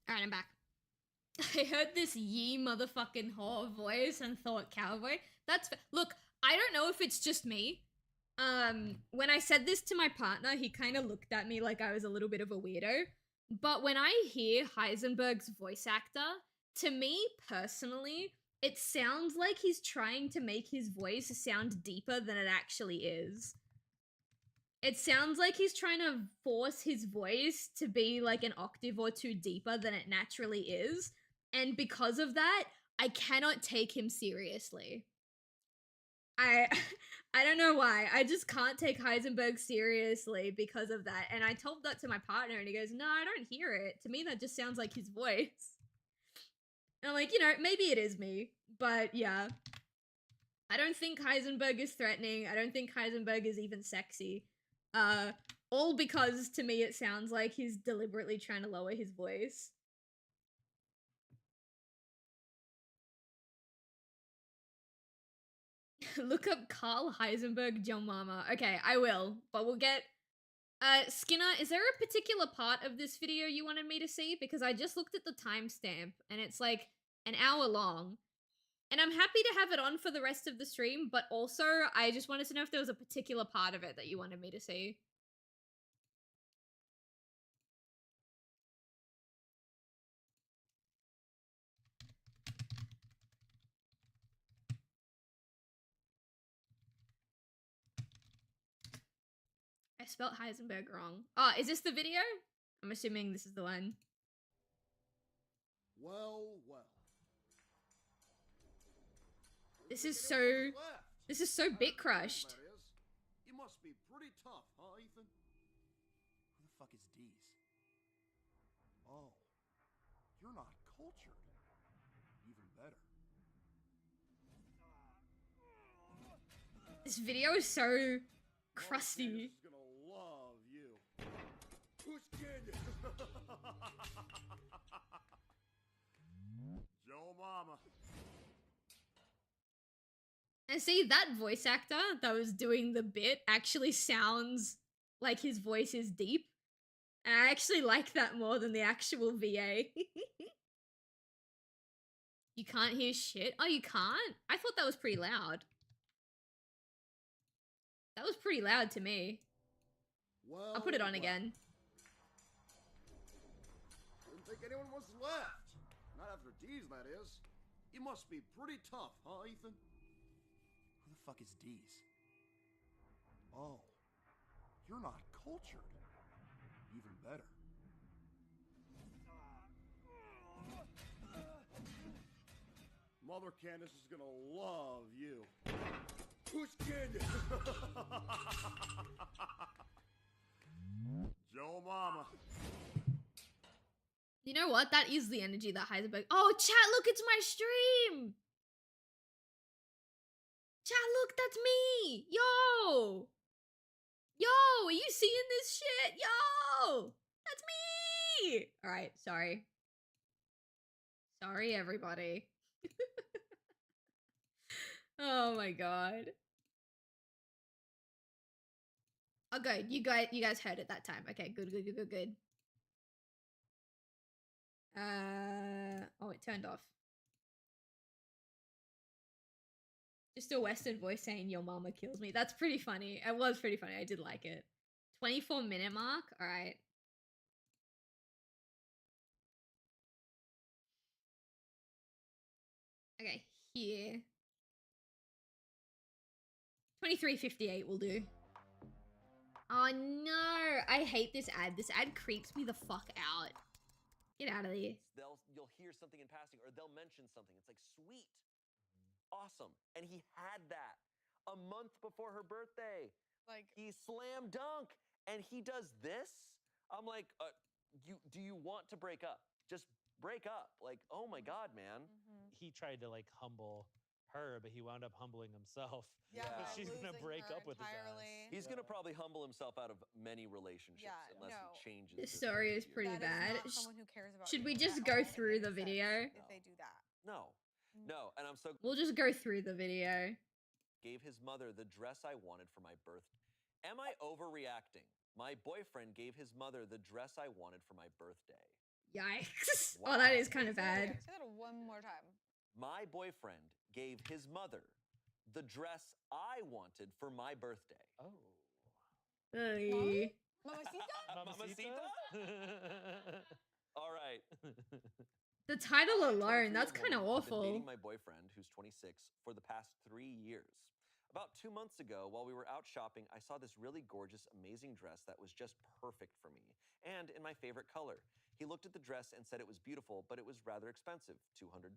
All right, I'm back. I heard this ye motherfucking whore voice and thought cowboy. Look, I don't know if it's just me. When I said this to my partner, he kind of looked at me like I was a little bit of a weirdo. But when I hear Heisenberg's voice actor, to me personally, it sounds like he's trying to make his voice sound deeper than it actually is. It sounds like he's trying to force his voice to be like an octave or two deeper than it naturally is. And because of that, I cannot take him seriously. I I don't know why. I just can't take Heisenberg seriously because of that. And I told that to my partner and he goes, "No, I don't hear it. To me that just sounds like his voice." And I'm like, you know, maybe it is me. But yeah. I don't think Heisenberg is threatening. I don't think Heisenberg is even sexy. All because to me it sounds like he's deliberately trying to lower his voice. Look up Carl Heisenberg John Mama. Okay, I will, but we'll get Skinner, is there a particular part of this video you wanted me to see? Because I just looked at the timestamp and it's like an hour long. And I'm happy to have it on for the rest of the stream, but also I just wanted to know if there was a particular part of it that you wanted me to see. I spelt Heisenberg wrong. Oh, is this the video? I'm assuming this is the one. Well. This is so bit crushed. That is. You must be pretty tough, huh, Ethan? Who the fuck is Deez? Oh, you're not cultured. Even better. This video is so crusty. Candace is gonna love you. Who's Candace? Joe Mama. And see, that voice actor that was doing the bit actually sounds like his voice is deep. And I actually like that more than the actual VA. You can't hear shit? Oh, you can't? I thought that was pretty loud. That was pretty loud to me. Well, I'll put it on again. Didn't think anyone was left. Not after Deez, that is. You must be pretty tough, huh, Ethan? Who the fuck is Deez? Oh, you're not cultured. Even better. Mother Candace is gonna love you. Who's Candace? Joe Mama. You know what? That is the energy that Heisenberg. Oh, chat, look, it's my stream. Chat, look, that's me. Yo. Yo, are you seeing this shit? Yo. That's me. All right, sorry. Sorry, everybody. Oh my god. Oh, good. You guys heard it that time. Okay, good. Oh, it turned off. Just a Western voice saying your mama kills me. That's pretty funny. It was pretty funny. I did like it. 24-minute mark. All right. Okay, here. 23:58 will do. Oh no, I hate this ad. This ad creeps me the fuck out. Get out of here. You'll hear something in passing, or they'll mention something. It's like, sweet, awesome, and he had that a month before her birthday. Like, He slam dunk, and he does this. I'm like, do you want to break up? Just break up. Like, oh my god, man. He tried to like humble her, but he wound up humbling himself. yeah, Yeah. by But she's gonna losing break her up with his ass. entirely. He's gonna probably humble himself out of many relationships Yeah, unless no. he changes. This story is behavior. pretty That is bad. not someone who cares about Should you we just at go all. It through makes the sense video? if they do that. No, and I'm so We'll just go through the video. gave his mother the dress I wanted for my birthday. Am I overreacting? My boyfriend gave his mother the dress I wanted for my birthday. Yikes. Oh, that is kind of bad. Say that one more time. My boyfriend gave his mother the dress I wanted for my birthday. Oh. Oy. Mamacita? All right. The title I'm a alone, 23-year-old that's kind of woman. I've been awful. dating my boyfriend, who's 26, for the past 3 years. About 2 months ago, while we were out shopping, I saw this really gorgeous, amazing dress that was just perfect for me, and in my favorite color. He looked at the dress and said it was beautiful, but it was rather expensive, $200.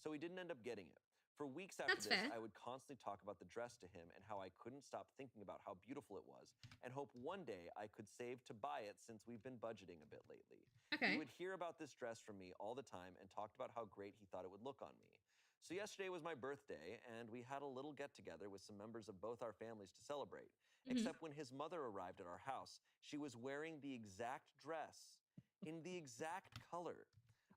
So we didn't end up getting it. For weeks after That's this, fair. I would constantly talk about the dress to him and how I couldn't stop thinking about how beautiful it was, and hope one day I could save to buy it since we've been budgeting a bit lately. Okay. He would hear about this dress from me all the time and talked about how great he thought it would look on me. So yesterday was my birthday, and we had a little get-together with some members of both our families to celebrate. Except when his mother arrived at our house, she was wearing the exact dress, in the exact color.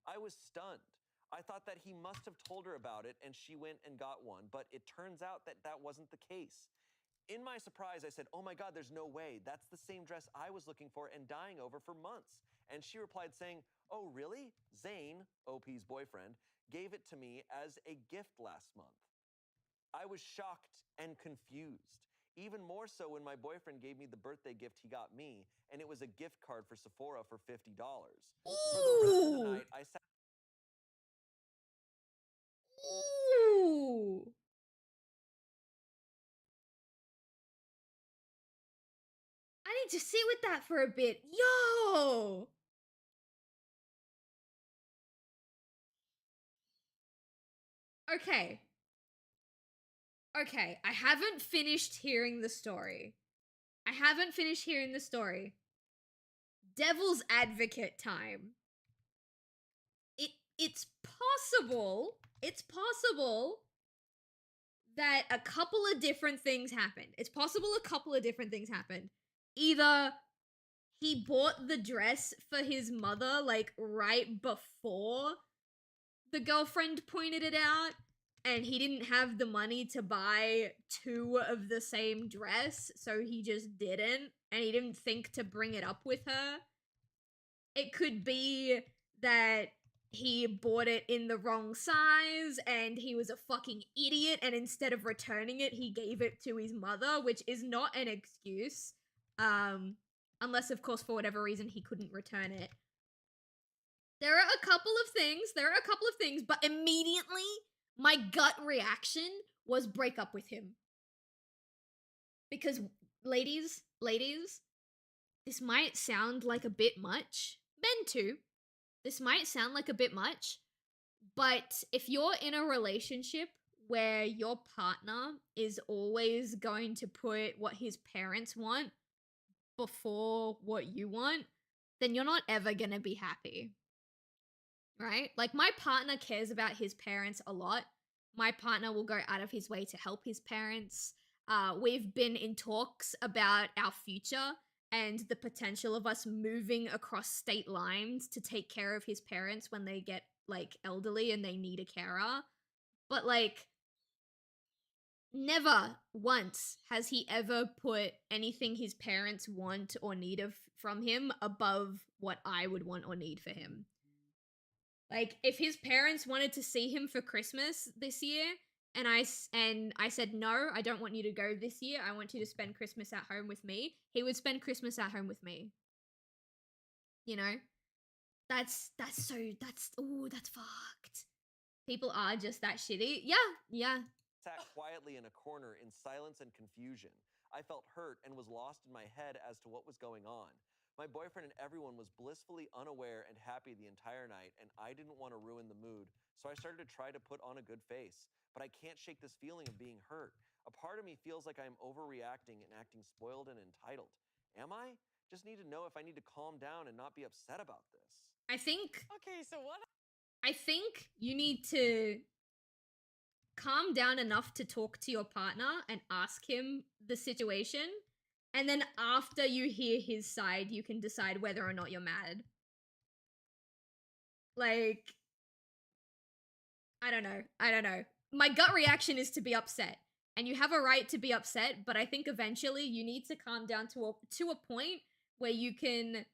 I was stunned. I thought that he must have told her about it and she went and got one, but it turns out that that wasn't the case. In my surprise, I said, "Oh my God, there's no way. That's the same dress I was looking for and dying over for months." And she replied saying, "Oh, really? Zane, OP's boyfriend, gave it to me as a gift last month." I was shocked and confused. Even more so when my boyfriend gave me the birthday gift he got me, and it was a gift card for Sephora for $50. For the rest of the night, I sat. Ooh. I need to sit with that for a bit. Yo! Okay. Okay, I haven't finished hearing the story. I haven't finished hearing the story. Devil's advocate time. It's possible. It's possible that a couple of different things happened. It's possible a couple of different things happened. Either he bought the dress for his mother like right before the girlfriend pointed it out, and he didn't have the money to buy two of the same dress, so he just didn't, and he didn't think to bring it up with her. It could be that he bought it in the wrong size and he was a fucking idiot, and instead of returning it, he gave it to his mother, which is not an excuse. Unless, of course, for whatever reason, he couldn't return it. There are a couple of things, but immediately my gut reaction was break up with him. Because, ladies, this might sound like a bit much. Men too. This might sound like a bit much, but if you're in a relationship where your partner is always going to put what his parents want before what you want, then you're not ever gonna be happy. Right? Like, my partner cares about his parents a lot. My partner will go out of his way to help his parents. We've been in talks about our future and the potential of us moving across state lines to take care of his parents when they get, like, elderly and they need a carer. But, like, never once has he ever put anything his parents want or need from him above what I would want or need for him. Like, if his parents wanted to see him for Christmas this year, and I said, "No, I don't want you to go this year. I want you to spend Christmas at home with me," he would spend Christmas at home with me. You know? That's fucked. People are just that shitty. Yeah. Sat quietly in a corner in silence and confusion. I felt hurt and was lost in my head as to what was going on. My boyfriend and everyone was blissfully unaware and happy the entire night, and I didn't want to ruin the mood, so I started to try to put on a good face. But I can't shake this feeling of being hurt. A part of me feels like I'm overreacting and acting spoiled and entitled. Am I? Just need to know if I need to calm down and not be upset about this. I think Okay, so what? I think you need to calm down enough to talk to your partner and ask him the situation. And then after you hear his side, you can decide whether or not you're mad. Like, I don't know. My gut reaction is to be upset. And you have a right to be upset, but I think eventually you need to calm down to a point where you can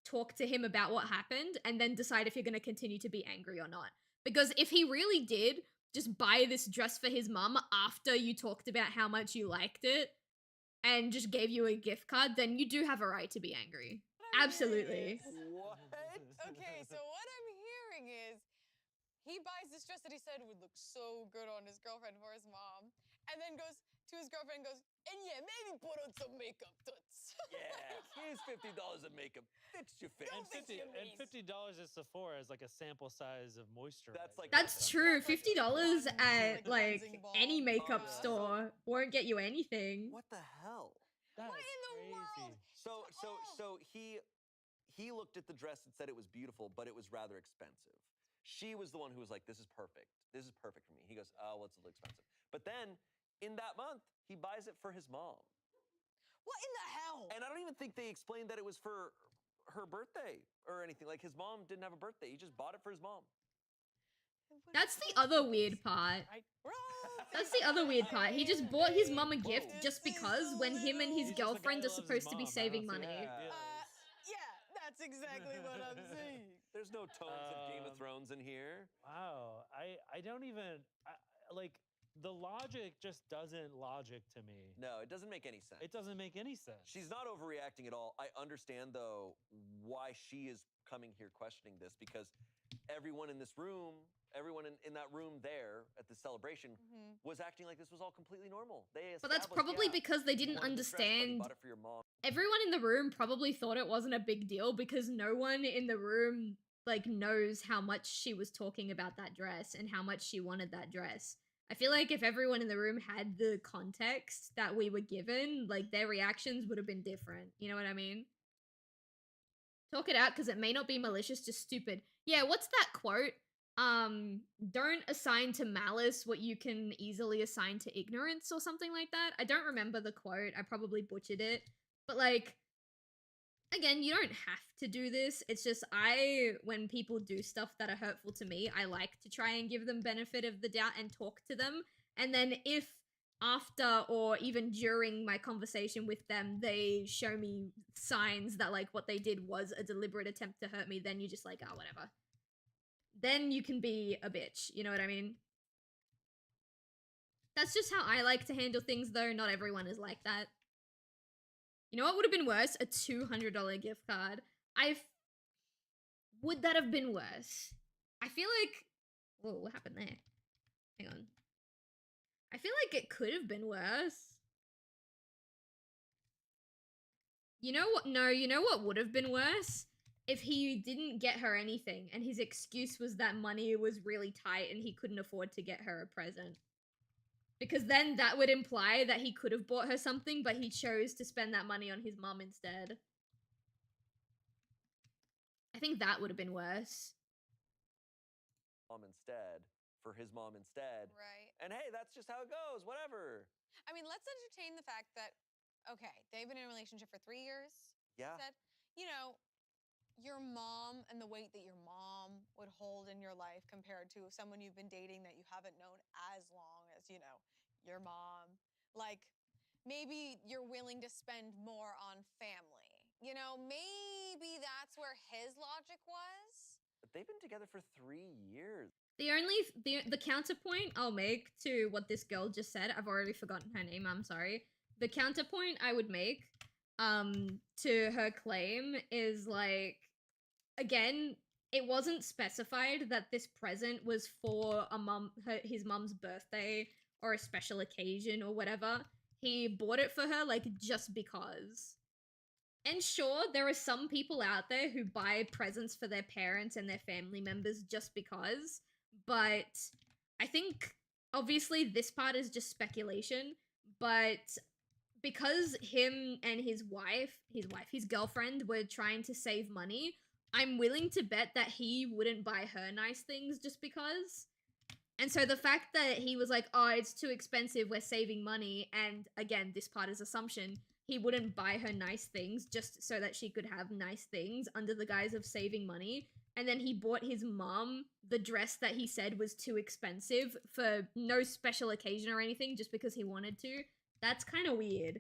talk to him about what happened and then decide if you're going to continue to be angry or not. Because if he really did just buy this dress for his mum after you talked about how much you liked it and just gave you a gift card, then you do have a right to be angry. Absolutely. What? Okay, so what I'm hearing is he buys this dress that he said would look so good on his girlfriend for his mom, and then goes to to his girlfriend and goes, and yeah, maybe put on some makeup toots. Yeah, here's $50 of makeup. Fix your face. And $50 at Sephora is like a sample size of moisture. That's true. That's like $50 one, at like cleansing any balm. makeup Yeah. store won't get you anything. What the hell? What in the world? So he looked at the dress and said it was beautiful, but it was rather expensive. She was the one who was like, "This is perfect. This is perfect for me." He goes, "Oh, well, it's a little expensive." But then in that month, he buys it for his mom. What in the hell? And I don't even think they explained that it was for her birthday or anything. Like his mom didn't have a birthday. He just bought it for his mom. That's the other weird part. That's the other weird part. He just bought his mom a gift just because when him and his girlfriend are supposed to be saving money. Yeah, that's exactly what I'm saying. There's no tones of Game of Thrones in here. Wow. I don't even like the logic just doesn't logic to me. No, it doesn't make any sense. It doesn't make any sense. She's not overreacting at all. I understand, though, why she is coming here questioning this, because everyone in this room, everyone in that room there at the celebration was acting like this was all completely normal. But that's probably because they didn't understand. Bought it for your mom. Everyone in the room probably thought it wasn't a big deal because no one in the room like knows how much she was talking about that dress and how much she wanted that dress. I feel like if everyone in the room had the context that we were given, like their reactions would have been different. You know what I mean? Talk it out because it may not be malicious, just stupid. Yeah, what's that quote? Don't assign to malice what you can easily assign to ignorance or something like that. I don't remember the quote. I probably butchered it. But like, again, you don't have to do this. It's just when people do stuff that are hurtful to me, I like to try and give them benefit of the doubt and talk to them. And then if after or even during my conversation with them, they show me signs that like what they did was a deliberate attempt to hurt me, then you're just like, oh, whatever. Then you can be a bitch. You know what I mean? That's just how I like to handle things, though. Not everyone is like that. You know what would have been worse? A $200 gift card. Would that have been worse? I feel like... Whoa, what happened there? Hang on. I feel like it could have been worse. You know what? No, you know what would have been worse? If he didn't get her anything and his excuse was that money was really tight and he couldn't afford to get her a present. Because then that would imply that he could have bought her something, but he chose to spend that money on his mom instead. I think that would have been worse. Mom instead, for his mom instead. Right. And hey, that's just how it goes, whatever. I mean, let's entertain the fact that, okay, they've been in a relationship for 3 years. Yeah. Said, you know, your mom and the weight that your mom would hold in your life compared to someone you've been dating that you haven't known as long as, you know, your mom. Like, maybe you're willing to spend more on family. You know, maybe that's where his logic was. But they've been together for 3 years. The counterpoint I'll make to what this girl just said, I've already forgotten her name, I'm sorry. The counterpoint I would make to her claim is like, again, it wasn't specified that this present was for his mom's birthday or a special occasion or whatever. He bought it for her like just because. And sure, there are some people out there who buy presents for their parents and their family members just because, but I think obviously this part is just speculation, but because him and his girlfriend were trying to save money, I'm willing to bet that he wouldn't buy her nice things just because. And so the fact that he was like, oh, it's too expensive, we're saving money, and again, this part is assumption, he wouldn't buy her nice things just so that she could have nice things under the guise of saving money. And then he bought his mom the dress that he said was too expensive for no special occasion or anything, just because he wanted to. That's kind of weird.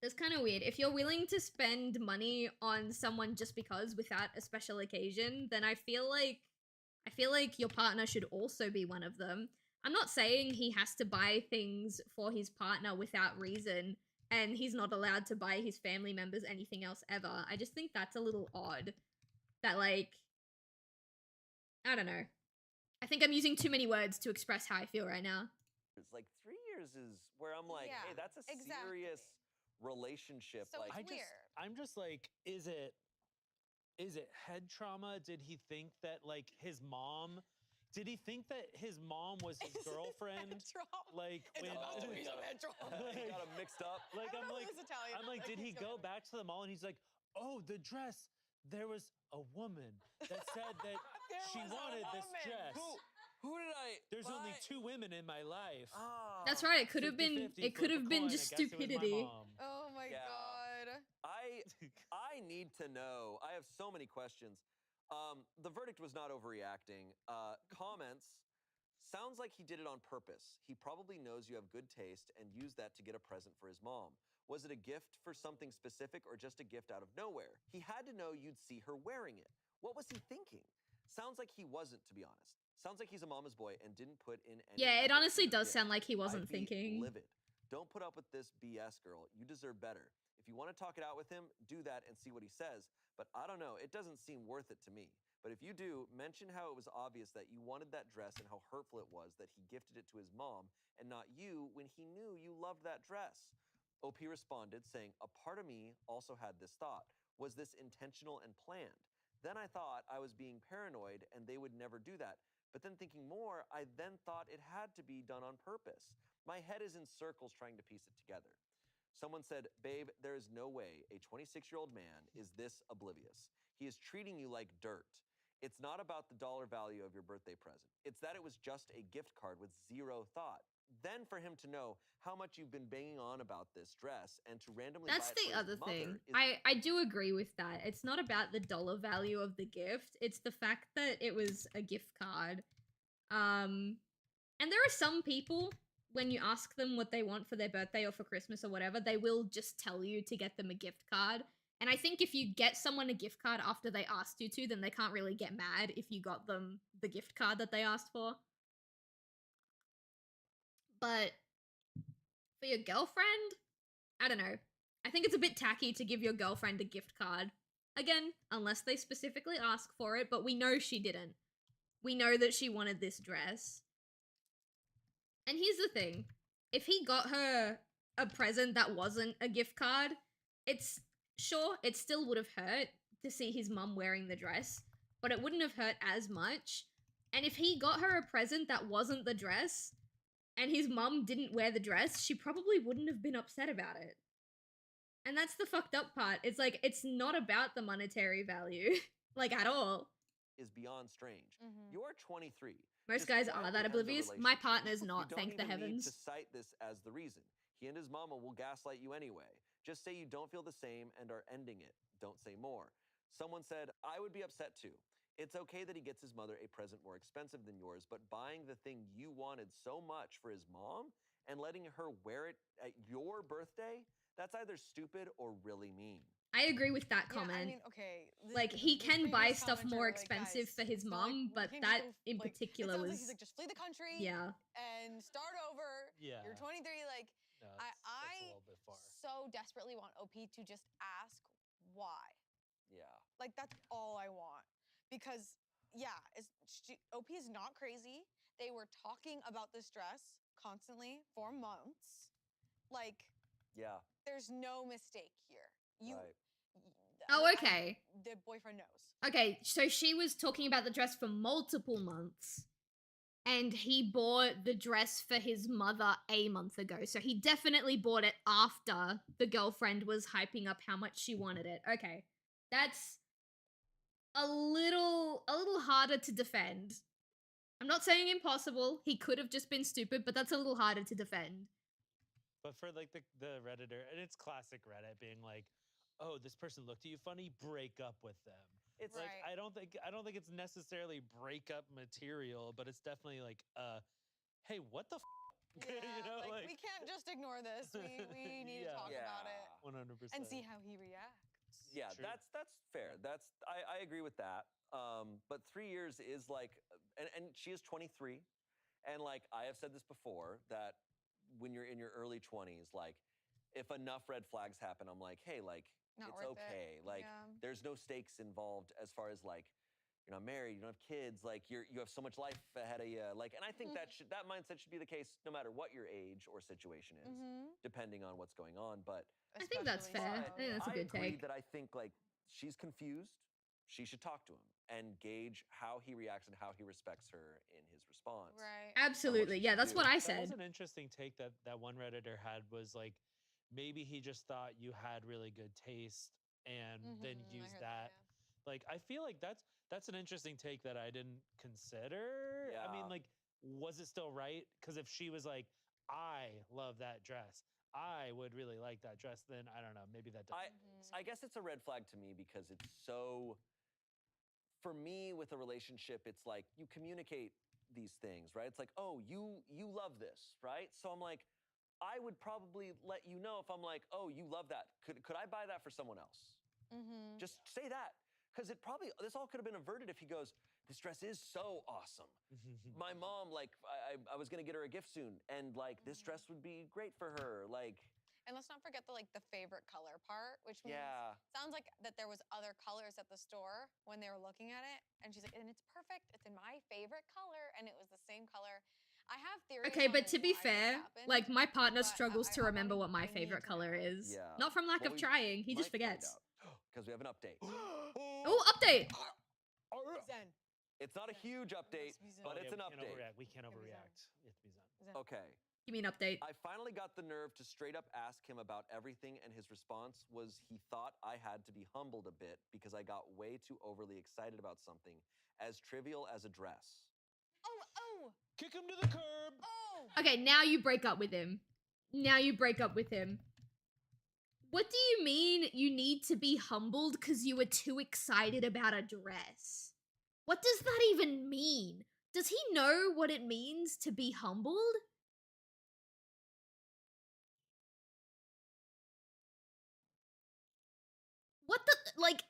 That's kind of weird. If you're willing to spend money on someone just because without a special occasion, then I feel like your partner should also be one of them. I'm not saying he has to buy things for his partner without reason, and he's not allowed to buy his family members anything else ever. I just think that's a little odd. That, like, I don't know. I think I'm using too many words to express how I feel right now. It's like 3 years is where I'm like, Yeah, hey, that's a exactly. serious relationship. So like, it's weird. I'm just like, is it head trauma? Did he think that like his mom? Did he think that his mom was his girlfriend? Like It's when about to be some head trauma. he got them mixed up. Like I don't I'm know like who's Italian. I'm like, did he He's go gonna- back to the mall and he's like, oh, the dress. There was a woman that said that she was a wanted this woman. dress. Who did I? There's only buy? 2 women in my life. Oh, That's right. It could have been. 50-50, It could flip a have been coin, just I guess it was my stupidity. mom. Oh my Yeah. god. I need to know. I have so many questions. The verdict was not overreacting. Comments. Sounds like he did it on purpose. He probably knows you have good taste and used that to get a present for his mom. Was it a gift for something specific or just a gift out of nowhere? He had to know you'd see her wearing it. What was he thinking? Sounds like he wasn't, to be honest. Sounds like he's a mama's boy and didn't put in any Yeah, it effort honestly in the does gift. sound like he wasn't I'd be thinking. livid. Don't put up with this BS, girl. You deserve better. If you want to talk it out with him, do that and see what he says. But I don't know, it doesn't seem worth it to me. But if you do, mention how it was obvious that you wanted that dress and how hurtful it was that he gifted it to his mom and not you when he knew you loved that dress. OP responded, saying, a part of me also had this thought. Was this intentional and planned? Then I thought I was being paranoid and they would never do that. But then thinking more, I then thought it had to be done on purpose. My head is in circles trying to piece it together. Someone said, babe, there is no way a 26-year-old man is this oblivious. He is treating you like dirt. It's not about the dollar value of your birthday present. It's that it was just a gift card with zero thought. Then for him to know how much you've been banging on about this dress and to randomly That's buy it the for his other thing. mother is I do agree with that. It's not about the dollar value of the gift. It's the fact that it was a gift card. And there are some people, when you ask them what they want for their birthday or for Christmas or whatever, they will just tell you to get them a gift card. And I think if you get someone a gift card after they asked you to, then they can't really get mad if you got them the gift card that they asked for. But for your girlfriend, I don't know. I think it's a bit tacky to give your girlfriend a gift card. Again, unless they specifically ask for it, but we know she didn't. We know that she wanted this dress. And here's the thing. If he got her a present that wasn't a gift card, it's sure, it still would have hurt to see his mum wearing the dress, but it wouldn't have hurt as much. And if he got her a present that wasn't the dress, and his mum didn't wear the dress, she probably wouldn't have been upset about it. And that's the fucked up part. It's like, it's not about the monetary value, like, at all. is beyond strange. Mhm. You're 23. Most Just guys are quietly that ends a oblivious. My relationship. partner's You not, don't thank the even need heavens. to cite this as the reason. He and his mama will gaslight you anyway. Just say you don't feel the same and are ending it. Don't say more. Someone said, I would be upset too. It's okay that he gets his mother a present more expensive than yours, but buying the thing you wanted so much for his mom and letting her wear it at your birthday, that's either stupid or really mean. I agree with that Yeah, comment. I mean, okay. Like, the he can buy previous stuff commenter, more like, expensive guys, for his it's not mom, like we but can't that just go, in like, particular it sounds like was... he's like, just flee the country Yeah. and start over. Yeah. You're 23. Like, No, I that's a little bit far. so desperately want OP to just ask why. Yeah. Like, that's all I want. Because, yeah, OP is not crazy. They were talking about this dress constantly for months. Like, Yeah. there's no mistake here. Right. Oh, okay. The boyfriend knows. Okay, so she was talking about the dress for multiple months. And he bought the dress for his mother a month ago. So he definitely bought it after the girlfriend was hyping up how much she wanted it. Okay. That's a little harder to defend. I'm not saying impossible. He could have just been stupid, but that's a little harder to defend. But for like the Redditor, and it's classic Reddit being like, oh, this person looked at you funny, break up with them. It's Like Right. I don't think it's necessarily breakup material, but it's definitely like, hey, what the Yeah, you know, like, we can't just ignore this. We need to talk about it 100%. and see how he reacts. Yeah, True. that's fair. I agree with that. But 3 years is like, and she is 23, and like I have said this before that when you're in your early 20s, like if enough red flags happen, I'm like, hey, like Not it's worth it. okay. Like Yeah. there's no stakes involved as far as like you're not married, you don't have kids, like you have so much life ahead of you. Like, and I think that mindset should be the case no matter what your age or situation is, depending on what's going on. But I think that's fair. I think that's a good agree take. that I think like she's confused. She should talk to him and gauge how he reacts and how he respects her in his response. Right. Absolutely. Yeah, that's what I said. That was an interesting take that one Redditor had, was like, maybe he just thought you had really good taste and then used that. Like, I feel like that's an interesting take that I didn't consider. I mean, like, was it still right? Because if she was like, I love that dress, I would really like that dress, then I don't know, maybe that doesn't. I guess it's a red flag to me because it's so, for me with a relationship, it's like you communicate these things, right? It's like, oh, you love this, right? So I'm like, I would probably let you know if I'm like, oh, you love that. Could I buy that for someone else? Just say that. Because this all could have been averted if he goes, this dress is so awesome. My mom, like, I was gonna get her a gift soon, and like this dress would be great for her. Like, and let's not forget the favorite color part, which means sounds like that there was other colors at the store when they were looking at it, and she's like, and it's perfect. It's in my favorite color, and it was the same color. I have theories. Okay, but to be why this fair, happened, like my partner but struggles to remember what my I need favorite to color know. is. Yeah. Not from lack Well, of we trying, he just might find forgets. out, because we have an update. Oh, update! Zen. It's not a huge update, but it's an update. We can't overreact. You have to be zen. Okay. Give me an update. I finally got the nerve to straight up ask him about everything, and his response was he thought I had to be humbled a bit because I got way too overly excited about something as trivial as a dress. Oh. Kick him to the curb. Oh. Okay, now you break up with him. Now you break up with him. What do you mean you need to be humbled because you were too excited about a dress? What does that even mean? Does he know what it means to be humbled? What the, like,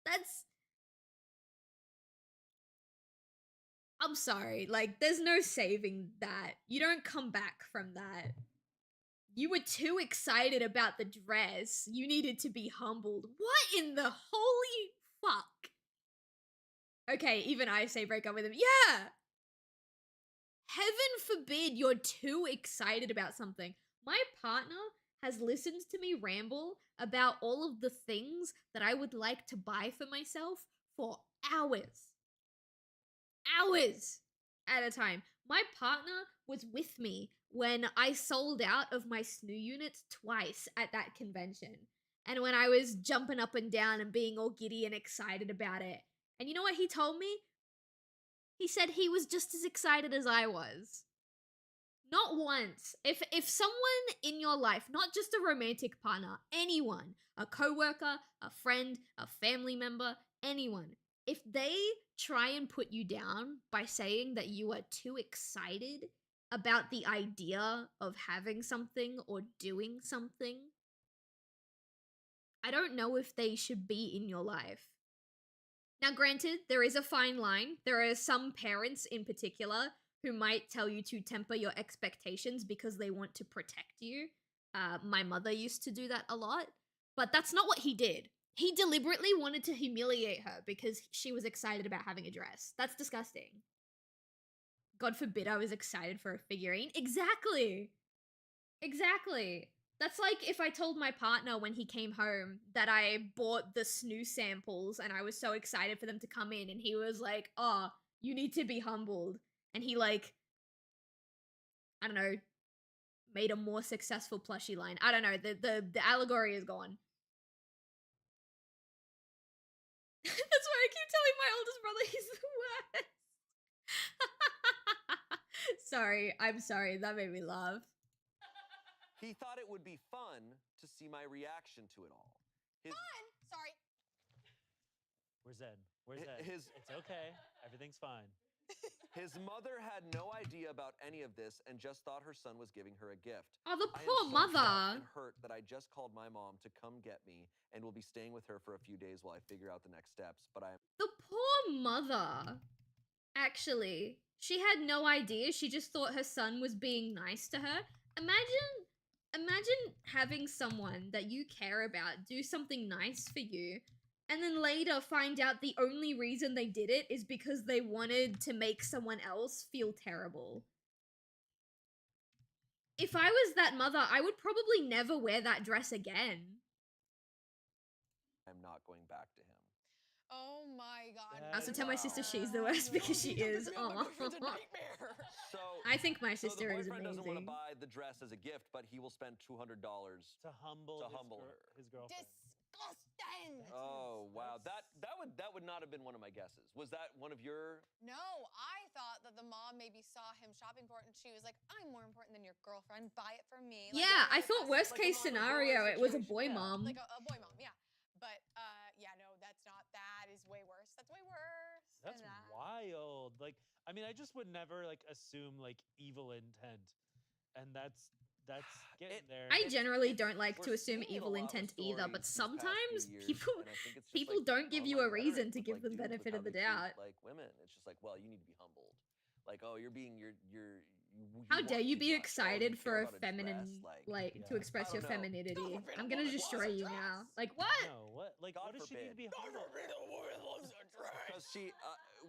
that's, I'm sorry, like, there's no saving that. You don't come back from that. You were too excited about the dress. You needed to be humbled. What in the holy fuck? Okay, even I say break up with him. Yeah! Heaven forbid you're too excited about something. My partner has listened to me ramble about all of the things that I would like to buy for myself for hours. Hours at a time. My partner was with me when I sold out of my SNU units twice at that convention. And when I was jumping up and down and being all giddy and excited about it. And you know what he told me? He said he was just as excited as I was. Not once. If someone in your life, not just a romantic partner, anyone, a coworker, a friend, a family member, anyone, if they try and put you down by saying that you are too excited about the idea of having something or doing something, I don't know if they should be in your life. Now, granted, there is a fine line. There are some parents in particular who might tell you to temper your expectations because they want to protect you. My mother used to do that a lot, but that's not what he did. He deliberately wanted to humiliate her because she was excited about having a dress. That's disgusting. God forbid I was excited for a figurine. Exactly. Exactly. That's like if I told my partner when he came home that I bought the SNU samples and I was so excited for them to come in and he was like, oh, you need to be humbled. And he like, I don't know, made a more successful plushie line. I don't know, the allegory is gone. That's why I keep telling my oldest brother he's the worst. Sorry, I'm sorry, that made me laugh. He thought it would be fun to see my reaction to it all. Fun? Sorry. Where's Ed? Where's Ed? It's okay. Everything's fine. His mother had no idea about any of this and just thought her son was giving her a gift. Oh, the I am poor so mother. shocked and hurt that I just called my mom to come get me and will be staying with her for a few days while I figure out the next steps. But The poor mother. Actually, she had no idea. She just thought her son was being nice to her. Imagine having someone that you care about do something nice for you, and then later find out the only reason they did it is because they wanted to make someone else feel terrible. If I was that mother, I would probably never wear that dress again. I'm not going back to him. Oh my god. That I also is tell my sister wow. she's the worst because she is. Oh, my Aw. boyfriend's a nightmare. So I think my so the sister is boyfriend doesn't want to amazing. buy the dress as a gift, but he will spend $200. To humble, her. his girlfriend. Disgusting. Oh wow, that would not have been one of my guesses. Was that one of your? No, I thought that the mom maybe saw him shopping for it and she was like, I'm more important than your girlfriend. Buy it for me. Like, Yeah, I like thought that's worst like a case mom and boy scenario, it was a situation, boy yeah. mom. like a boy mom, yeah. But yeah, no, that's not. That is way worse. That's way worse. That's than that. wild. Like, I mean, I just would never like assume like evil intent, and that's getting there. I generally don't like to We're assume seeing a evil lot of intent either, but stories these past few sometimes years, people and I think it's just, people like, don't give you a online reason rhetoric to with, give like, them dudes with benefit how of the they treat, doubt. like women. It's just like, well, you need to be humbled. Like, oh, you're being How dare want you too be much. Oh, excited you for care a about feminine, dress? like, to Yeah. express I your don't know. femininity? God forbid a I'm gonna woman destroy loves a you now. dress. Like, what? No, what? Like, God what does she need to forbid. be humble? Because she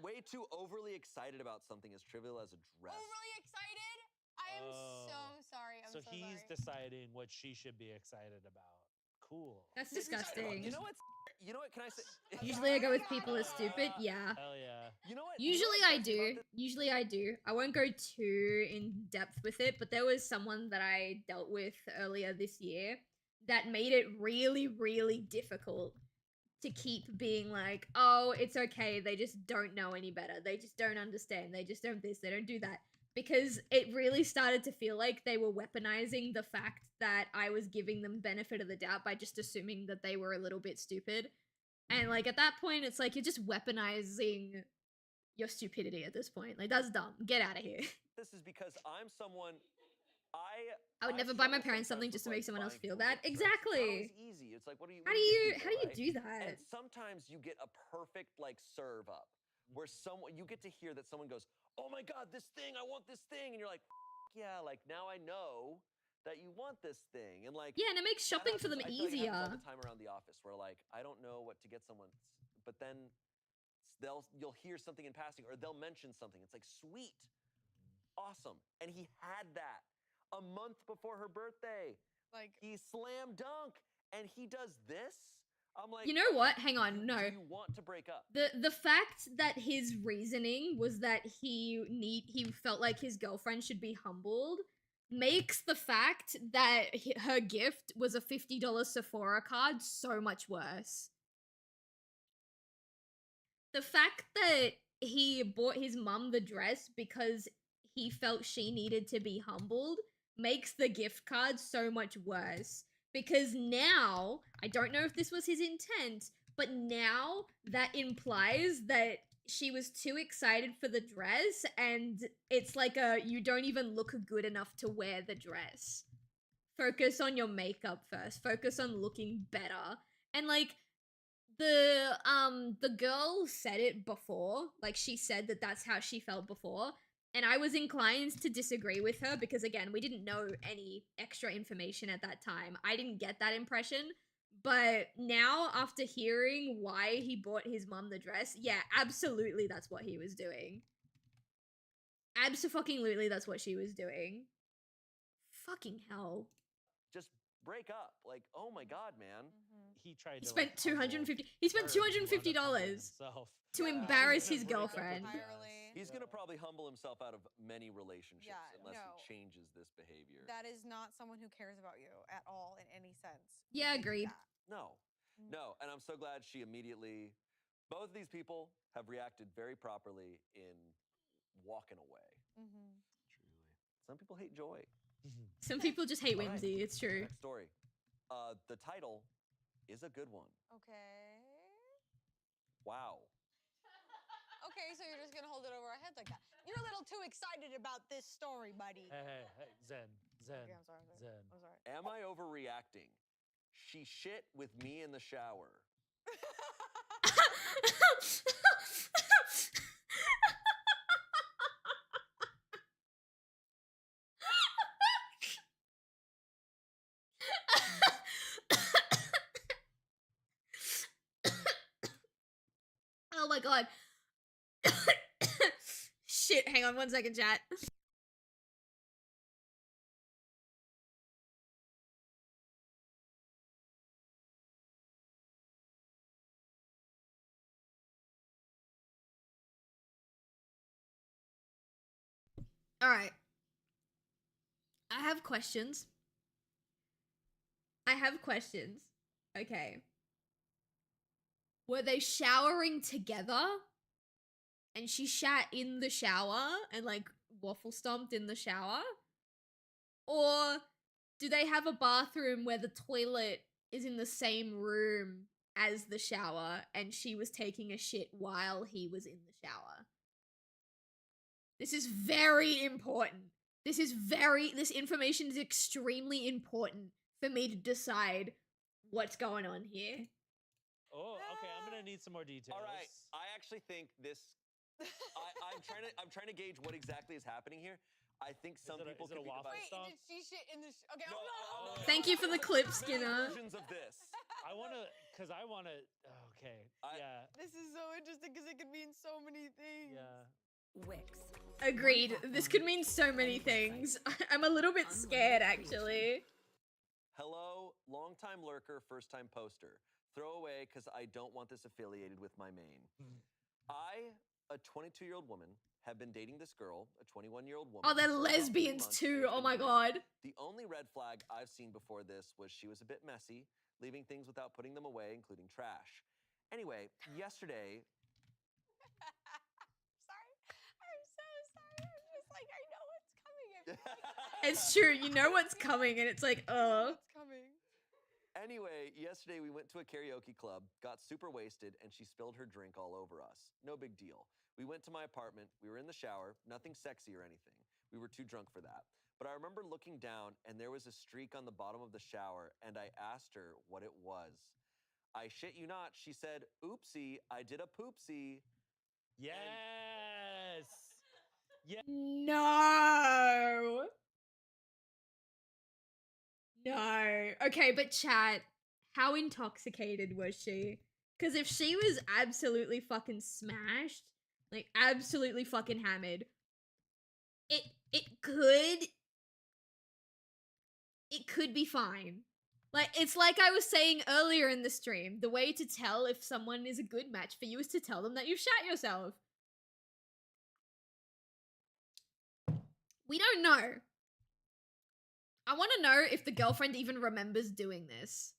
way too overly excited about something as trivial as a dress. Overly excited? I am so sorry. I'm so, so he's sorry. deciding what she should be excited about. Cool. That's He's excited about disgusting. You know what? You know what? Can I say? Usually I go with people as stupid. Yeah. Hell yeah. You know what? Usually you know I what gets me do. about this? Usually I do. I won't go too in depth with it, but there was someone that I dealt with earlier this year that made it really, really difficult to keep being like, oh, it's okay. They just don't know any better. They just don't understand. They just don't this. They don't do that. Because it really started to feel like they were weaponizing the fact that I was giving them benefit of the doubt by just assuming that they were a little bit stupid. And like at that point, it's like you're just weaponizing your stupidity at this point. Like that's dumb. Get out of here. This is because I'm someone. I would never buy my struggle parents something sometimes just with, to make like, someone else buying feel people bad. gifts. Exactly. It's not always easy. It's like, what do you? How what do give you people, how do you right? do that? And sometimes you get a perfect like serve up where someone you get to hear that someone goes, "Oh my god, this thing! I want this thing," and you're like, "Yeah, like now I know that you want this thing," and like Yeah, and it makes that shopping for them happens- I feel like it easier. happens all the time around the office where like I don't know what to get someone, but then you'll hear something in passing or they'll mention something. It's like sweet, awesome, and he had that a month before her birthday. Like, He slam dunk, and he does this. I'm like, You know what? Hang on, no. Do you want to break up? The fact that his reasoning was that he felt like his girlfriend should be humbled makes the fact that her gift was a $50 Sephora card so much worse. The fact that he bought his mum the dress because he felt she needed to be humbled makes the gift card so much worse. Because now, I don't know if this was his intent, but now that implies that she was too excited for the dress and it's like you don't even look good enough to wear the dress. Focus on your makeup first. Focus on looking better. And like the girl said it before, like she said that that's how she felt before, and I was inclined to disagree with her because again, we didn't know any extra information at that time. I didn't get that impression, but now after hearing why he bought his mum the dress, yeah, absolutely that's what he was doing. Abso-fucking-lutely that's what she was doing. Fucking hell. Just break up. Like, oh my god, man. He tried He to spent like, humble $250 he spent her, he wound up humbling $250 himself. to Yeah, embarrass he's his gonna break up with girlfriend. her. Entirely. He's gonna probably humble himself out of many relationships Yeah, unless no. he changes this behavior. that is not someone who cares about you at all in any sense. Yeah, to think agreed. that. No, no, and I'm so glad she immediately. Both of these people have reacted very properly in walking away. Mhm. Truly, some people hate joy. Some people just hate All right. whimsy, it's true. Next story. The title is a good one. Okay. Wow. Okay, so you're just gonna hold it over our heads like that. You're a little too excited about this story, buddy. Hey, Zen. Okay, I'm sorry. Zen. I'm sorry. Am I overreacting? She shit with me in the shower. Oh my god. Shit, hang on 1 second, chat. Alright. I have questions. Okay. Were they showering together? And she shat in the shower and like waffle stomped in the shower? Or do they have a bathroom where the toilet is in the same room as the shower and she was taking a shit while he was in the shower? This is very important. This information is extremely important for me to decide what's going on here. Oh, okay. I'm gonna need some more details. All right, I actually think this. I'm trying to gauge what exactly is happening here. I think some people is it could a be waffle divided. stomp? Did she shit in the okay, No, oh no. Thank you for the clip, Many Skinner. versions of this. I wanna, cause I wanna. Okay. Yeah. This is so interesting because it could mean so many things. Yeah. Wix. Agreed. This could mean so many things. I'm a little bit scared, actually. Hello, long-time lurker, first-time poster. Throw away because I don't want this affiliated with my main. I, a 22-year-old woman, have been dating this girl, a 21-year-old woman. Oh, they're for about 3 lesbians months, too. and it's Oh been my great. god. The only red flag I've seen before this was she was a bit messy, leaving things without putting them away, including trash. Anyway, yesterday, Sorry. I'm so sorry. I'm just like, I know what's coming. It's true. You know what's coming, and it's like, What's coming? Anyway, yesterday we went to a karaoke club, got super wasted, and she spilled her drink all over us. No big deal. We went to my apartment, we were in the shower, nothing sexy or anything. We were too drunk for that. But I remember looking down, and there was a streak on the bottom of the shower, and I asked her what it was. I shit you not, she said, oopsie, I did a poopsie. Yes. Yeah. no. No. Okay, but chat, how intoxicated was she? Because if she was absolutely fucking smashed, like absolutely fucking hammered, it could be fine. Like, it's like I was saying earlier in the stream, the way to tell if someone is a good match for you is to tell them that you've shat yourself. We don't know. I want to know if the girlfriend even remembers doing this.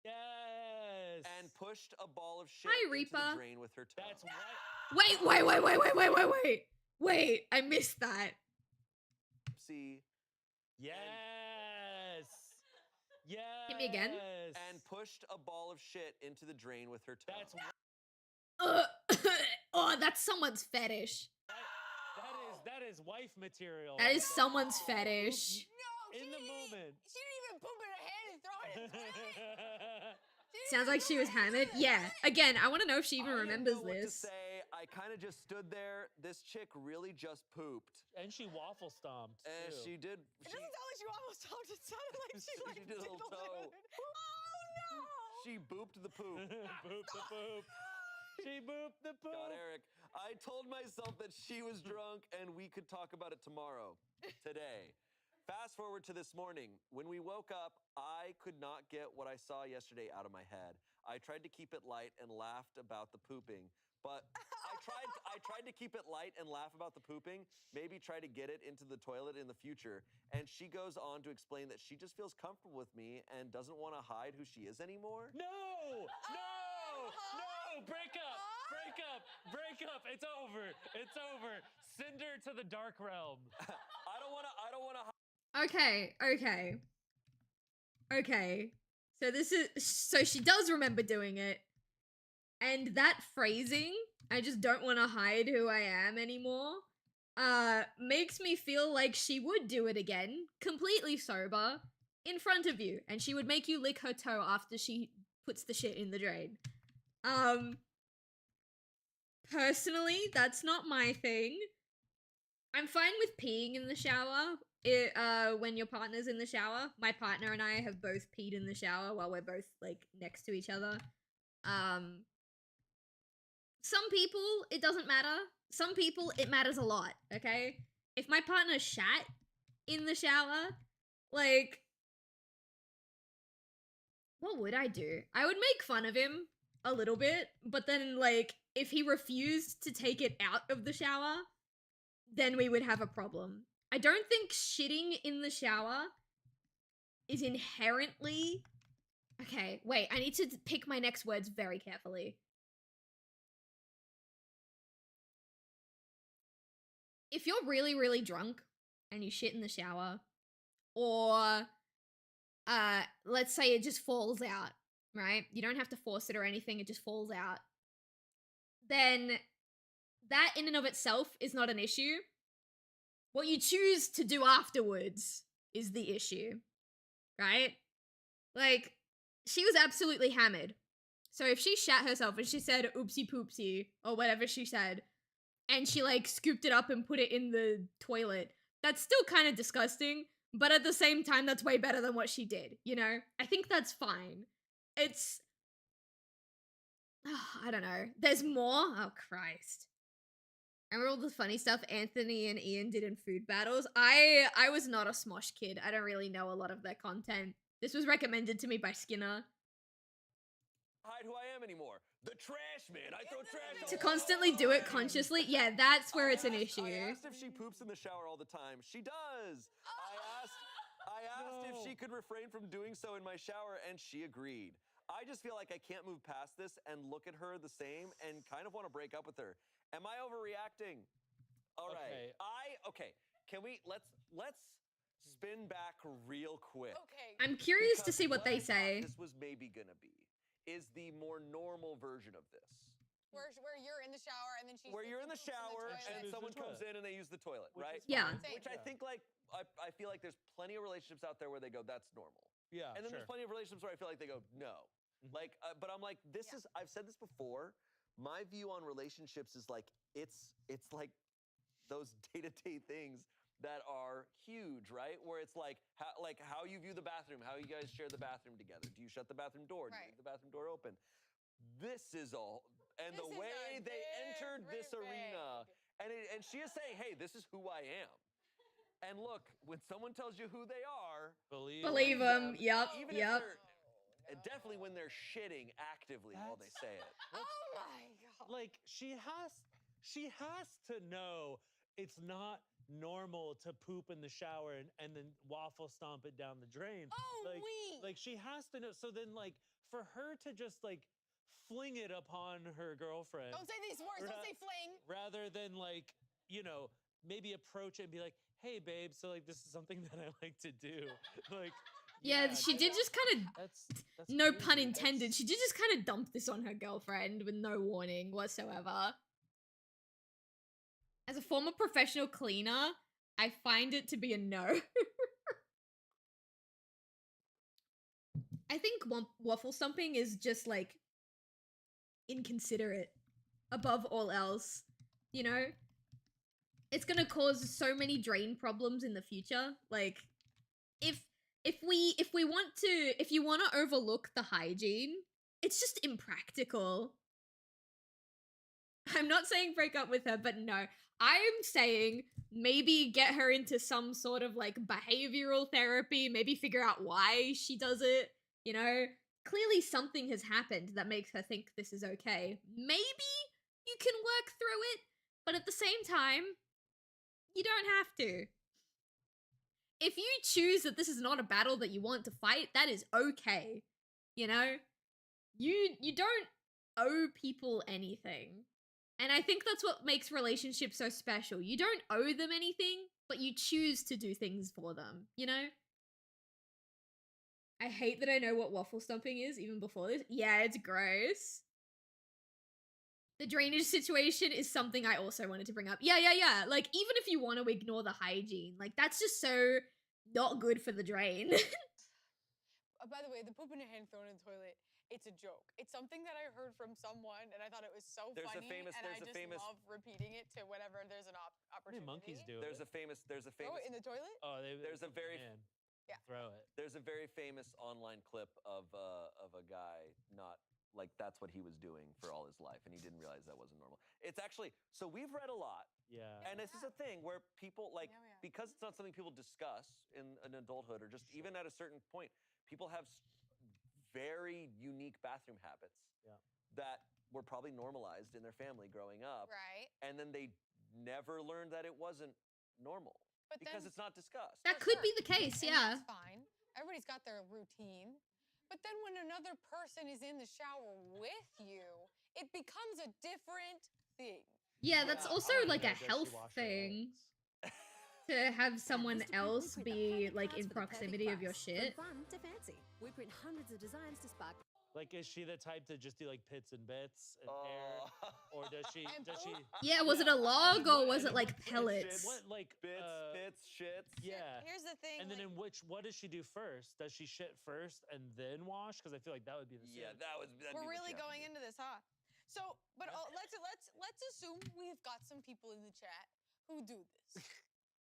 Yes. And pushed a ball of shit Hi, into Reaper. the drain with her toe. That's Wait, I missed that. See, Yes. Yes. Hit me again. and pushed a ball of shit into the drain with her toe. That's Oh, that's someone's fetish. that is wife material. That is someone's fetish. No, In the moment. She didn't even poop in her hand and throw it in the toilet. Sounds like she was hammered. Yeah. Again, I want to know if she even remembers I didn't know what to this. say. I kind of just stood there. This chick really just pooped. And she waffle stomped. And too. she did. It doesn't sound like she almost stopped. It sounded like she like She did a little tickled toe. it. Oh no! She booped the poop. Boop the poop. She booped the poop. God, Eric. I told myself that she was drunk and we could talk about it tomorrow. Today. Fast forward to this morning. When we woke up, I could not get what I saw yesterday out of my head. I tried to keep it light and laughed about the pooping. But I tried to keep it light and laugh about the pooping, maybe try to get it into the toilet in the future. And she goes on to explain that she just feels comfortable with me and doesn't want to hide who she is anymore. No! Break up. It's over. Send her to the dark realm. I don't want to Okay. So she does remember doing it. And that phrasing, I just don't want to hide who I am anymore, makes me feel like she would do it again, completely sober, in front of you, and she would make you lick her toe after she puts the shit in the drain. Personally, that's not my thing. I'm fine with peeing in the shower, when your partner's in the shower. My partner and I have both peed in the shower while we're both like next to each other. Some people it doesn't matter. Some people it matters a lot, okay? If my partner shat in the shower, like, what would I do? I would make fun of him a little bit, but then, like, if he refused to take it out of the shower, then we would have a problem. I don't think shitting in the shower is inherently... Okay, wait, I need to pick my next words very carefully. If you're really, really drunk and you shit in the shower, or let's say it just falls out, right? You don't have to force it or anything, it just falls out. Then that in and of itself is not an issue. What you choose to do afterwards is the issue, right? Like, she was absolutely hammered. So if she shat herself and she said oopsie poopsie or whatever she said, and she like scooped it up and put it in the toilet, that's still kind of disgusting, but at the same time, that's way better than what she did, you know? I think that's fine. It's... I don't know. There's more? Oh, Christ. I remember all the funny stuff Anthony and Ian did in food battles. I was not a Smosh kid. I don't really know a lot of their content. This was recommended to me by Skinner. Hide who I am anymore. The trash man. I throw trash. To constantly do it consciously, yeah, that's where it's an issue. I asked if she poops in the shower all the time. She does. I asked if she could refrain from doing so in my shower, and she agreed. I just feel like I can't move past this and look at her the same and kind of want to break up with her. Am I overreacting? All right. Okay. Can we let's spin back real quick. Okay. I'm curious to see what they I thought say. this was maybe gonna be is the more normal version of this. Where you're in the shower and then she... Where you're in the shower and uses someone the comes toilet. in and they use the toilet, Which right? is Yeah. fine. Which I think, like, I feel like there's plenty of relationships out there where they go, that's normal. Yeah, And then there's plenty of relationships where I feel like they go, no. Like, but I'm like, this is, I've said this before, my view on relationships is like, it's like those day-to-day things that are huge, right? Where it's like how you view the bathroom, how you guys share the bathroom together. Do you shut the bathroom door? Do you leave the bathroom door open? This is all, and the way they entered this arena, and she is saying, hey, this is who I am. And look, when someone tells you who they are, Believe them. Yep. even if they're, definitely when they're shitting actively while they say it. Oh my God. Like, she has to know it's not normal to poop in the shower and then waffle stomp it down the drain. Oh, like she has to know. So then, like, for her to just like fling it upon her girlfriend. Don't say these words. Don't say fling. Rather than, like, you know, maybe approach it and be like, hey babe, so like this is something that I like to do. Like, Yeah, she did just kind of, that's no crazy. pun intended, she did just kind of dump this on her girlfriend with no warning whatsoever. As a former professional cleaner, I find it to be a no. I think waffle stomping is just, like, inconsiderate above all else, you know? It's gonna cause so many drain problems in the future. Like, if you want to overlook the hygiene, it's just impractical. I'm not saying break up with her, but no. I'm saying maybe get her into some sort of, like, behavioral therapy, maybe figure out why she does it, you know? Clearly something has happened that makes her think this is okay. Maybe you can work through it, but at the same time, you don't have to. If you choose that this is not a battle that you want to fight, that is okay. You know? You don't owe people anything. And I think that's what makes relationships so special. You don't owe them anything, but you choose to do things for them, you know? I hate that I know what waffle stomping is even before this. Yeah, it's gross. The drainage situation is something I also wanted to bring up. Yeah. Like, even if you want to ignore the hygiene, like, that's just so not good for the drain. By the way, the poop in your hand thrown in the toilet it's a joke. It's something that I heard from someone, and I thought it was so There's a funny, famous- and there's I a just famous- love repeating it to whenever there's an How opportunity. many monkeys do There's it? a famous Throw it in the toilet? Oh, There's a very- man. Yeah. Throw it. There's a very famous online clip of a guy not like that's what he was doing for all his life, and he didn't realize that wasn't normal. It's actually so we've read a lot, Yeah. and this is a thing where people like Yeah, we have. because it's not something people discuss in an adulthood or just even at a certain point, people have very unique bathroom habits Yeah. that were probably normalized in their family growing up, Right. and then they never learned that it wasn't normal But because then, it's not discussed. That could be the case, and yeah. that's fine. Everybody's got their routine. But then when another person is in the shower with you, it becomes a different thing. Yeah, that's Yeah, also I wanna like know, a does she health wash her thing legs? to have someone At Mr. Print, we else print the be perfect like cards in for the perfect proximity of your price. shit. From fun to fancy, we print hundreds of designs to spark. Like, is she the type to just do like pits and bits and air, or does she? And Does she? Yeah, was it a And log then or what- was and it then like what- pellets? What like Bits, pits, shits. Yeah. Here's the thing. And then like, in what does she do first? Does she shit first and then wash? Because I feel like that would be the Yeah, same. that'd we're be what really you have to going do. into this, huh? So, but let's assume we've got some people in the chat who do this.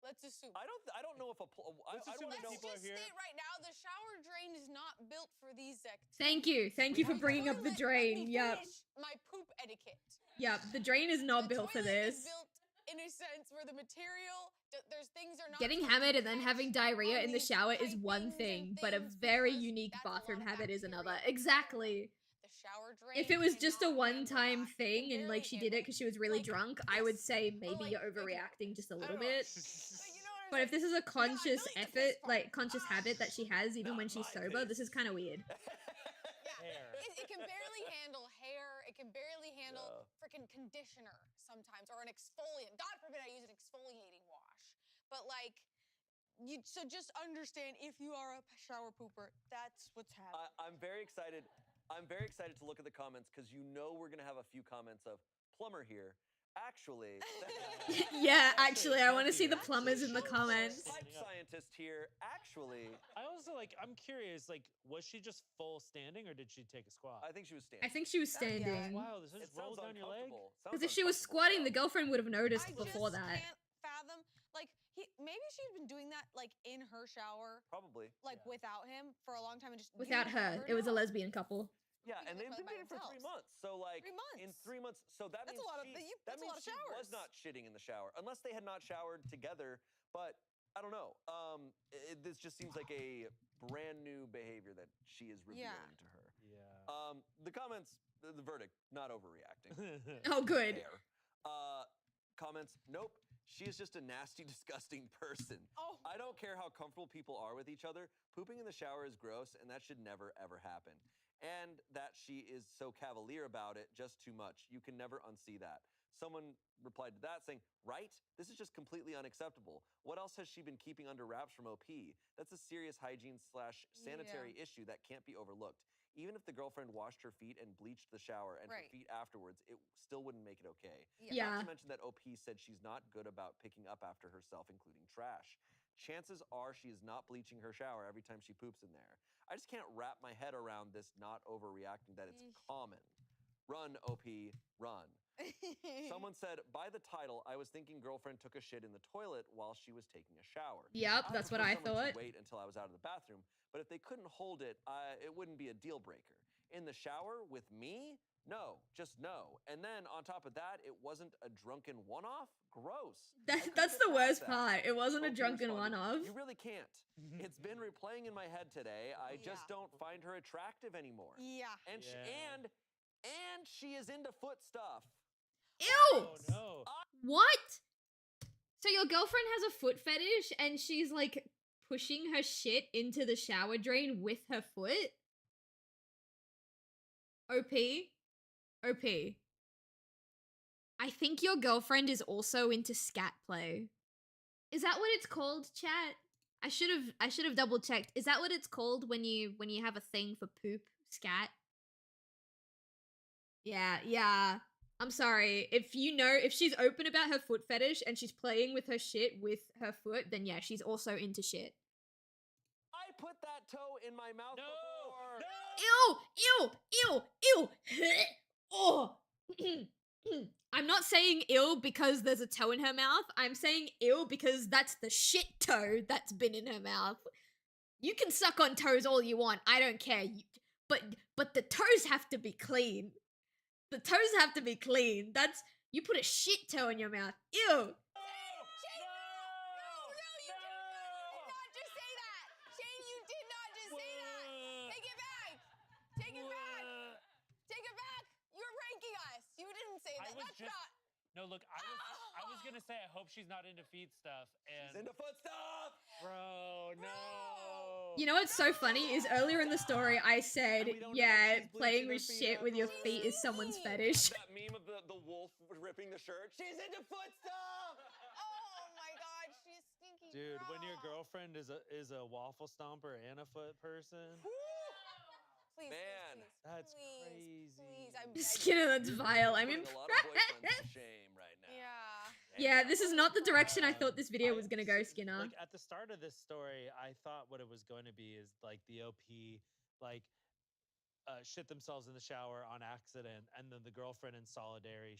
Let's assume. I don't know if Let's I assume don't that know. Let's people are just here. state right now, the shower drain is not built for these activities. Thank you for The bringing up the toilet- drain. Let me Yep, finish my poop etiquette. yep. The drain is not The built for toilet this. is built in a sense where the material, there's things are not Getting supposed to hammered and then catch having diarrhea on in the these shower is one pipings thing, and but a things very because unique that's a lot bathroom of habit is bacteria another. and whatever. Exactly. The shower drain. If it was just a cannot handle one-time that. It thing can and like barely she did it handle because she was really like, drunk, I would this, say or, maybe like, you're freaking- overreacting just a I little don't know. bit. But you know what I'm But if saying? this is a conscious delete the effort, piss part. like conscious habit that she has even when she's Not my sober, this is piss. kind of weird. Hair. It can barely handle hair. It can barely handle Yeah. freaking conditioner sometimes, or an exfoliant. God forbid I use an exfoliating wash. But like, so just understand if you are a shower pooper, that's what's happening. I'm very excited. I'm very excited to look at the comments because you know we're gonna have a few comments of plumber here. Actually, Yeah, actually, I want to see the Actually, plumbers in the she's comments. pipe standing up. scientist here. Actually, I also like. I'm curious. Like, was she just full standing or did she take a squat? I think she was standing. I think she was That- yeah. standing. Wow, this It just rolled sounds down your leg. uncomfortable. Because if she was squatting, the girlfriend would have noticed I before just that. can't fathom. Like, maybe she's been doing that like in her shower, Probably. like Yeah. without him for a long time, and just you Without her, never it was a know. lesbian couple. Yeah, Because and they're they've been by dating for 3 themselves. months. So like 3 months. in 3 months, so that That's a means lot of- she, that's that a means lot of she was showers. not shitting in the shower unless they had not showered together. But I don't know. This just seems like a brand new behavior that she is revealing to her. Yeah. The comments, the verdict, not overreacting. Oh, good. Fair. Comments, nope. She is just a nasty, disgusting person. Oh, I don't care how comfortable people are with each other. Pooping in the shower is gross, and that should never, ever happen. And that she is so cavalier about it, just too much. You can never unsee that. Someone replied to that saying, right? This is just completely unacceptable. What else has she been keeping under wraps from OP? That's a serious hygiene/sanitary issue that can't be overlooked. Even if the girlfriend washed her feet and bleached the shower and her Right. feet afterwards, it still wouldn't make it okay. Yeah. Not to mention that OP said she's not good about picking up after herself, including trash. Chances are she is not bleaching her shower every time she poops in there. I just can't wrap my head around this not overreacting that it's common. Run, OP, run. Someone said, by the title, I was thinking girlfriend took a shit in the toilet while she was taking a shower. Yep, that's what prefer I someone to thought. wait until I was out of the bathroom, but if they couldn't hold it, it wouldn't be a deal breaker. In the shower with me? No, just no. And then on top of that, it wasn't a drunken one-off? Gross. I couldn't That's get the past worst that. part. It wasn't a OP drunken responded, one-off. You really can't. It's been replaying in my head today. I just Yeah. don't find her attractive anymore. yeah. And Yeah. and she is into foot stuff. Ew! Oh no. What? So your girlfriend has a foot fetish and she's like pushing her shit into the shower drain with her foot? OP? OP. I think your girlfriend is also into scat play. Is that what it's called, chat? I should have double checked. Is that what it's called when you have a thing for poop? Scat? Yeah. I'm sorry. If she's open about her foot fetish and she's playing with her shit with her foot, then yeah, she's also into shit. I put that toe in my mouth No! before. Ew, ew, ew, ew. Oh. I'm not saying ill because there's a toe in her mouth. I'm saying ill because that's the shit toe that's been in her mouth. You can suck on toes all you want. I don't care. But the toes have to be clean. The toes have to be clean. That's you put a shit toe in your mouth. Ew. No, look, I was gonna say I hope she's not into feet stuff. And She's into foot stuff. Bro, no. You know what's so funny is earlier in the story I said, yeah, playing with shit with your feet is someone's fetish. That meme of the wolf ripping the shirt. She's into foot stuff. Oh my god, she's stinky. Dude, when your girlfriend is a waffle stomper and a foot person. Please, man, that's crazy. Please, I'm Skinner, that's vile. I'm putting a lot of boyfriends to shame right now. Yeah, this is not the direction I thought this video was gonna go, Skinner. Like at the start of this story, I thought what it was going to be is like the OP like shit themselves in the shower on accident, and then the girlfriend in solidarity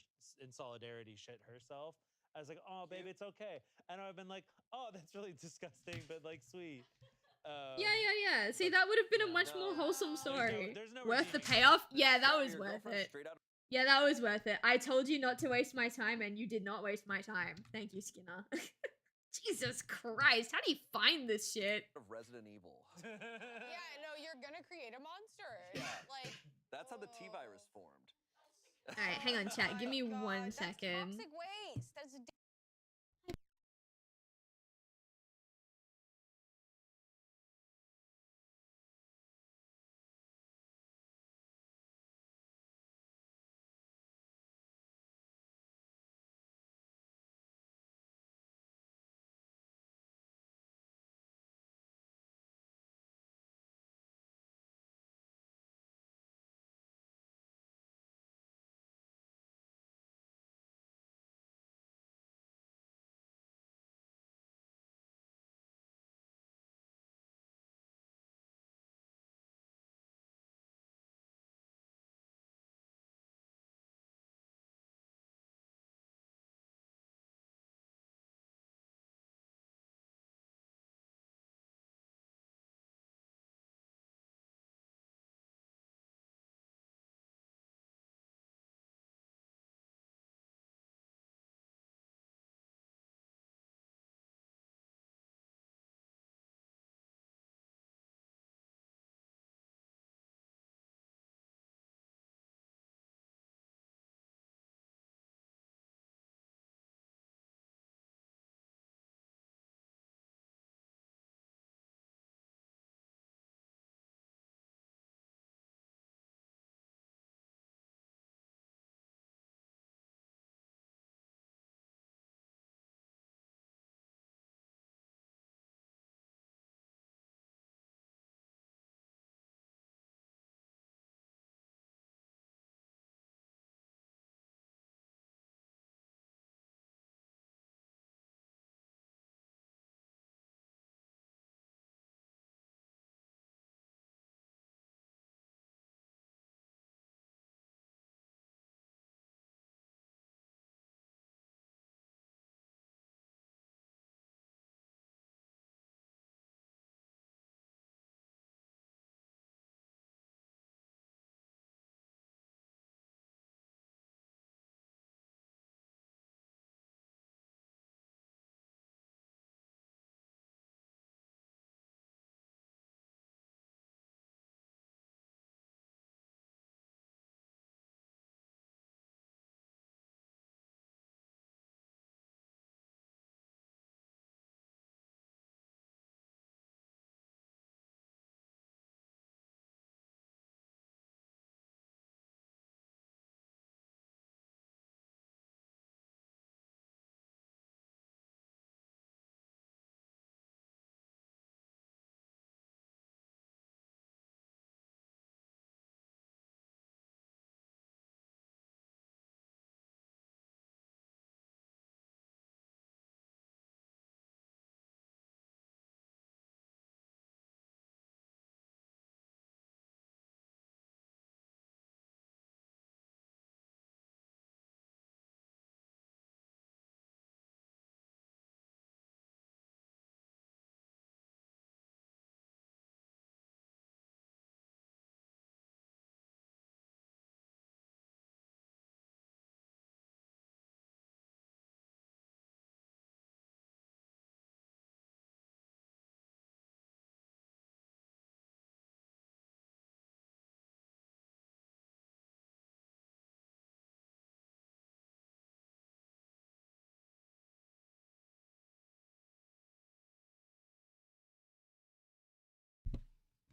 shit herself. I was like, oh baby, it's okay. And I've been like, oh, that's really disgusting, but like sweet. Yeah. See, that would have been a much more wholesome story. There's no worth the redeeming payoff? Yeah, that was Your worth girlfriend's it. straight out Yeah, that was worth it. I told you not to waste my time, and you did not waste my time. Thank you, Skinner. Jesus Christ, how do you find this shit? of Resident Evil. Yeah, no, you're gonna create a monster. Like That's how the T-virus formed. Alright, hang on, chat. Give me God, 1 that's second. toxic waste. That's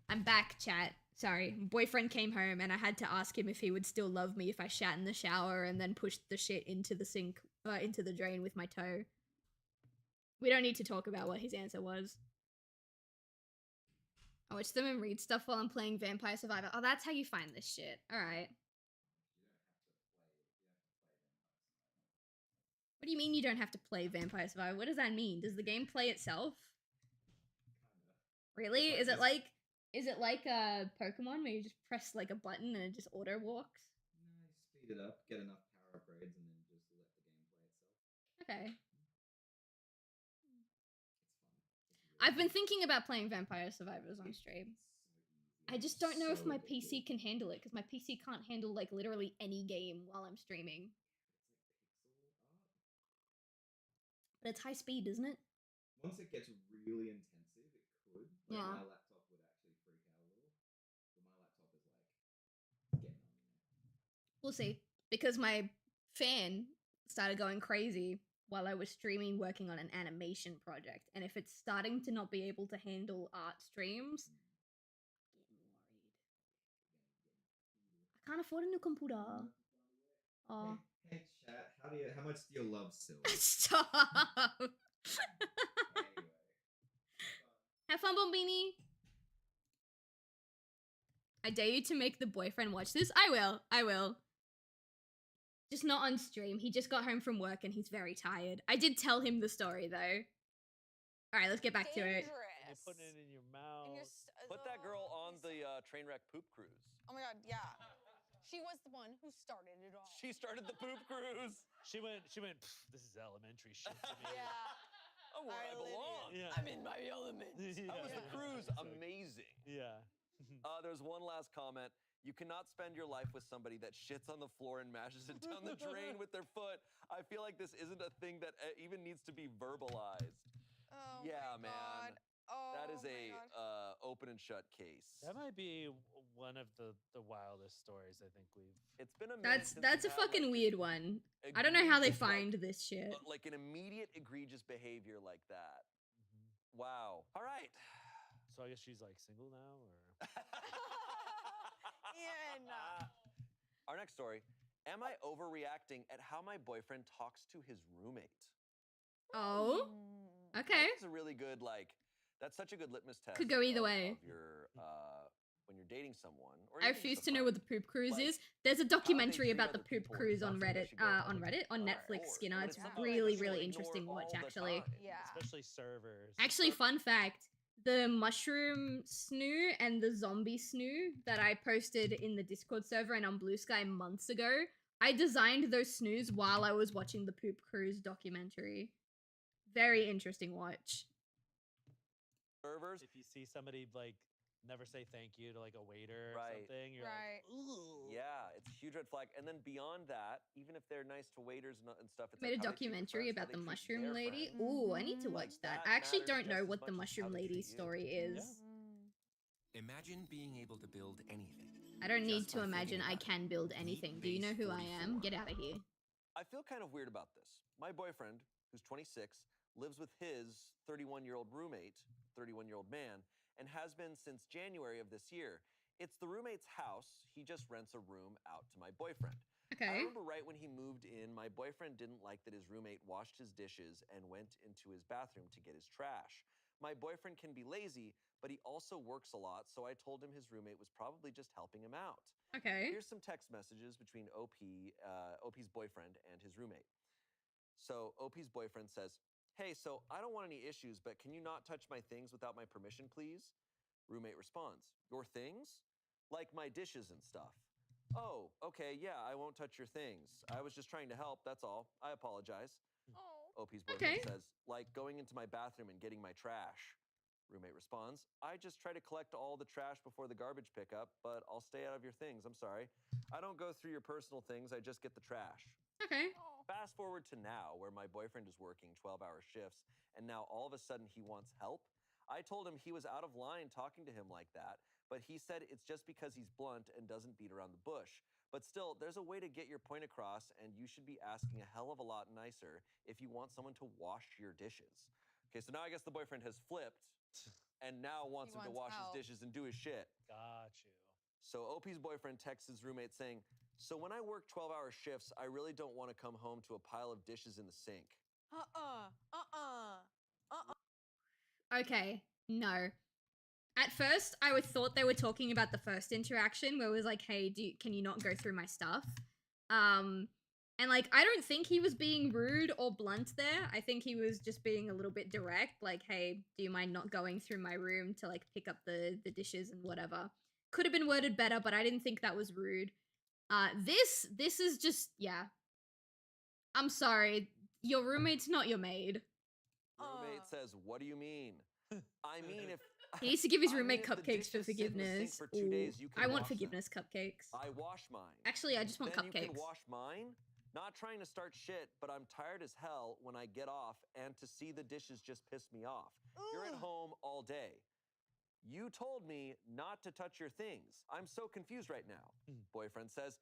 I'm back, chat. Sorry. Boyfriend came home and I had to ask him if he would still love me if I shat in the shower and then pushed the shit into the sink, into the drain with my toe. We don't need to talk about what his answer was. I watch them and read stuff while I'm playing Vampire Survivor. Oh, that's how you find this shit. Alright. What do you mean you don't have to play Vampire Survivor? What does that mean? Does the game play itself? Really? Is it like Pokemon where you just press like a button and it just auto walks? No, you speed it up, get enough power upgrades, and then just let the game play itself. Okay. It's fun. I've been thinking about playing Vampire Survivors on stream. I just don't know if my PC can handle it, because my PC can't handle like literally any game while I'm streaming. But it's high speed, isn't it? Once it gets really intensive, it could. Like, Yeah. my laptop would actually freak out a little. But my laptop is like getting on me now. We'll see. Because my fan started going crazy while I was streaming working on an animation project. And if it's starting to not be able to handle art streams, I'm getting worried. I can't afford a new computer. Oh. Hey chat, how much do you love silver? Stop! Anyway. Have fun, Bombini! I dare you to make the boyfriend watch this. I will. Just not on stream. He just got home from work and he's very tired. I did tell him the story though. Alright, let's get back to it. You're putting it in your mouth. Put that girl on the train wreck poop cruise. Oh my god, yeah. She was the one who started it all. She started the poop cruise. She went, this is elementary shit to me. Yeah. Oh, where I belong. Yeah. I'm in my element. Yeah. How was the cruise? Amazing. Yeah. There's one last comment. You cannot spend your life with somebody that shits on the floor and mashes it down the drain with their foot. I feel like this isn't a thing that even needs to be verbalized. Oh yeah, my man. God. Oh, that is my a God. open and shut case. That might be one of the wildest stories I think we've. It's been a minute That's a fucking weird one. I don't know how they find this shit. Like an immediate egregious behavior like that. Mm-hmm. Wow. All right. So I guess she's like single now, or. Ian. Our next story. Am I overreacting at how my boyfriend talks to his roommate? Oh. Okay. That's a really good, like, that's such a good litmus test. Could go either way. Of your, when you're dating someone. Or I even refuse just to a know friend. what the poop cruise Like, is. There's a documentary treat about the other poop people cruise is on something that Reddit. should go On Reddit, on forward. Netflix, Skinner. But It's something really, that really you interesting ignore watch, all the actually. time. Yeah. Especially servers. Actually, fun fact: the mushroom snoo and the zombie snoo that I posted in the Discord server and on Bluesky months ago, I designed those snoos while I was watching the poop cruise documentary. Very interesting watch. Servers. If you see somebody like never say thank you to like a waiter or Right. something, you're Right. like, ooh. Yeah, it's a huge red flag. And then beyond that, even if they're nice to waiters and stuff, it's Made like a how they treat your documentary friends, how about the they treat mushroom their lady. friends. Ooh, I need to watch Like, that. that I actually matters don't know just what as the much as mushroom how they lady treat you. story is. Imagine being able to build anything. I don't need just to by imagine thinking I about it. can build anything. Do you know who I am? 44. Get out of here. I feel kind of weird about this. My boyfriend, who's 26, lives with his 31-year-old roommate, 31-year-old man, and has been since January of this year. It's the roommate's house. He just rents a room out to my boyfriend. I Okay. remember right when he moved in, my boyfriend didn't like that his roommate washed his dishes and went into his bathroom to get his trash. My boyfriend can be lazy, but he also works a lot, so I told him his roommate was probably just helping him out. Okay. Here's some text messages between OP's boyfriend and his roommate. So OP's boyfriend says, "Hey, so I don't want any issues, but can you not touch my things without my permission, please?" Roommate responds, "Your things? Like my dishes and stuff." "Oh, okay, yeah, I won't touch your things. I was just trying to help, that's all. I apologize." Oh. OP's boyfriend Okay. says, "Like going into my bathroom and getting my trash." Roommate responds, "I just try to collect all the trash before the garbage pickup, but I'll stay out of your things, I'm sorry. I don't go through your personal things, I just get the trash." Okay. Fast forward to now, where my boyfriend is working 12-hour shifts, and now all of a sudden he wants help. I told him he was out of line talking to him like that, but he said it's just because he's blunt and doesn't beat around the bush. But still, there's a way to get your point across, and you should be asking a hell of a lot nicer if you want someone to wash your dishes. Okay, so now I guess the boyfriend has flipped and now wants him to wash wants his dishes and do his shit. Got you. So OP's boyfriend texts his roommate saying, so when I work 12-hour shifts, I really don't want to come home to a pile of dishes in the sink. Okay, no. At first, I thought they were talking about the first interaction where it was like, hey, can you not go through my stuff? And like, I don't think he was being rude or blunt there. I think he was just being a little bit direct, like, hey, do you mind not going through my room to like pick up the dishes and whatever? Could have been worded better, but I didn't think that was rude. This is just, yeah. I'm sorry, your roommate's not your maid. Roommate says, what do you mean? I mean, if He needs to give his I mean, roommate if the cupcakes for dishes sit in the sink forgiveness. for 2 days, you can I want wash them. forgiveness cupcakes. I wash mine. Actually, I just want then cupcakes. You can wash mine? Not trying to start shit, but I'm tired as hell when I get off, and to see the dishes just piss me off. You're at home all day. You told me not to touch your things. I'm so confused right now. Boyfriend says,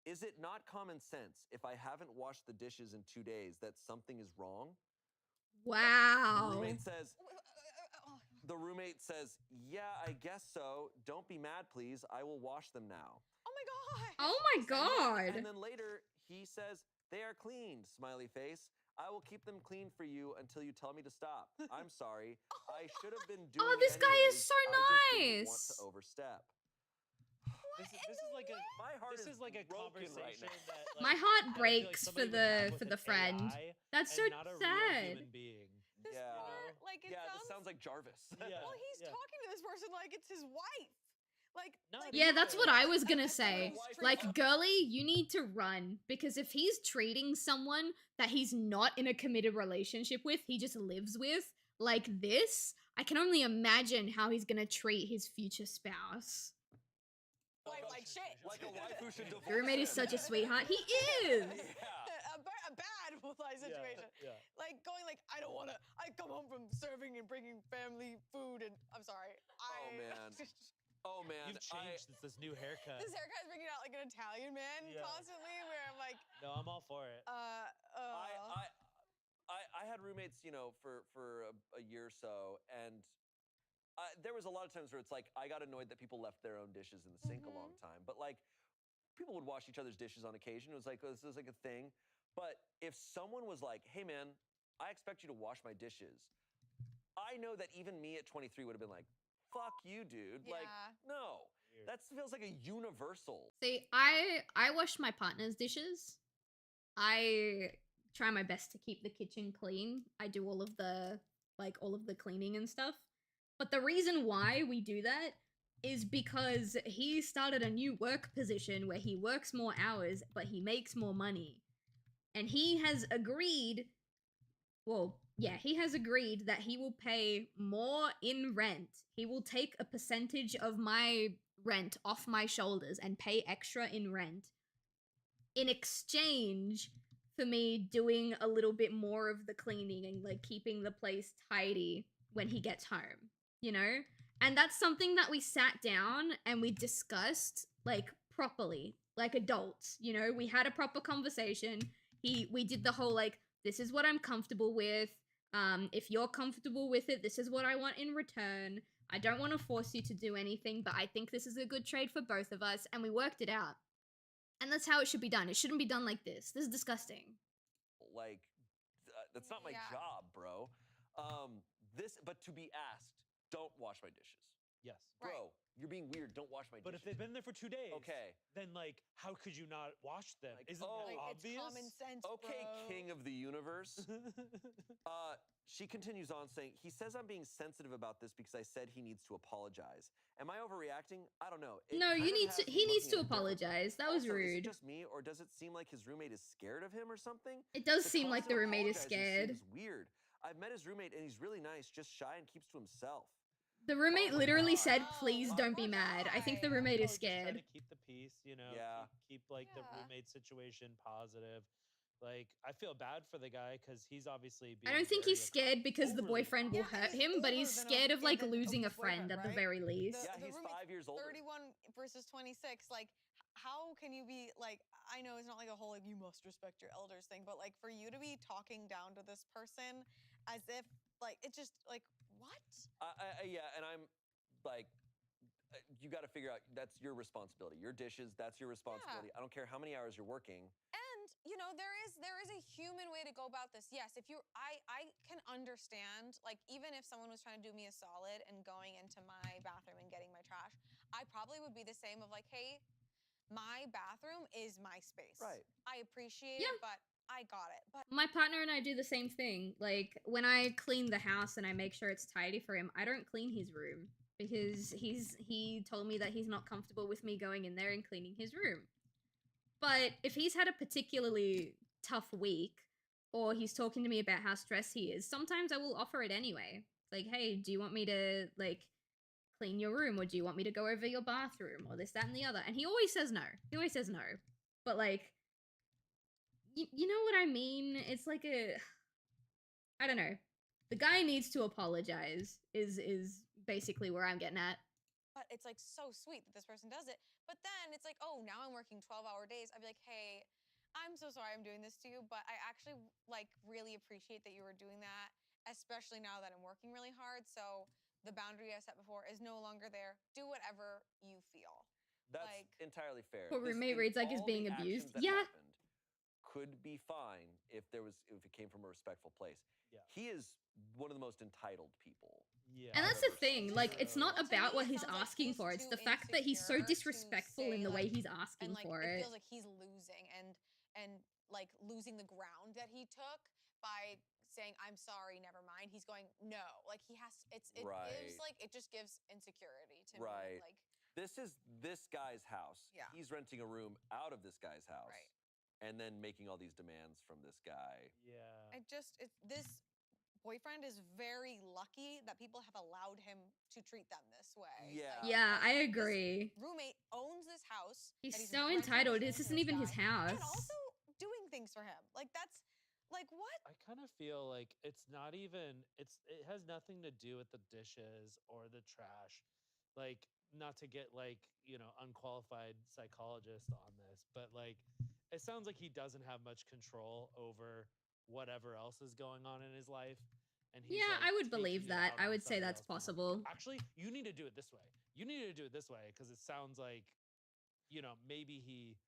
is it not common sense if I haven't washed the dishes in 2 days that something is wrong? Wow. The roommate says, yeah, I guess so. Don't be mad, please. I will wash them now. Oh my god. Oh my god. And then later, he says, they are cleaned, smiley face. I will keep them clean for you until you tell me to stop. I'm sorry. I should have been doing this guy is anyways. so I just didn't want nice. to overstep. This is like a My heart this is like a broken right conversation now. that My like, heart I feel like breaks somebody for would have the with an friend. AI That's and so not a real sad. human being. This Yeah. part, like, it This sounds like Jarvis. Yeah. Well, he's talking to this person like it's his wife. Like, Yeah, that's what I was gonna that's the say. most Like, straight- girly, you need to run because if he's treating someone that he's not in a committed relationship with, he just lives with, like this, I can only imagine how he's gonna treat his future spouse. like shit. Like a wife who should divorce Your roommate is him. such a sweetheart. He is. a bad life situation. Yeah. Like going like I don't want to. I come home from serving and bringing family food, and I'm sorry. Oh man, You've changed since this new haircut. This haircut's bringing out like an Italian man Yeah. constantly, where I'm like, No, I'm all for it. I had roommates, you know, for a year or so, and there was a lot of times where it's like I got annoyed that people left their own dishes in the sink a long time, but like people would wash each other's dishes on occasion. It was like this is like a thing. But if someone was like, "Hey man, I expect you to wash my dishes," I know that even me at 23 would have been like, "Fuck you, dude!" Like, no, that feels like a universal. See, I wash my partner's dishes. I try my best to keep the kitchen clean. I do all of the cleaning and stuff. But the reason why we do that is because he started a new work position where he works more hours, but he makes more money. And he has agreed, he has agreed that he will pay more in rent. He will take a percentage of my rent off my shoulders and pay extra in rent in exchange for me doing a little bit more of the cleaning and like keeping the place tidy when he gets home, you know? And that's something that we sat down and we discussed like properly, like adults, you know? We had a proper conversation. We did the whole like, this is what I'm comfortable with. If you're comfortable with it, this is what I want in return. I don't want to force you to do anything, but I think this is a good trade for both of us, and we worked it out. And that's how it should be done. It shouldn't be done like this. This is disgusting. Like, that's not my job, bro. But to be asked, don't wash my dishes. Yes. Bro, you're being weird. Don't wash my dishes. But if they've been there for 2 days, okay, then like, how could you not wash them? Like, Isn't that obvious? It's common sense, okay, bro. king of the universe. She continues on saying, he says I'm being sensitive about this because I said he needs to apologize. Am I overreacting? I don't know. No, he needs to apologize. That was Also, rude. Is it just me, or does it seem like his roommate is scared of him or something? It does The seem like the constant roommate is apologizing scared. Seems weird. I've met his roommate and he's really nice, just shy and keeps to himself. The roommate literally said, please don't be mad. I think the roommate is Just trying scared. to keep the peace, you know. Yeah. Keep like the roommate situation positive. Like, I feel bad for the guy because he's obviously. I don't think he's scared because the boyfriend will hurt him, but he's scared of like losing a friend at the very least. Yeah, he's 5 years older. 31 versus 26. Like, how can you be like? I know it's not like a whole like you must respect your elders thing, but like for you to be talking down to this person as if like it just like what? Yeah, and I'm like, you got to figure out that's your responsibility. Your dishes, that's your responsibility. I don't care how many hours you're working. And you know, there is a human way to go about this. Yes, if you I can understand, like, even if someone was trying to do me a solid and going into my bathroom and getting my trash, I probably would be the same of like, hey, my bathroom is my space. Right. I appreciate it, but I got it. But My partner and I do the same thing. Like, when I clean the house and I make sure it's tidy for him, I don't clean his room because he told me that he's not comfortable with me going in there and cleaning his room. But if he's had a particularly tough week or he's talking to me about how stressed he is, sometimes I will offer it anyway. Like, hey, do you want me to, like, clean your room, or do you want me to go over your bathroom, or this, that, and the other? And he always says no. He always says no. But, like, you know what I mean? It's like I don't know. The guy needs to apologize is basically where I'm getting at. But it's like so sweet that this person does it. But then it's like, oh, now I'm working 12-hour days. I'd be like, hey, I'm so sorry I'm doing this to you, but I actually like really appreciate that you were doing that, especially now that I'm working really hard. So the boundary I set before is no longer there. Do whatever you feel. That's like, entirely fair. Poor roommate reads like he's being abused. Yeah. Happened could be fine if it came from a respectful place. Yeah. He is one of the most entitled people. Yeah. And that's the thing. Like, it's not about what he's asking for. It's the fact that he's so disrespectful in the way he's asking for it it. feels like he's losing and like losing the ground that he took by saying I'm sorry, never mind. He's going no, like he has. It gives like it just gives insecurity to me. Like this is this guy's house. Yeah. He's renting a room out of this guy's house. Right. And then making all these demands from this guy. Yeah. This boyfriend is very lucky that people have allowed him to treat them this way. Yeah. Yeah, I agree. This roommate owns this house. He's so entitled. This isn't even his house. And also doing things for him. Like that's like what? I kind of feel like it's not even it has nothing to do with the dishes or the trash. Like, not to get like, you know, unqualified psychologist on this, but like it sounds like he doesn't have much control over whatever else is going on in his life. And he's, Yeah, like, I would taking believe it that. out I on would say somebody that's else. possible. Actually, you need to do it this way. You need to do it this way because it sounds like, you know, maybe he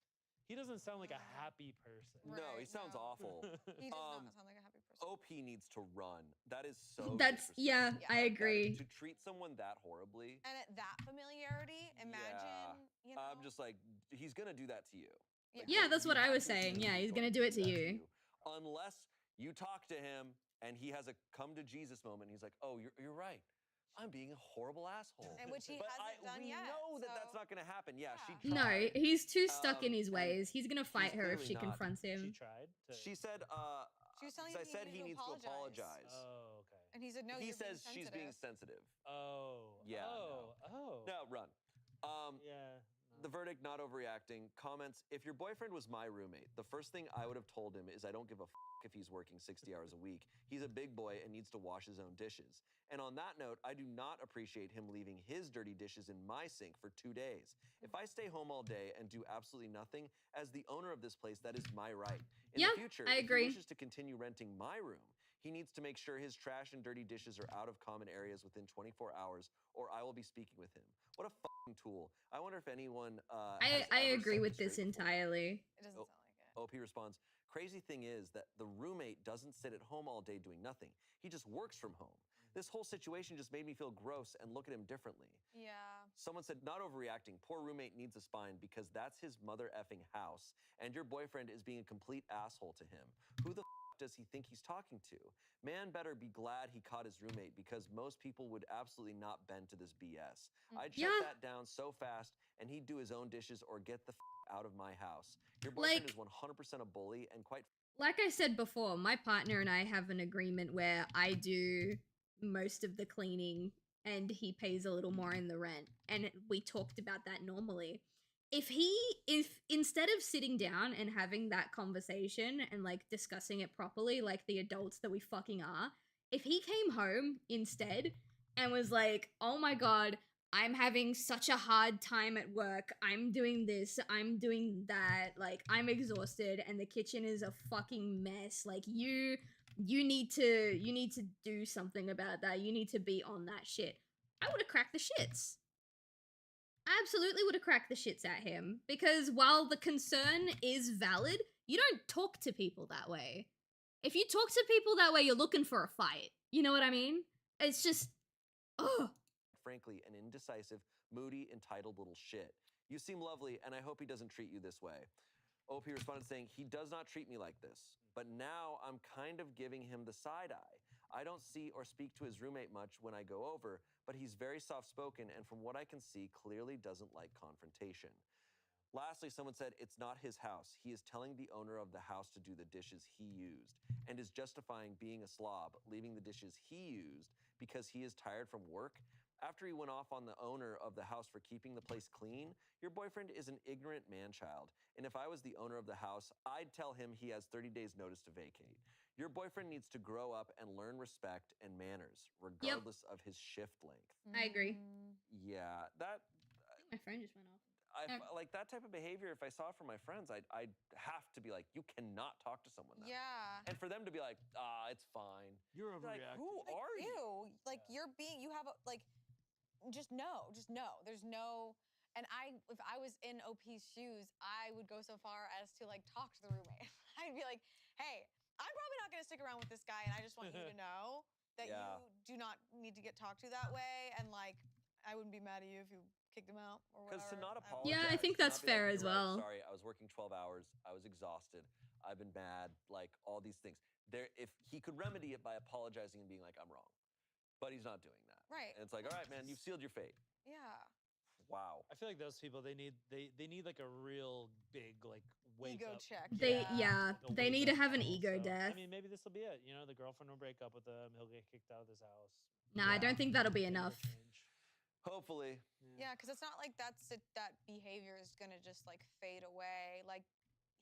doesn't sound like a happy person. No, he sounds awful. He does not sound like a happy person. OP needs to run. That is so That's yeah, I agree. To treat someone that horribly. And at that familiarity, imagine, you know. I'm just like, he's gonna do that to you. Like, Yeah, that's what I was have to saying. assume Yeah, he's going gonna do it to you. Unless you talk to him and he has a come to Jesus moment. He's like, oh, you're right. I'm being a horrible asshole. And which he hasn't done yet. We know that that's not going to happen. Yeah, she tried. No, he's too stuck in his ways. He's gonna fight her if she clearly not. confronts him. She tried to... She said, she was telling I him said he needs to apologize. Oh, okay. And he said, no, he you're says being she's being sensitive. Oh. Yeah. Oh. No, run. Yeah. The verdict, not overreacting. Comments, if your boyfriend was my roommate, the first thing I would have told him is I don't give a if he's working 60 hours a week. He's a big boy and needs to wash his own dishes. And on that note, I do not appreciate him leaving his dirty dishes in my sink for 2 days. If I stay home all day and do absolutely nothing, as the owner of this place, that is my right. In the future, I agree. if he wishes to continue renting my room, he needs to make sure his trash and dirty dishes are out of common areas within 24 hours, or I will be speaking with him. What a fucking tool. I wonder if anyone I agree with this entirely. It doesn't sound like it. OP responds, crazy thing is that the roommate doesn't sit at home all day doing nothing. He just works from home. This whole situation just made me feel gross and look at him differently. Yeah. Someone said, not overreacting. Poor roommate needs a spine because that's his mother effing house, and your boyfriend is being a complete asshole to him. Who the does he think he's talking to? Man better be glad he caught his roommate because most people would absolutely not bend to this BS. I'd shut that down so fast and he'd do his own dishes or get the out of my house. Your boyfriend is 100% a bully and quite like I said before, my partner and I have an agreement where I do most of the cleaning and he pays a little more in the rent. And we talked about that normally. If instead of sitting down and having that conversation and like discussing it properly, like the adults that we fucking are, if he came home instead and was like, oh my God, I'm having such a hard time at work. I'm doing this, I'm doing that. Like, I'm exhausted and the kitchen is a fucking mess. Like, you you need to do something about that. You need to be on that shit. I would have cracked the shits. I absolutely would have cracked the shits at him because while the concern is valid, you don't talk to people that way. If you talk to people that way, you're looking for a fight. You know what I mean? It's just, oh. Frankly, an indecisive, moody, entitled little shit. You seem lovely, and I hope he doesn't treat you this way. OP responded saying, he does not treat me like this, but now I'm kind of giving him the side eye. I don't see or speak to his roommate much when I go over, but he's very soft-spoken and from what I can see, clearly doesn't like confrontation. Lastly, someone said, it's not his house. He is telling the owner of the house to do the dishes he used and is justifying being a slob, leaving the dishes he used because he is tired from work. After he went off on the owner of the house for keeping the place clean, your boyfriend is an ignorant man-child. And if I was the owner of the house, I'd tell him he has 30 days notice to vacate. Your boyfriend needs to grow up and learn respect and manners, regardless of his shift length. I agree. Yeah, that... I think my phone just went off. Like that type of behavior, if I saw it from my friends, I'd have to be like, you cannot talk to someone that way. Yeah. And for them to be like, it's fine. You're like, overreacting. who Like, are you? ew. Like, you're being, you have a, like, just no. There's no, and if I was in OP's shoes, I would go so far as to, like, talk to the roommate. I'd be like, hey, I'm probably not gonna stick around with this guy, and I just want you to know that you do not need to get talked to that way, and, like, I wouldn't be mad at you if you kicked him out or whatever. Because to not apologize. Yeah, I think that's fair as well. Sorry, I was working 12 hours. I was exhausted. I've been mad. Like all these things. If he could remedy it by apologizing and being like, I'm wrong, but he's not doing that. Right. And it's like, all right, man, you've sealed your fate. Yeah. Wow. I feel like those people they need like a real big like wake ego up check. They Like they wake need to up have an call. ego So, death. I mean, maybe this will be it. You know, the girlfriend will break up with him. He'll get kicked out of his house. Nah, I don't think that'll be Things will enough. change. Hopefully. Yeah, because it's not like that behavior is gonna just like fade away. Like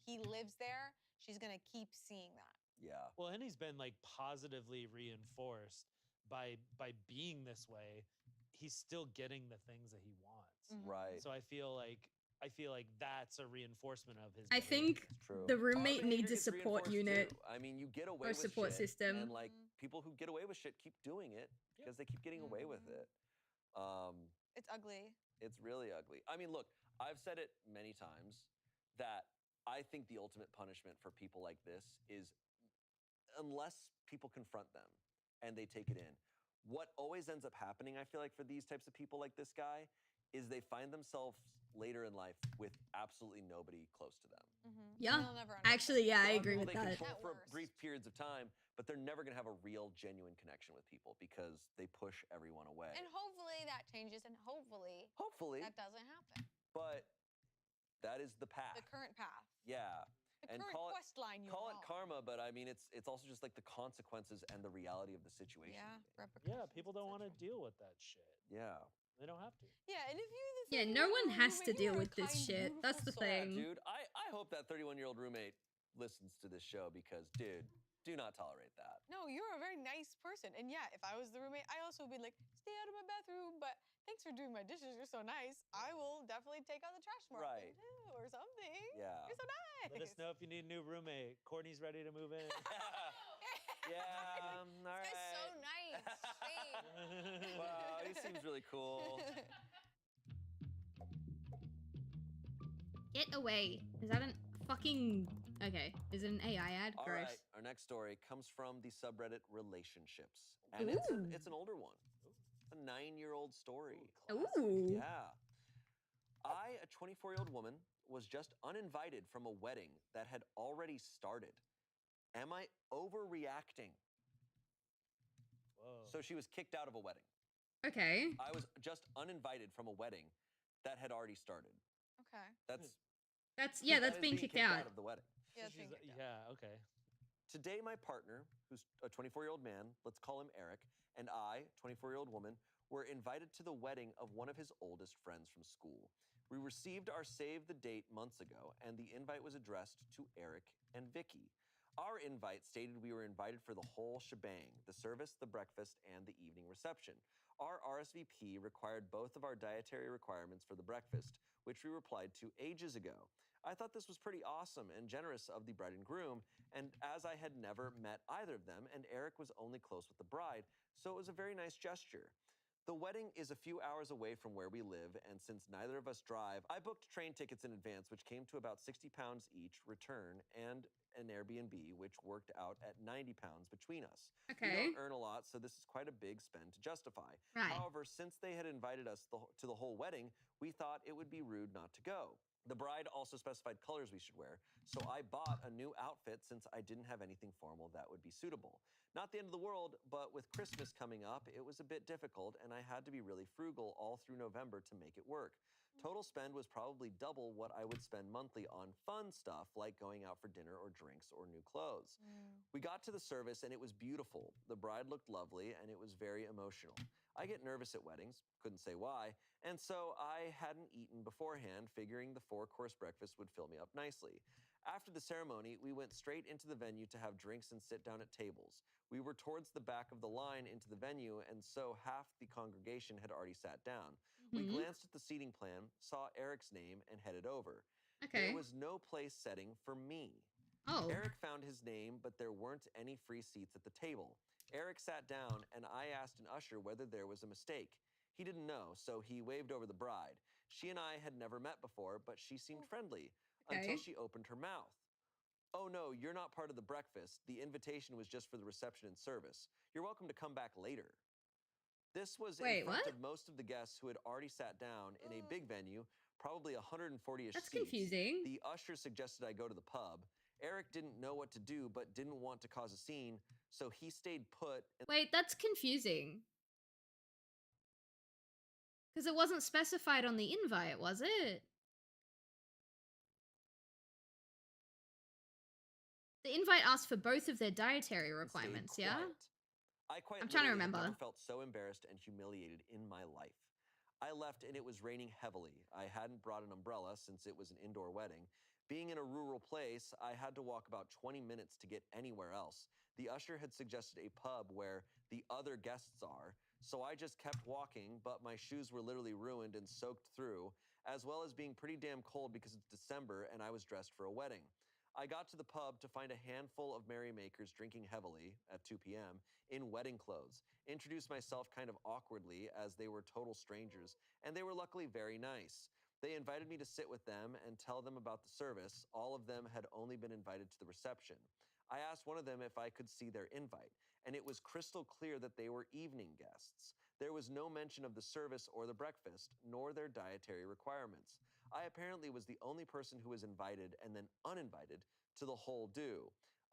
he lives there, she's gonna keep seeing that. Yeah. Well, and he's been like positively reinforced by being this way. He's still getting the things that he wants. Right. So I feel like that's a reinforcement of his. I think It's true. the roommate Our needs a behavior gets support reinforced, unit. too. I mean, you get away or with support shit, system. and like people who get away with shit keep doing it because they keep getting away with it. It's ugly. It's really ugly. I mean, look, I've said it many times that I think the ultimate punishment for people like this is unless people confront them and they take it in. What always ends up happening, I feel like, for these types of people like this guy, is they find themselves later in life with absolutely nobody close to them. Yeah. They'll never Actually, yeah, I Other agree people with they that. control At for worst. brief periods of time, but they're never going to have a real, genuine connection with people because they push everyone away. And hopefully that changes, and hopefully that doesn't happen. But that is the path. The current path. Yeah. The And current quest line you're call it on. karma, but I mean it's also just like the consequences and the reality of the situation. Yeah, Yeah, people don't want to deal with that shit. Yeah. They don't have to. Yeah, and if you Yeah, no one has to deal with this shit. That's the thing. Dude, I hope that 31-year-old roommate listens to this show because, dude, do not tolerate that. No, you're a very nice person. And yeah, if I was the roommate, I also would be like, stay out of my bathroom, but thanks for doing my dishes. You're so nice. I will definitely take out the trash more often, Right. too, or something. Yeah. You're so nice. Let us know if you need a new roommate. Courtney's ready to move in. Yeah, all right. This guy's so nice. Shane. Wow, he seems really cool. Get away. Is that an fucking... Okay. Is it an AI ad? All Gross. right, our next story comes from the subreddit Relationships. And it's an older one. It's a 9-year-old story. Ooh. Yeah. I, a 24-year-old woman, was just uninvited from a wedding that had already started. Am I overreacting? Whoa. So she was kicked out of a wedding. Okay. I was just uninvited from a wedding that had already started. Okay. That's That's that is being kicked out. of the wedding. Yeah, So it's being she's- kicked out. yeah, okay. Today, my partner, who's a 24-year-old man, let's call him Eric, and I, 24-year-old woman, were invited to the wedding of one of his oldest friends from school. We received our save the date months ago, and the invite was addressed to Eric and Vicky. Our invite stated we were invited for the whole shebang, the service, the breakfast, and the evening reception. Our RSVP required both of our dietary requirements for the breakfast, which we replied to ages ago. I thought this was pretty awesome and generous of the bride and groom, and as I had never met either of them, and Eric was only close with the bride, so it was a very nice gesture. The wedding is a few hours away from where we live, and since neither of us drive, I booked train tickets in advance, which came to about 60 pounds each return, and an Airbnb, which worked out at 90 pounds between us. We Okay. don't earn a lot, so this is quite a big spend to justify. Right. However, since they had invited us to the whole wedding, we thought it would be rude not to go. The bride also specified colors we should wear, so I bought a new outfit since I didn't have anything formal that would be suitable. Not the end of the world, but with Christmas coming up, it was a bit difficult, and I had to be really frugal all through November to make it work. Total spend was probably double what I would spend monthly on fun stuff like going out for dinner or drinks or new clothes. We got to the service and it was beautiful. The bride looked lovely and it was very emotional. I get nervous at weddings, couldn't say why, and so I hadn't eaten beforehand, figuring the 4-course breakfast would fill me up nicely. After the ceremony, we went straight into the venue to have drinks and sit down at tables. We were towards the back of the line into the venue, and so half the congregation had already sat down. We glanced at the seating plan, saw Eric's name, and headed over. Okay. There was no place setting for me. Oh. Eric found his name, but there weren't any free seats at the table. Eric sat down, and I asked an usher whether there was a mistake. He didn't know, so he waved over the bride. She and I had never met before, but she seemed friendly until she opened her mouth. Oh no, you're not part of the breakfast. The invitation was just for the reception and service. You're welcome to come back later. This was in front of most of the guests who had already sat down in a big venue, probably 140-ish seats. That's confusing. The usher suggested I go to the pub. Eric didn't know what to do, but didn't want to cause a scene, so he stayed put. Wait, that's confusing. Because it wasn't specified on the invite, was it? The invite asked for both of their dietary requirements, yeah? I'm trying to remember. I never felt so embarrassed and humiliated in my life. I left and it was raining heavily. I hadn't brought an umbrella since it was an indoor wedding. Being in a rural place, I had to walk about 20 minutes to get anywhere else. The usher had suggested a pub where the other guests are, so I just kept walking, but my shoes were literally ruined and soaked through, as well as being pretty damn cold because it's December and I was dressed for a wedding. I got to the pub to find a handful of merrymakers drinking heavily at 2 p.m. in wedding clothes. Introduced myself kind of awkwardly as they were total strangers, and they were luckily very nice. They invited me to sit with them and tell them about the service. All of them had only been invited to the reception. I asked one of them if I could see their invite, and it was crystal clear that they were evening guests. There was no mention of the service or the breakfast, nor their dietary requirements. I apparently was the only person who was invited and then uninvited to the whole do.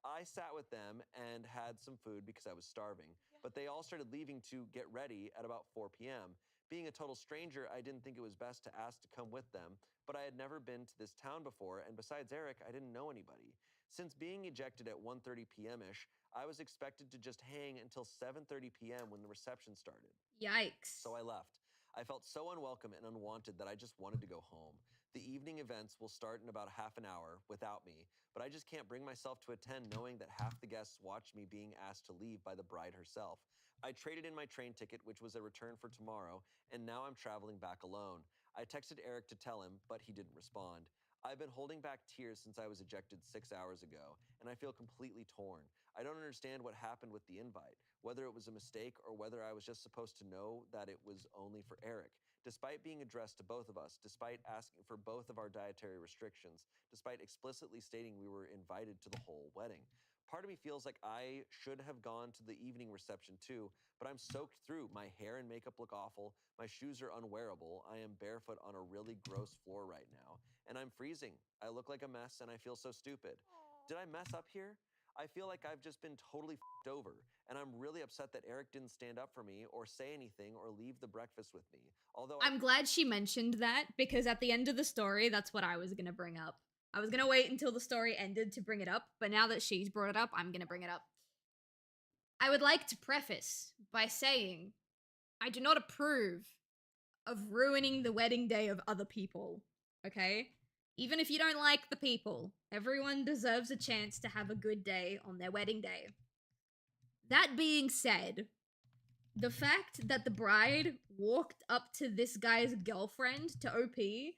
I sat with them and had some food because I was starving, but they all started leaving to get ready at about 4 p.m. Being a total stranger, I didn't think it was best to ask to come with them, but I had never been to this town before, and besides Eric, I didn't know anybody. Since being ejected at 1:30 p.m.-ish, I was expected to just hang until 7:30 p.m. when the reception started. Yikes. So I left. I felt so unwelcome and unwanted that I just wanted to go home. The evening events will start in about half an hour without me, but I just can't bring myself to attend knowing that half the guests watched me being asked to leave by the bride herself. I traded in my train ticket, which was a return for tomorrow, and now I'm traveling back alone. I texted Eric to tell him, but he didn't respond. I've been holding back tears since I was ejected 6 hours ago, and I feel completely torn. I don't understand what happened with the invite, whether it was a mistake or whether I was just supposed to know that it was only for Eric. Despite being addressed to both of us, despite asking for both of our dietary restrictions, despite explicitly stating we were invited to the whole wedding, part of me feels like I should have gone to the evening reception too, but I'm soaked through. My hair and makeup look awful. My shoes are unwearable. I am barefoot on a really gross floor right now, and I'm freezing. I look like a mess, and I feel so stupid. Did I mess up here? I feel like I've just been totally f***ed over, and I'm really upset that Eric didn't stand up for me or say anything or leave the breakfast with me. Although I'm glad she mentioned that, because at the end of the story, that's what I was going to bring up. I was going to wait until the story ended to bring it up, but now that she's brought it up, I'm going to bring it up. I would like to preface by saying I do not approve of ruining the wedding day of other people, okay? Even if you don't like the people, everyone deserves a chance to have a good day on their wedding day. That being said, the fact that the bride walked up to this guy's girlfriend, to OP,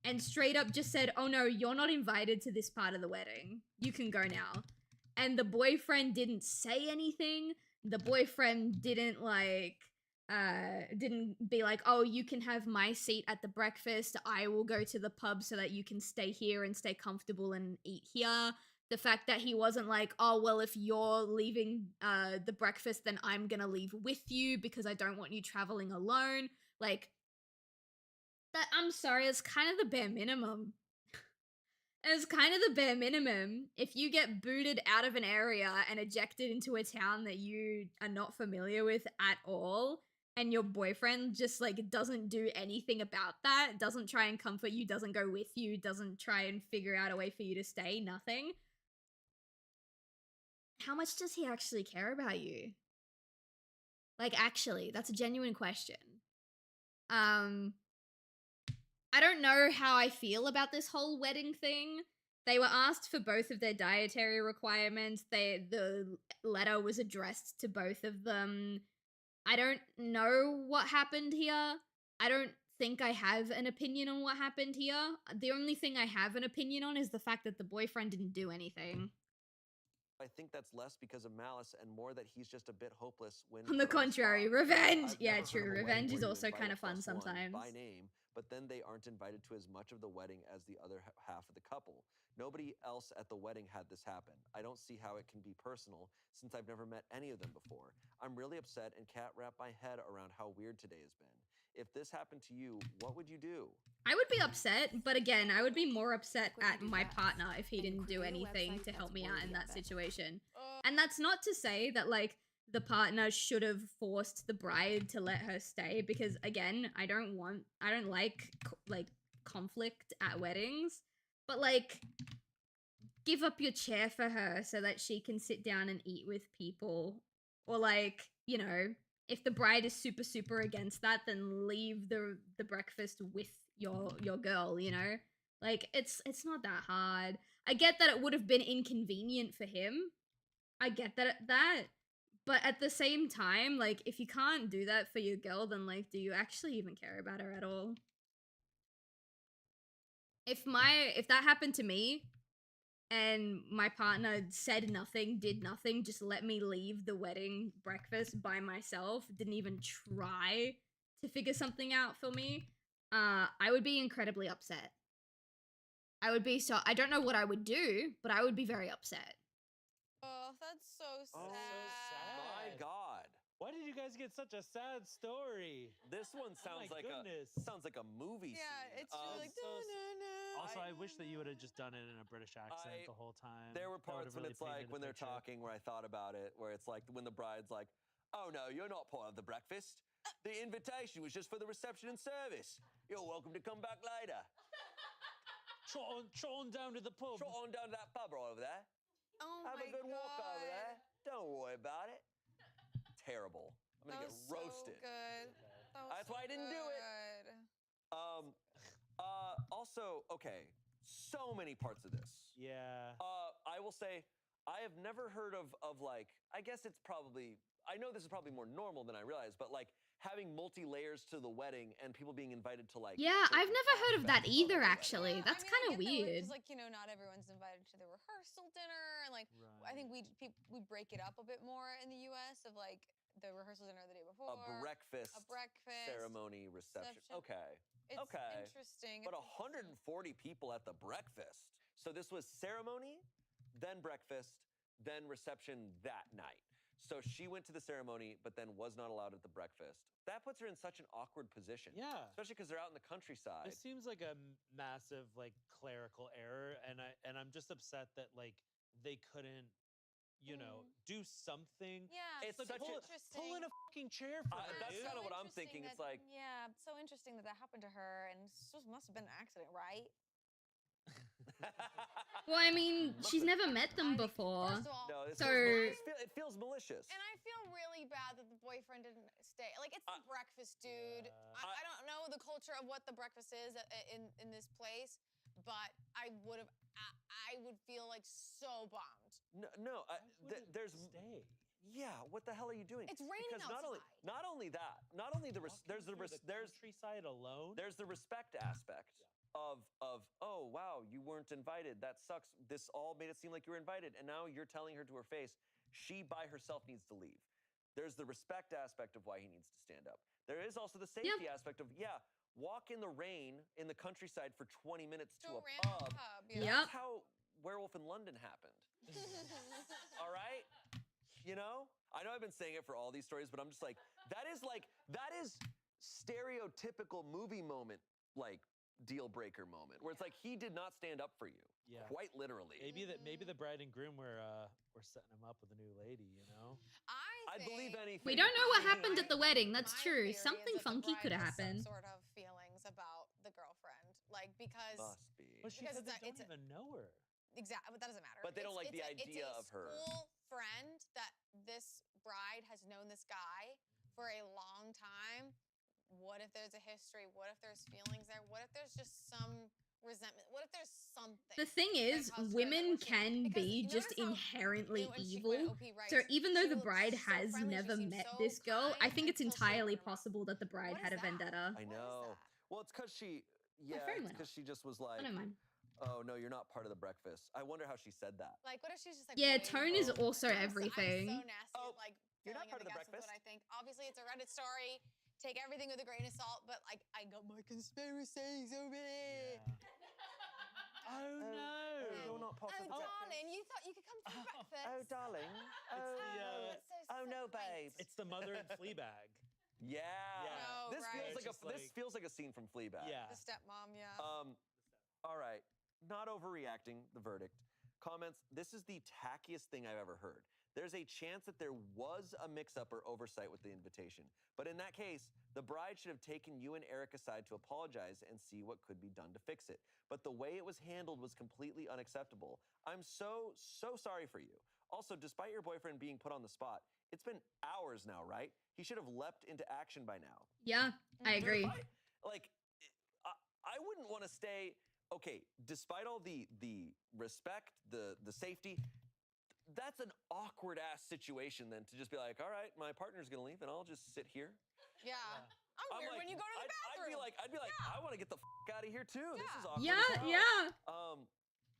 and straight up just said, oh no, you're not invited to this part of the wedding. You can go now. And the boyfriend didn't say anything. The boyfriend didn't didn't be like, oh, you can have my seat at the breakfast. I will go to the pub so that you can stay here and stay comfortable and eat here. The fact that he wasn't like, oh, well, if you're leaving the breakfast, then I'm gonna leave with you because I don't want you traveling alone. Like, that, I'm sorry, it's kind of the bare minimum. It's kind of the bare minimum. If you get booted out of an area and ejected into a town that you are not familiar with at all, and your boyfriend just like doesn't do anything about that, doesn't try and comfort you, doesn't go with you, doesn't try and figure out a way for you to stay, nothing. How much does he actually care about you? Like, actually, that's a genuine question. I don't know how I feel about this whole wedding thing. They were asked for both of their dietary requirements. The letter was addressed to both of them. I don't know what happened here. I don't think I have an opinion on what happened here. The only thing I have an opinion on is the fact that the boyfriend didn't do anything. I think that's less because of malice and more that he's just a bit hopeless when. On the contrary, revenge. I've Yeah, never heard true. of a wedding Revenge where is you also invite kind a of fun plus one sometimes. by name, but then they aren't invited to as much of the wedding as the other half of the couple. Nobody else at the wedding had this happen. I don't see how it can be personal since I've never met any of them before. I'm really upset and can't wrap my head around how weird today has been. If this happened to you, what would you do? I would be upset, but again, I would be more upset at my partner if he didn't do anything to help me out in that situation. And that's not to say that, like, the partner should have forced the bride to let her stay, because again, I don't like conflict at weddings, but like, give up your chair for her so that she can sit down and eat with people. Or like, you know, if the bride is super against that, then leave the breakfast with your girl, you know? Like, it's not that hard. I get that it would have been inconvenient for him. I get that, but at the same time, like, if you can't do that for your girl, then like, do you actually even care about her at all? If that happened to me, and my partner said nothing, did nothing, just let me leave the wedding breakfast by myself, didn't even try to figure something out for me, I would be incredibly upset. I don't know what I would do, but I would be very upset. Oh, that's so sad. Oh, my God. Why did you guys get such a sad story? This one sounds like a movie scene. Yeah, it's really like Also, I wish that you would have just done it in a British accent the whole time. There were parts when it's like when they're talking where I thought about it, where it's like when the bride's like, "Oh no, you're not part of the breakfast. The invitation was just for the reception and service. You're welcome to come back later. Trot on down to the pub. Trot on down to that pub right over there. Oh Have my a good walk over there. God. Don't worry about it." Terrible. I'm gonna get roasted. So good. That's why I didn't do it. Also, okay, so many parts of this. Yeah. I will say, I have never heard of like, I guess it's probably, I know this is probably more normal than I realized, but like having multi-layers to the wedding and people being invited to like. Yeah, I've never heard of that either, actually. That's kind of weird. Because, like, you know, not everyone's invited to the rehearsal dinner, and like, I think we break it up a bit more in the U.S. of like the rehearsal dinner the day before, A breakfast ceremony reception. Okay. It's interesting. But 140 people at the breakfast. So this was ceremony, then breakfast, then reception that night. So she went to the ceremony, but then was not allowed at the breakfast. That puts her in such an awkward position. Yeah. Especially because they're out in the countryside. It seems like a massive like clerical error, and I'm just upset that like they couldn't, you know, do something. Yeah, it's such interesting. Pull in a fucking chair for her. That's kind of what I'm thinking. It's like, yeah, it's so interesting that happened to her, and it must have been an accident, right? Well, I mean, she's never met them before. First of all, no, it feels malicious. And I feel really bad that the boyfriend didn't stay. Like, it's the breakfast, dude. Yeah. I don't know the culture of what the breakfast is in this place, but I would feel like so bummed. No, there's stay. Yeah, what the hell are you doing? It's raining because outside. Not only that, not only there's the countryside alone. There's the respect aspect oh wow, you weren't invited. That sucks. This all made it seem like you were invited, and now you're telling her to her face she by herself needs to leave. There's the respect aspect of why he needs to stand up. There is also the safety aspect of walk in the rain in the countryside for 20 minutes to a pub. That's how Werewolf in London happened. All right? You know? I know I've been saying it for all these stories, but I'm just like, that is stereotypical movie moment, like deal breaker moment, where it's like he did not stand up for you. Yeah. Quite literally. Maybe the bride and groom were setting him up with a new lady, you know? I'd believe anything. We don't know what happened at the wedding. That's true. Something funky could have happened. Some sort of feelings about the girlfriend, like because. Must be. But she said they don't even know her. Exactly, but that doesn't matter. But they don't like the idea of her. It's a school friend that this bride has known this guy for a long time. What if there's a history? What if there's feelings there? What if there's just some resentment? What if there's something? The thing is, women can be just inherently evil. So even though the bride has never met this girl, I think it's entirely possible that the bride had a vendetta. I know. Well, it's because she just was like, I don't mind. Oh no, you're not part of the breakfast. I wonder how she said that. Like, what if she's just like? Yeah, tone is also everything. I'm so nasty. Like, you're not part of the guts breakfast. What I think. Obviously, it's a Reddit story. Take everything with a grain of salt. But like, I got my conspiracies over here. Oh no! You're not part of the breakfast. Darling, you thought you could come to the breakfast? Oh darling. Oh no, babe. It's the mother in Fleabag. Yeah. No, this right. feels like a scene from Fleabag. Yeah. The stepmom. Yeah. All right. Not overreacting, the verdict. Comments, this is the tackiest thing I've ever heard. There's a chance that there was a mix-up or oversight with the invitation. But in that case, the bride should have taken you and Eric aside to apologize and see what could be done to fix it. But the way it was handled was completely unacceptable. I'm so sorry for you. Also, despite your boyfriend being put on the spot, it's been hours now, right? He should have leapt into action by now. Yeah, I agree. I wouldn't want to stay... Okay, despite all the respect, the safety, that's an awkward ass situation then to just be like, all right, my partner's gonna leave and I'll just sit here. Yeah. I'm weird when you go to the bathroom. I'd be like, I want to get the out of here too. This is awkward. Yeah.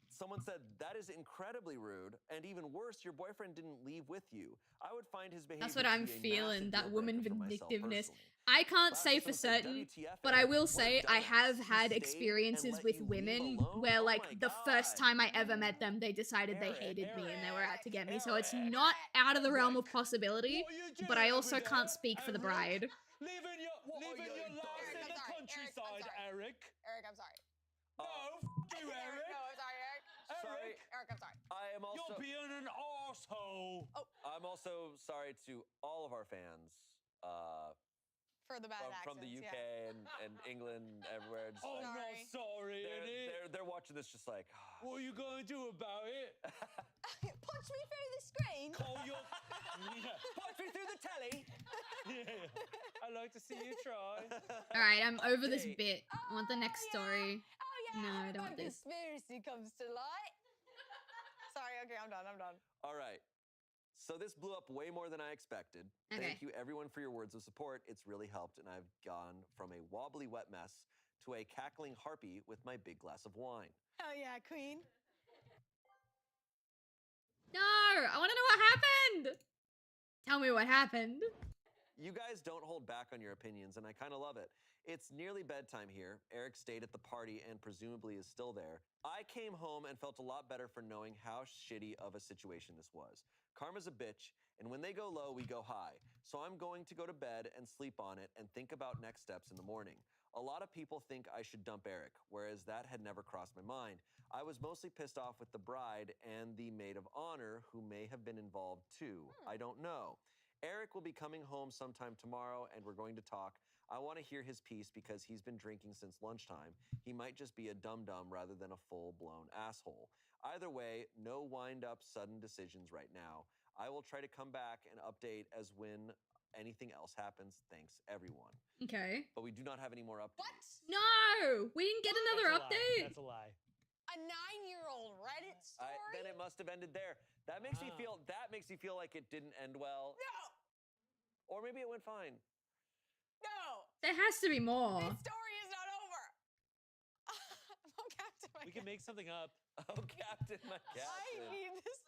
Someone said that is incredibly rude, and even worse, your boyfriend didn't leave with you. I would find his behavior. That's what I'm feeling. That woman vindictiveness. I can't say for certain, but I will say I have had experiences with women where, like, the first time I ever met them, they decided they hated me and they were out to get me. So it's not out of the realm of possibility, but I also can't speak for the bride. Leaving your life in the countryside, Eric. Eric, I'm sorry. No, you, Eric. No, I'm sorry, Eric. Sorry. Eric, I'm sorry. I am also. You're being an arsehole. Oh. I'm also sorry to all of our fans. For the bad from the UK and England, everywhere. Just I'm not sorry. They're watching this just like. What are you going to do about it? Punch me through the screen. Call your. Punch me through the telly. Yeah. I'd like to see you try. All right, I'm over this bit. I want the next story. Oh yeah. No, I don't want this. Conspiracy comes to light. Sorry. Okay, I'm done. All right. So this blew up way more than I expected. Okay. Thank you everyone for your words of support. It's really helped, and I've gone from a wobbly wet mess to a cackling harpy with my big glass of wine. Oh yeah, queen. No, I want to know what happened. Tell me what happened. You guys don't hold back on your opinions, and I kind of love it. It's nearly bedtime here. Eric stayed at the party and presumably is still there. I came home and felt a lot better for knowing how shitty of a situation this was. Karma's a bitch, and when they go low, we go high. So I'm going to go to bed and sleep on it and think about next steps in the morning. A lot of people think I should dump Eric, whereas that had never crossed my mind. I was mostly pissed off with the bride and the maid of honor who may have been involved too. I don't know. Eric will be coming home sometime tomorrow and we're going to talk. I want to hear his piece because he's been drinking since lunchtime. He might just be a dum-dum rather than a full-blown asshole. Either way, no wind-up sudden decisions right now. I will try to come back and update as when anything else happens. Thanks, everyone. Okay. But we do not have any more updates. What? No! We didn't get another update! That's a lie. A 9-year-old Reddit story? Then it must have ended there. That makes me feel like it didn't end well. No! Or maybe it went fine. No! There has to be more. This story is not over. can make something up. Oh, Captain, my I Captain. need this.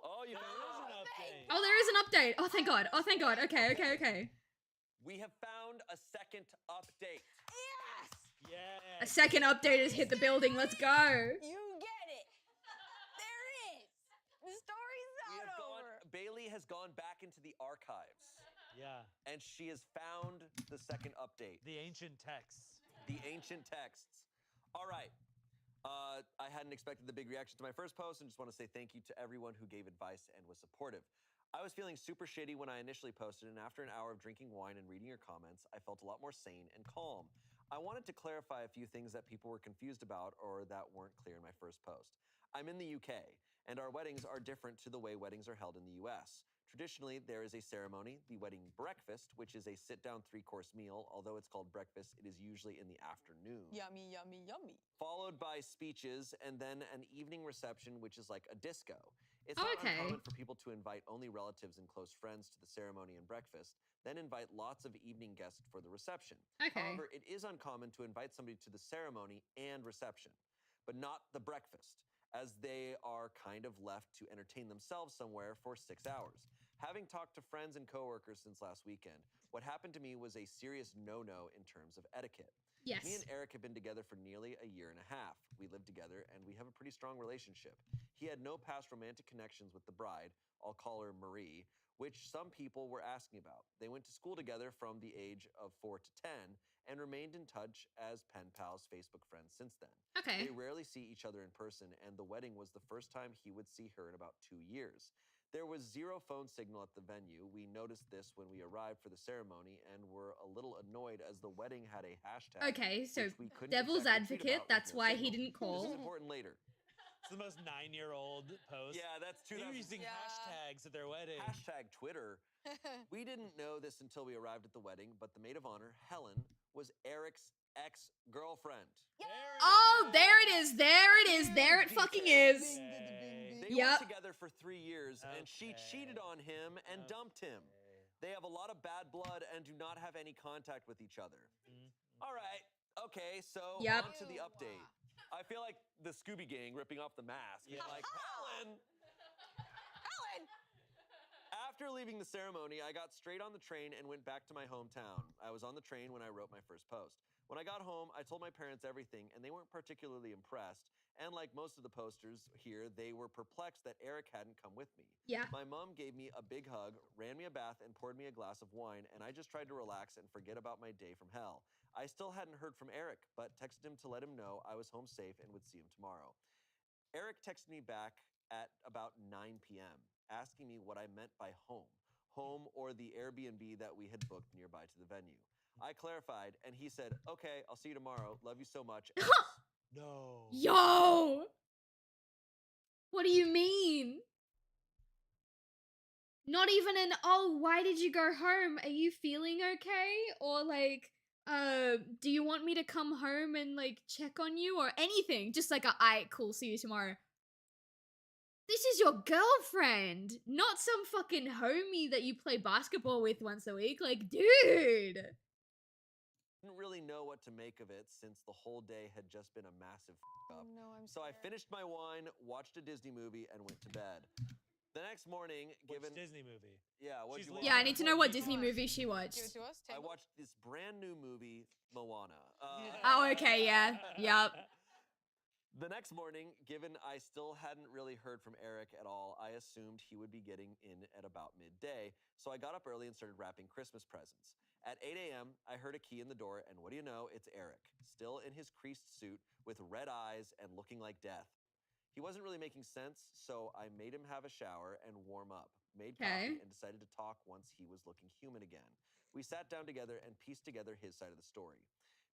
Oh, you There found is it? an update. Oh, there is an update. Oh, thank God. Oh, thank God. Okay. We have found a second update. Yes! Yeah. A second update has hit the building. Let's go. You get it. There is. The story's not over. Bailey has gone back into the archives. Yeah. And she has found the second update. The ancient texts. The ancient texts. All right. I hadn't expected the big reaction to my first post and just want to say thank you to everyone who gave advice and was supportive. I was feeling super shitty when I initially posted, and after an hour of drinking wine and reading your comments, I felt a lot more sane and calm. I wanted to clarify a few things that people were confused about or that weren't clear in my first post. I'm in the UK, and our weddings are different to the way weddings are held in the US. Traditionally, there is a ceremony, the wedding breakfast, which is a sit-down 3-course meal. Although it's called breakfast, it is usually in the afternoon. Yummy, yummy, yummy. Followed by speeches and then an evening reception, which is like a disco. It's not uncommon for people to invite only relatives and close friends to the ceremony and breakfast, then invite lots of evening guests for the reception. However, it is uncommon to invite somebody to the ceremony and reception, but not the breakfast, as they are kind of left to entertain themselves somewhere for 6 hours. Having talked to friends and coworkers since last weekend, what happened to me was a serious no-no in terms of etiquette. Yes. Me and Eric have been together for nearly a year and a half. We live together and we have a pretty strong relationship. He had no past romantic connections with the bride, I'll call her Marie, which some people were asking about. They went to school together from the age of 4 to 10 and remained in touch as pen pals, Facebook friends since then. Okay. They rarely see each other in person, and the wedding was the first time he would see her in about 2 years. There was zero phone signal at the venue. We noticed this when we arrived for the ceremony and were a little annoyed as the wedding had a hashtag. Okay, so which we couldn't devil's exactly tweet advocate, about with that's no why he signal. didn't This call. is important later. It's the most 9-year-old post. Yeah, that's They were using hashtags at their wedding. Hashtag Twitter. We didn't know this until we arrived at the wedding, but the maid of honor, Helen, was Eric's ex-girlfriend. Oh, there it is. There it is. There it fucking is. They were together for 3 years, and she cheated on him and dumped him. They have a lot of bad blood and do not have any contact with each other. All right. Okay, so on to the update. I feel like the Scooby Gang ripping off the mask. Yeah. Like, Helen! Helen! After leaving the ceremony, I got straight on the train and went back to my hometown. I was on the train when I wrote my first post. When I got home, I told my parents everything, and they weren't particularly impressed. And like most of the posters here, they were perplexed that Eric hadn't come with me. Yeah. My mom gave me a big hug, ran me a bath, and poured me a glass of wine, and I just tried to relax and forget about my day from hell. I still hadn't heard from Eric, but texted him to let him know I was home safe and would see him tomorrow. Eric texted me back at about 9 p.m., asking me what I meant by home or the Airbnb that we had booked nearby to the venue. I clarified, and he said, okay, I'll see you tomorrow. Love you so much. No. Yo! What do you mean? Not even an, oh, why did you go home? Are you feeling okay? Or like, do you want me to come home and like check on you or anything? Just like, alright, cool, see you tomorrow. This is your girlfriend, not some fucking homie that you play basketball with once a week. Like, dude. Didn't really know what to make of it since the whole day had just been a massive up. No, I'm so I finished my wine, watched a Disney movie, and went to bed. The next morning, given Disney movie? Yeah, what you Yeah, I need to know what Disney movie she watched. Give it to us. I watched this brand new movie, Moana. Oh, okay, yeah. Yup. The next morning, given I still hadn't really heard from Eric at all, I assumed he would be getting in at about midday, so I got up early and started wrapping Christmas presents. At 8 a.m., I heard a key in the door, and what do you know? It's Eric, still in his creased suit with red eyes and looking like death. He wasn't really making sense, so I made him have a shower and warm up, made coffee, and decided to talk once he was looking human again. We sat down together and pieced together his side of the story.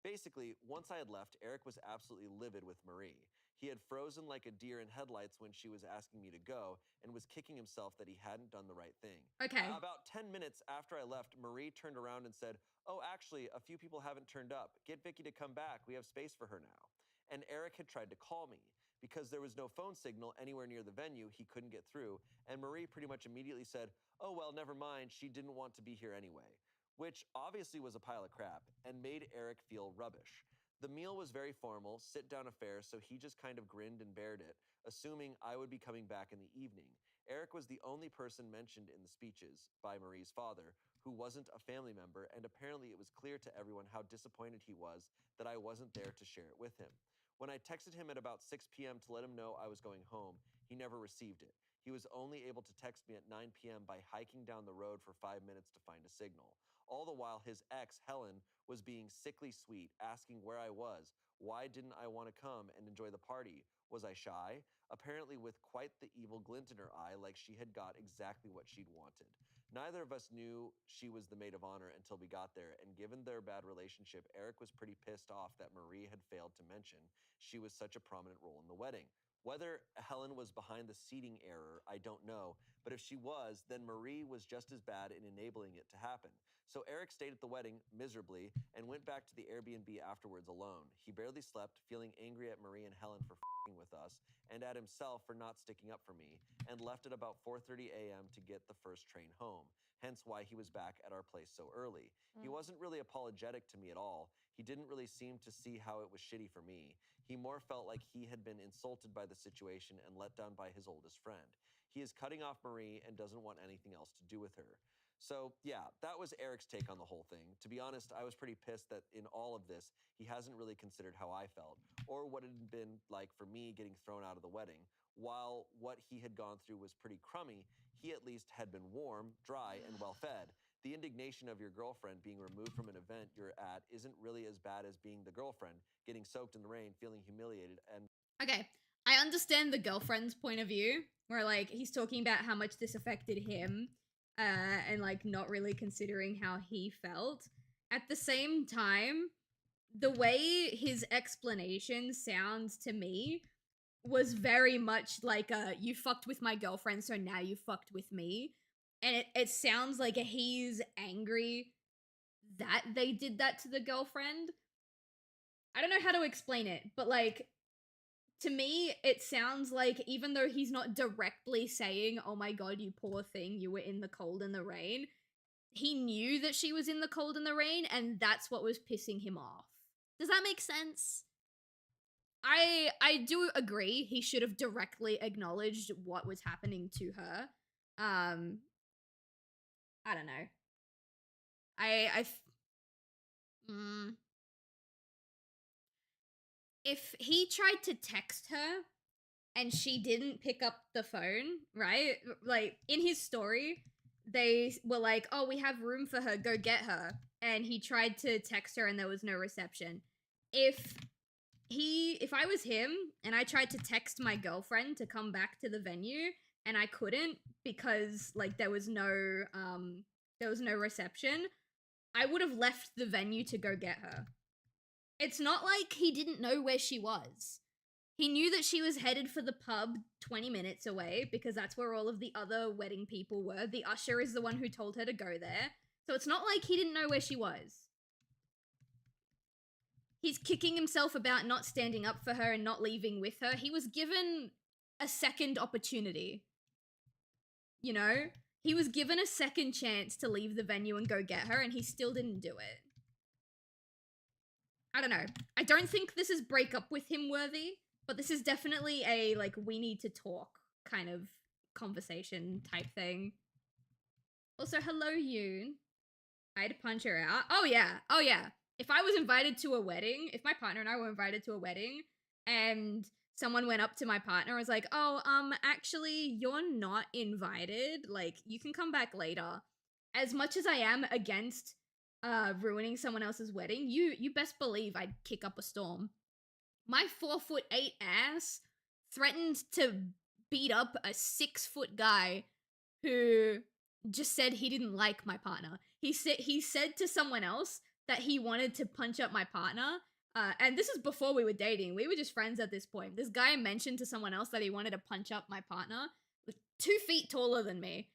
Basically, once I had left, Eric was absolutely livid with Marie. He had frozen like a deer in headlights when she was asking me to go and was kicking himself that he hadn't done the right thing. Okay. About 10 minutes after I left, Marie turned around and said, oh, actually, a few people haven't turned up. Get Vicky to come back. We have space for her now. And Eric had tried to call me. Because there was no phone signal anywhere near the venue, he couldn't get through. And Marie pretty much immediately said, oh, well, never mind. She didn't want to be here anyway. Which obviously was a pile of crap and made Eric feel rubbish. The meal was very formal, sit-down affair, so he just kind of grinned and bared it, assuming I would be coming back in the evening. Eric was the only person mentioned in the speeches, by Marie's father, who wasn't a family member, and apparently it was clear to everyone how disappointed he was that I wasn't there to share it with him. When I texted him at about 6 p.m. to let him know I was going home, he never received it. He was only able to text me at 9 p.m. by hiking down the road for 5 minutes to find a signal. All the while, his ex, Helen, was being sickly sweet, asking where I was, why didn't I want to come and enjoy the party? Was I shy? Apparently with quite the evil glint in her eye, like she had got exactly what she'd wanted. Neither of us knew she was the maid of honor until we got there, and given their bad relationship, Eric was pretty pissed off that Marie had failed to mention she was such a prominent role in the wedding. Whether Helen was behind the seating error, I don't know, but if she was, then Marie was just as bad in enabling it to happen. So Eric stayed at the wedding miserably and went back to the Airbnb afterwards alone. He barely slept, feeling angry at Marie and Helen for f***ing with us, and at himself for not sticking up for me, and left at about 4:30 a.m. to get the first train home, hence why he was back at our place so early. He wasn't really apologetic to me at all. He didn't really seem to see how it was shitty for me. He more felt like he had been insulted by the situation and let down by his oldest friend. He is cutting off Marie and doesn't want anything else to do with her. So yeah, that was Eric's take on the whole thing. To be honest, I was pretty pissed that in all of this, he hasn't really considered how I felt, or what it had been like for me getting thrown out of the wedding. While what he had gone through was pretty crummy, he at least had been warm, dry, and well fed. The indignation of your girlfriend being removed from an event you're at isn't really as bad as being the girlfriend, getting soaked in the rain, feeling humiliated, and Okay, I understand the girlfriend's point of view, where like he's talking about how much this affected him, and like not really considering how he felt. At the same time, the way his explanation sounds to me was very much like you fucked with my girlfriend, so now you fucked with me. And it sounds like he's angry that they did that to the girlfriend. I don't know how to explain it, but like, to me, it sounds like even though he's not directly saying, oh my god, you poor thing, you were in the cold and the rain, he knew that she was in the cold and the rain, and that's what was pissing him off. Does that make sense? I do agree he should have directly acknowledged what was happening to her. I don't know. If he tried to text her and she didn't pick up the phone, right? Like, in his story, they were like, oh, we have room for her, go get her. And he tried to text her and there was no reception. If I was him and I tried to text my girlfriend to come back to the venue and I couldn't because like there was no reception, I would have left the venue to go get her. It's not like he didn't know where she was. He knew that she was headed for the pub 20 minutes away because that's where all of the other wedding people were. The usher is the one who told her to go there. So it's not like he didn't know where she was. He's kicking himself about not standing up for her and not leaving with her. He was given a second opportunity. You know? He was given a second chance to leave the venue and go get her, and he still didn't do it. I don't know. I don't think this is break up with him worthy, but this is definitely a, like, we need to talk kind of conversation type thing. Also, hello, Yoon. I had to punch her out. Oh, yeah. Oh, yeah. If I was invited to a wedding, if my partner and I were invited to a wedding, and someone went up to my partner and was like, oh, actually, you're not invited. Like, you can come back later. As much as I am against ruining someone else's wedding, you best believe I'd kick up a storm. My 4'8" ass threatened to beat up a 6' guy who just said he didn't like my partner. He said to someone else that he wanted to punch up my partner. And this is before we were dating. We were just friends at this point. This guy mentioned to someone else that he wanted to punch up my partner, with 2 feet taller than me.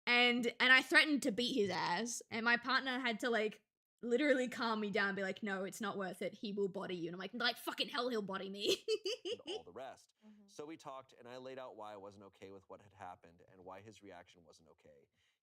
And I threatened to beat his ass. And my partner had to, like, literally calm me down and be like, no, it's not worth it. He will body you. And I'm like fucking hell, he'll body me. And all the rest. So we talked, and I laid out why I wasn't okay with what had happened and why his reaction wasn't okay.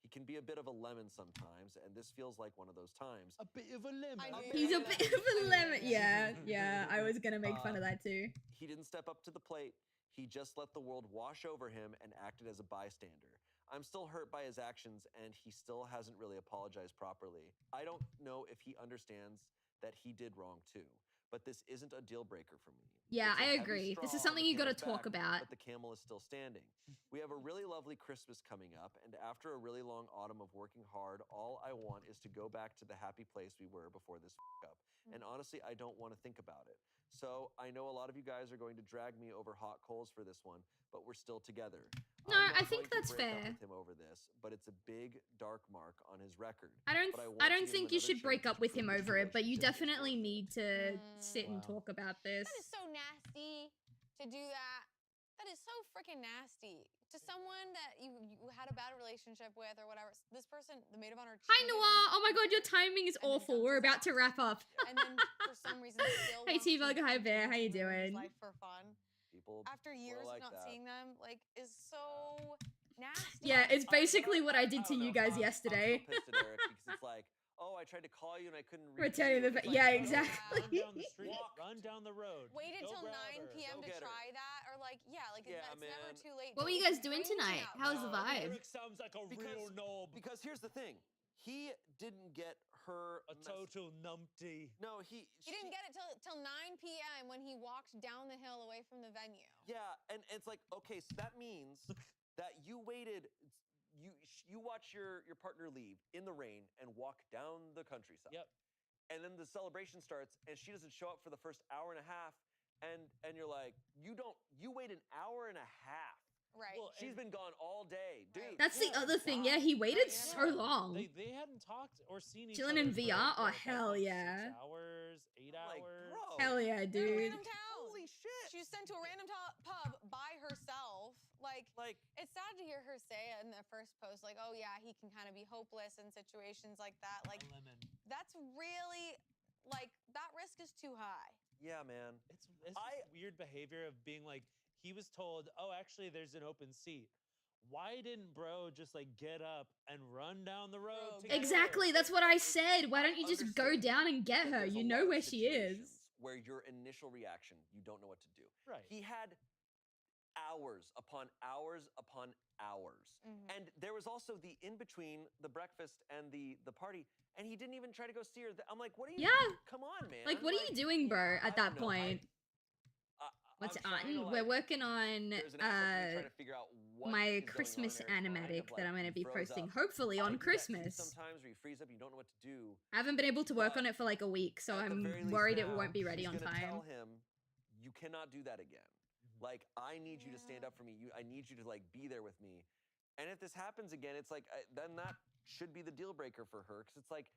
He can be a bit of a lemon sometimes, and this feels like one of those times. A bit of a lemon. He's a bit of a lemon. Yeah, I was gonna make fun of that too. He didn't step up to the plate. He just let the world wash over him and acted as a bystander. I'm still hurt by his actions, and he still hasn't really apologized properly. I don't know if he understands that he did wrong too, but this isn't a deal breaker for me. Yeah, It's a I heavy agree. This straw is something on the you gotta camel's talk back, about. But the camel is still standing. We have a really lovely Christmas coming up, and after a really long autumn of working hard, all I want is to go back to the happy place we were before this up. And honestly, I don't want to think about it. So I know a lot of you guys are going to drag me over hot coals for this one, but we're still together. No, I'm not I think going to that's break up fair. with him over this, but it's a big dark mark on his record. I But don't want to give him think you another should break chance up to with prove him this over it, but you relationship is definitely worth it. need to sit and talk about this. That is so nasty to do that. That is so freaking nasty. To someone that you had a bad relationship with or whatever. This person, the maid of honor. Hi Noah! Oh my god, your timing is awful. We're about to wrap up. And then for some reason still Hey wants to T-Bug, hi Bear, how you ruin his doing? life for fun. People After years like of not that. seeing them, like, is so nasty. Yeah, it's basically what I did to you guys yesterday. I'm still pissed at Eric because it's like, oh, I tried to call you and I couldn't reach Returning you. the It's yeah, like, exactly. Run down the street. Run down the road. Waited Go till grab 9 her. p.m. Go to get her. try that, or like, it's never too late. What were you guys doing tonight? How was the vibe? Eric sounds like a real knob. Because here's the thing. He didn't get her A total numpty. No, He didn't get it till 9 p.m. when he walked down the hill away from the venue. Yeah, and it's like, okay, so that means that you waited, you watch your partner leave in the rain and walk down the countryside. Yep. And then the celebration starts and she doesn't show up for the first hour and a half and you're like, you wait an hour and a half. Right. Well, She's been gone all day, dude. That's the other thing. Yeah, he waited so long. They hadn't talked or seen each Chilling other in VR? for, Oh, hell yeah. 6 hours, 8 Like, hours. bro. Hell yeah, In a dude. random town. Holy shit. She was sent to a random pub by herself. Like, it's sad to hear her say in the first post, like, oh yeah, he can kind of be hopeless in situations like that. Like, that's really, like, that risk is too high. Yeah, man. It's this weird behavior of being like, he was told, oh, actually, there's an open seat. Why didn't bro just like get up and run down the road? To Exactly, that's what I said. Why don't you just go down and get her? You know where she is. Where your initial reaction, you don't know what to do. Right. He had hours upon hours upon hours. And there was also the in-between the breakfast and the party, and he didn't even try to go see her. I'm like, what are you doing? Come on, man. Like, what are you doing, bro, at that point? What's we're working on trying to figure out what my is going on Christmas in Eric's mind animatic of, that like, I'm going to he be froze posting up. hopefully I on do that too Christmas. Sometimes where you freeze up, you don't know what to do. I haven't been able to work on it for like a week, so At the very I'm least worried it now, won't be ready she's on gonna time. Tell him, you cannot do that again. Like, I need you to stand up for me. I need you to like be there with me. And if this happens again, it's like then that should be the deal breaker for her, because it's like,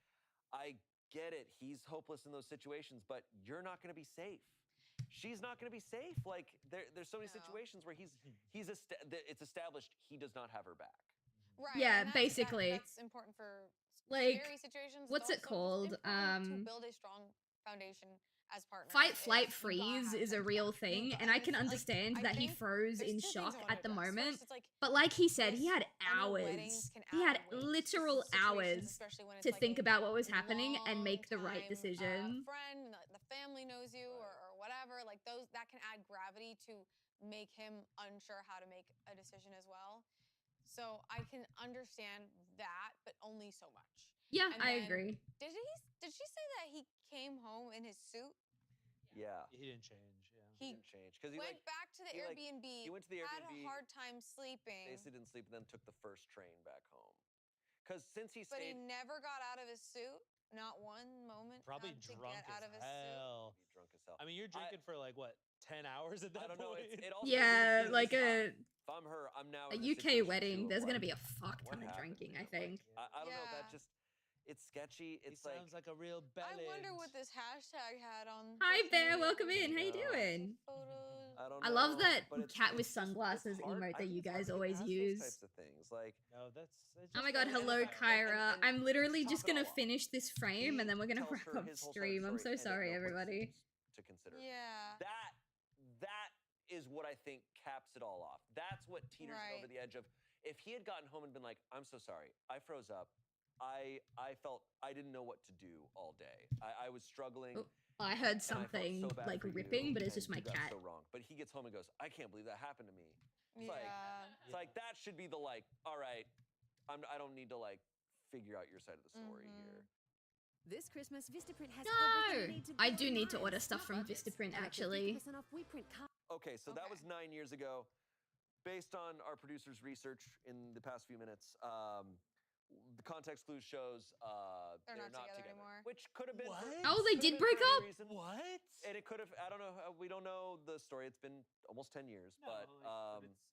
I get it. He's hopeless in those situations, but you're not going to be safe. She's not going to be safe. Like there's so many situations where it's established he does not have her back. Right. Yeah, and basically. That's important for Like, scary situations. what's it It's also just called? important to build a strong foundation as partners. Fight, flight, is you freeze gotta is a have real that. thing, You and I got- can like, understand I that he think froze there's in two things shock I wanna at the address. First, moment. it's like, But like he said, he yes, had I know hours. weddings can He had add weight to literal situations, hours especially when it's to like think a about what was happening and make the long right time, decision. friend, and the family knows you or whatever. Like that can add gravity to make him unsure how to make a decision as well. So I can understand that, but only so much. Yeah, And I then, agree. Did she say that he came home in his suit? Yeah. He didn't change. Yeah. He didn't change because he went back to the he, like, Airbnb. he went to the had Airbnb, a hard time sleeping. basically didn't sleep, and then took the first train back home. Because since he But he stayed, never got out of his suit. Not one moment. Probably to drunk get out of his hell. Be drunk as hell. I mean, you're drinking for like what, 10 hours at that I don't know. point? It also Yeah, leads me to like this, a if I'm her, I'm now a in this UK situation, wedding. too, of There's gonna like, be a fuck what ton of happened drinking, here? I think. I don't know. That Yeah. just it's sketchy. It's he like sounds like a real I bellend. wonder what this hashtag had on. Hi social Bear, media. welcome in. How you Yeah. doing? Photos. I don't I know. love that but it's- cat with it's just- it's sunglasses hard. emote I that think you it's hard guys to get always past use. Those types of things. Like, No, that's Oh my god, hello Kyra. and I'm literally top just it gonna all off, finish this frame and then we're gonna tells wrap her up his whole side of the stream. I'm story, so and at sorry, no point everybody. seems to consider. Yeah. That is what I think caps it all off. That's what teeters it over Right. the edge of. If he had gotten home and been like, I'm so sorry, I froze up. I felt I didn't know what to do all day. I was struggling. Oh, I heard and I felt something so bad like for you, ripping, but it's and just my you got cat. so wrong. But he gets home and goes, I can't believe that happened to me. It's Yeah. like that should be the like, all right, I don't need to like figure out your side of the story here. This Christmas, Vistaprint has No! everything you need to I build do need to lives. order stuff from Budgets. Vistaprint, And up to actually. 50% off WePrint cards. Okay, so that was 9 years ago. Based on our producer's research in the past few minutes, the context clues shows They're not together anymore. which could have been. Oh, they did break up? What? And it could have. I don't know. We don't know the story. It's been almost 10 years, but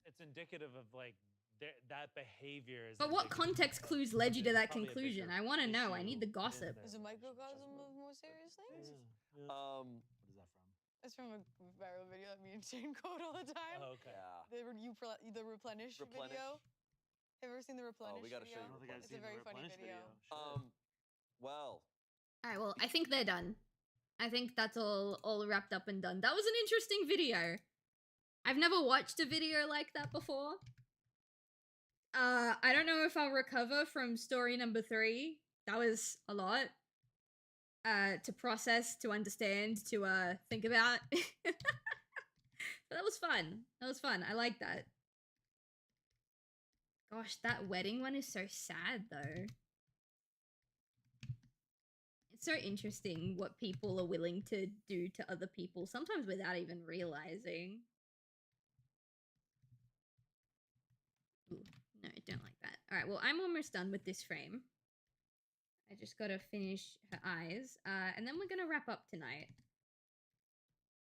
it's indicative of like that behavior. Is But what indicative context of, clues led you to that probably a conclusion? bigger I want to know. I issue need the in gossip. there. Is a microcosm of more serious things? Yeah. What is that from? It's from a viral video that me and Shane quote all the time. Oh, okay. yeah. The replenish, Replenish. video. Have you ever seen the replenish we gotta show video? you I don't think I've It's seen a very the funny Replenish video. Sure. Well, All right, well, I think they're done. I think that's all wrapped up and done. That was an interesting video. I've never watched a video like that before. I don't know if I'll recover from story number 3. That was a lot. To process, to understand, to think about. But that was fun. That was fun. I like that. Gosh, that wedding one is so sad though. It's so interesting what people are willing to do to other people, sometimes without even realizing. Ooh, no, I don't like that. All right, well, I'm almost done with this frame. I just gotta finish her eyes, and then we're gonna wrap up tonight.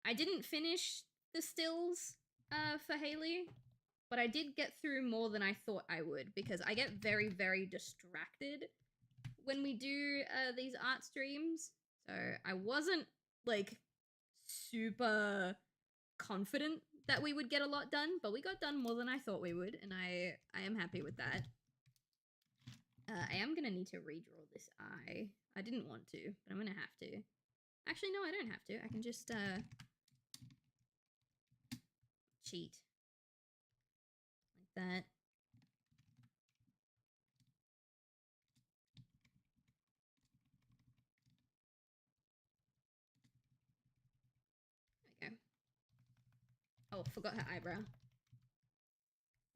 I didn't finish the stills for Haley, but I did get through more than I thought I would, because I get very, very distracted when we do these art streams. So I wasn't, like, super confident that we would get a lot done, but we got done more than I thought we would, and I am happy with that. I am gonna need to redraw this eye. I didn't want to, but I'm gonna have to. Actually, no, I don't have to. I can just, cheat. Like that. There we go. Oh, forgot her eyebrow.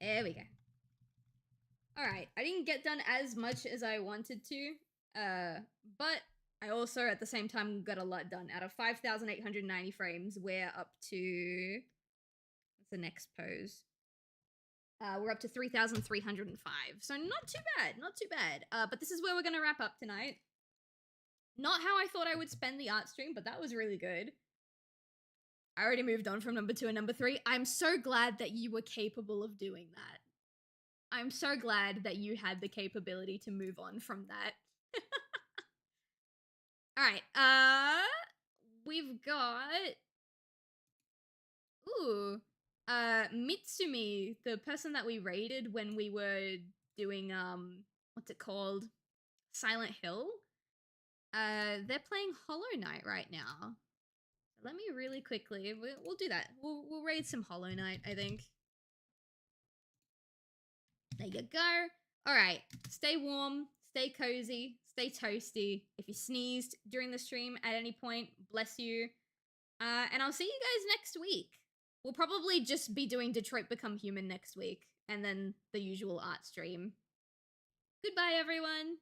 There we go. Alright, I didn't get done as much as I wanted to, but I also, at the same time, got a lot done. Out of 5,890 frames, we're up to... What's the next pose? We're up to 3,305, so not too bad, not too bad. But this is where we're gonna wrap up tonight. Not how I thought I would spend the art stream, but that was really good. I already moved on from number 2 and number 3. I'm so glad that you were capable of doing that. I'm so glad that you had the capability to move on from that. Alright, we've got... Ooh. Mitsumi, the person that we raided when we were doing, what's it called? Silent Hill? They're playing Hollow Knight right now. Let me really quickly, we'll do that. We'll raid some Hollow Knight, I think. There you go. Alright, stay warm, stay cozy, stay toasty. If you sneezed during the stream at any point, bless you. And I'll see you guys next week. We'll probably just be doing Detroit Become Human next week, and then the usual art stream. Goodbye, everyone!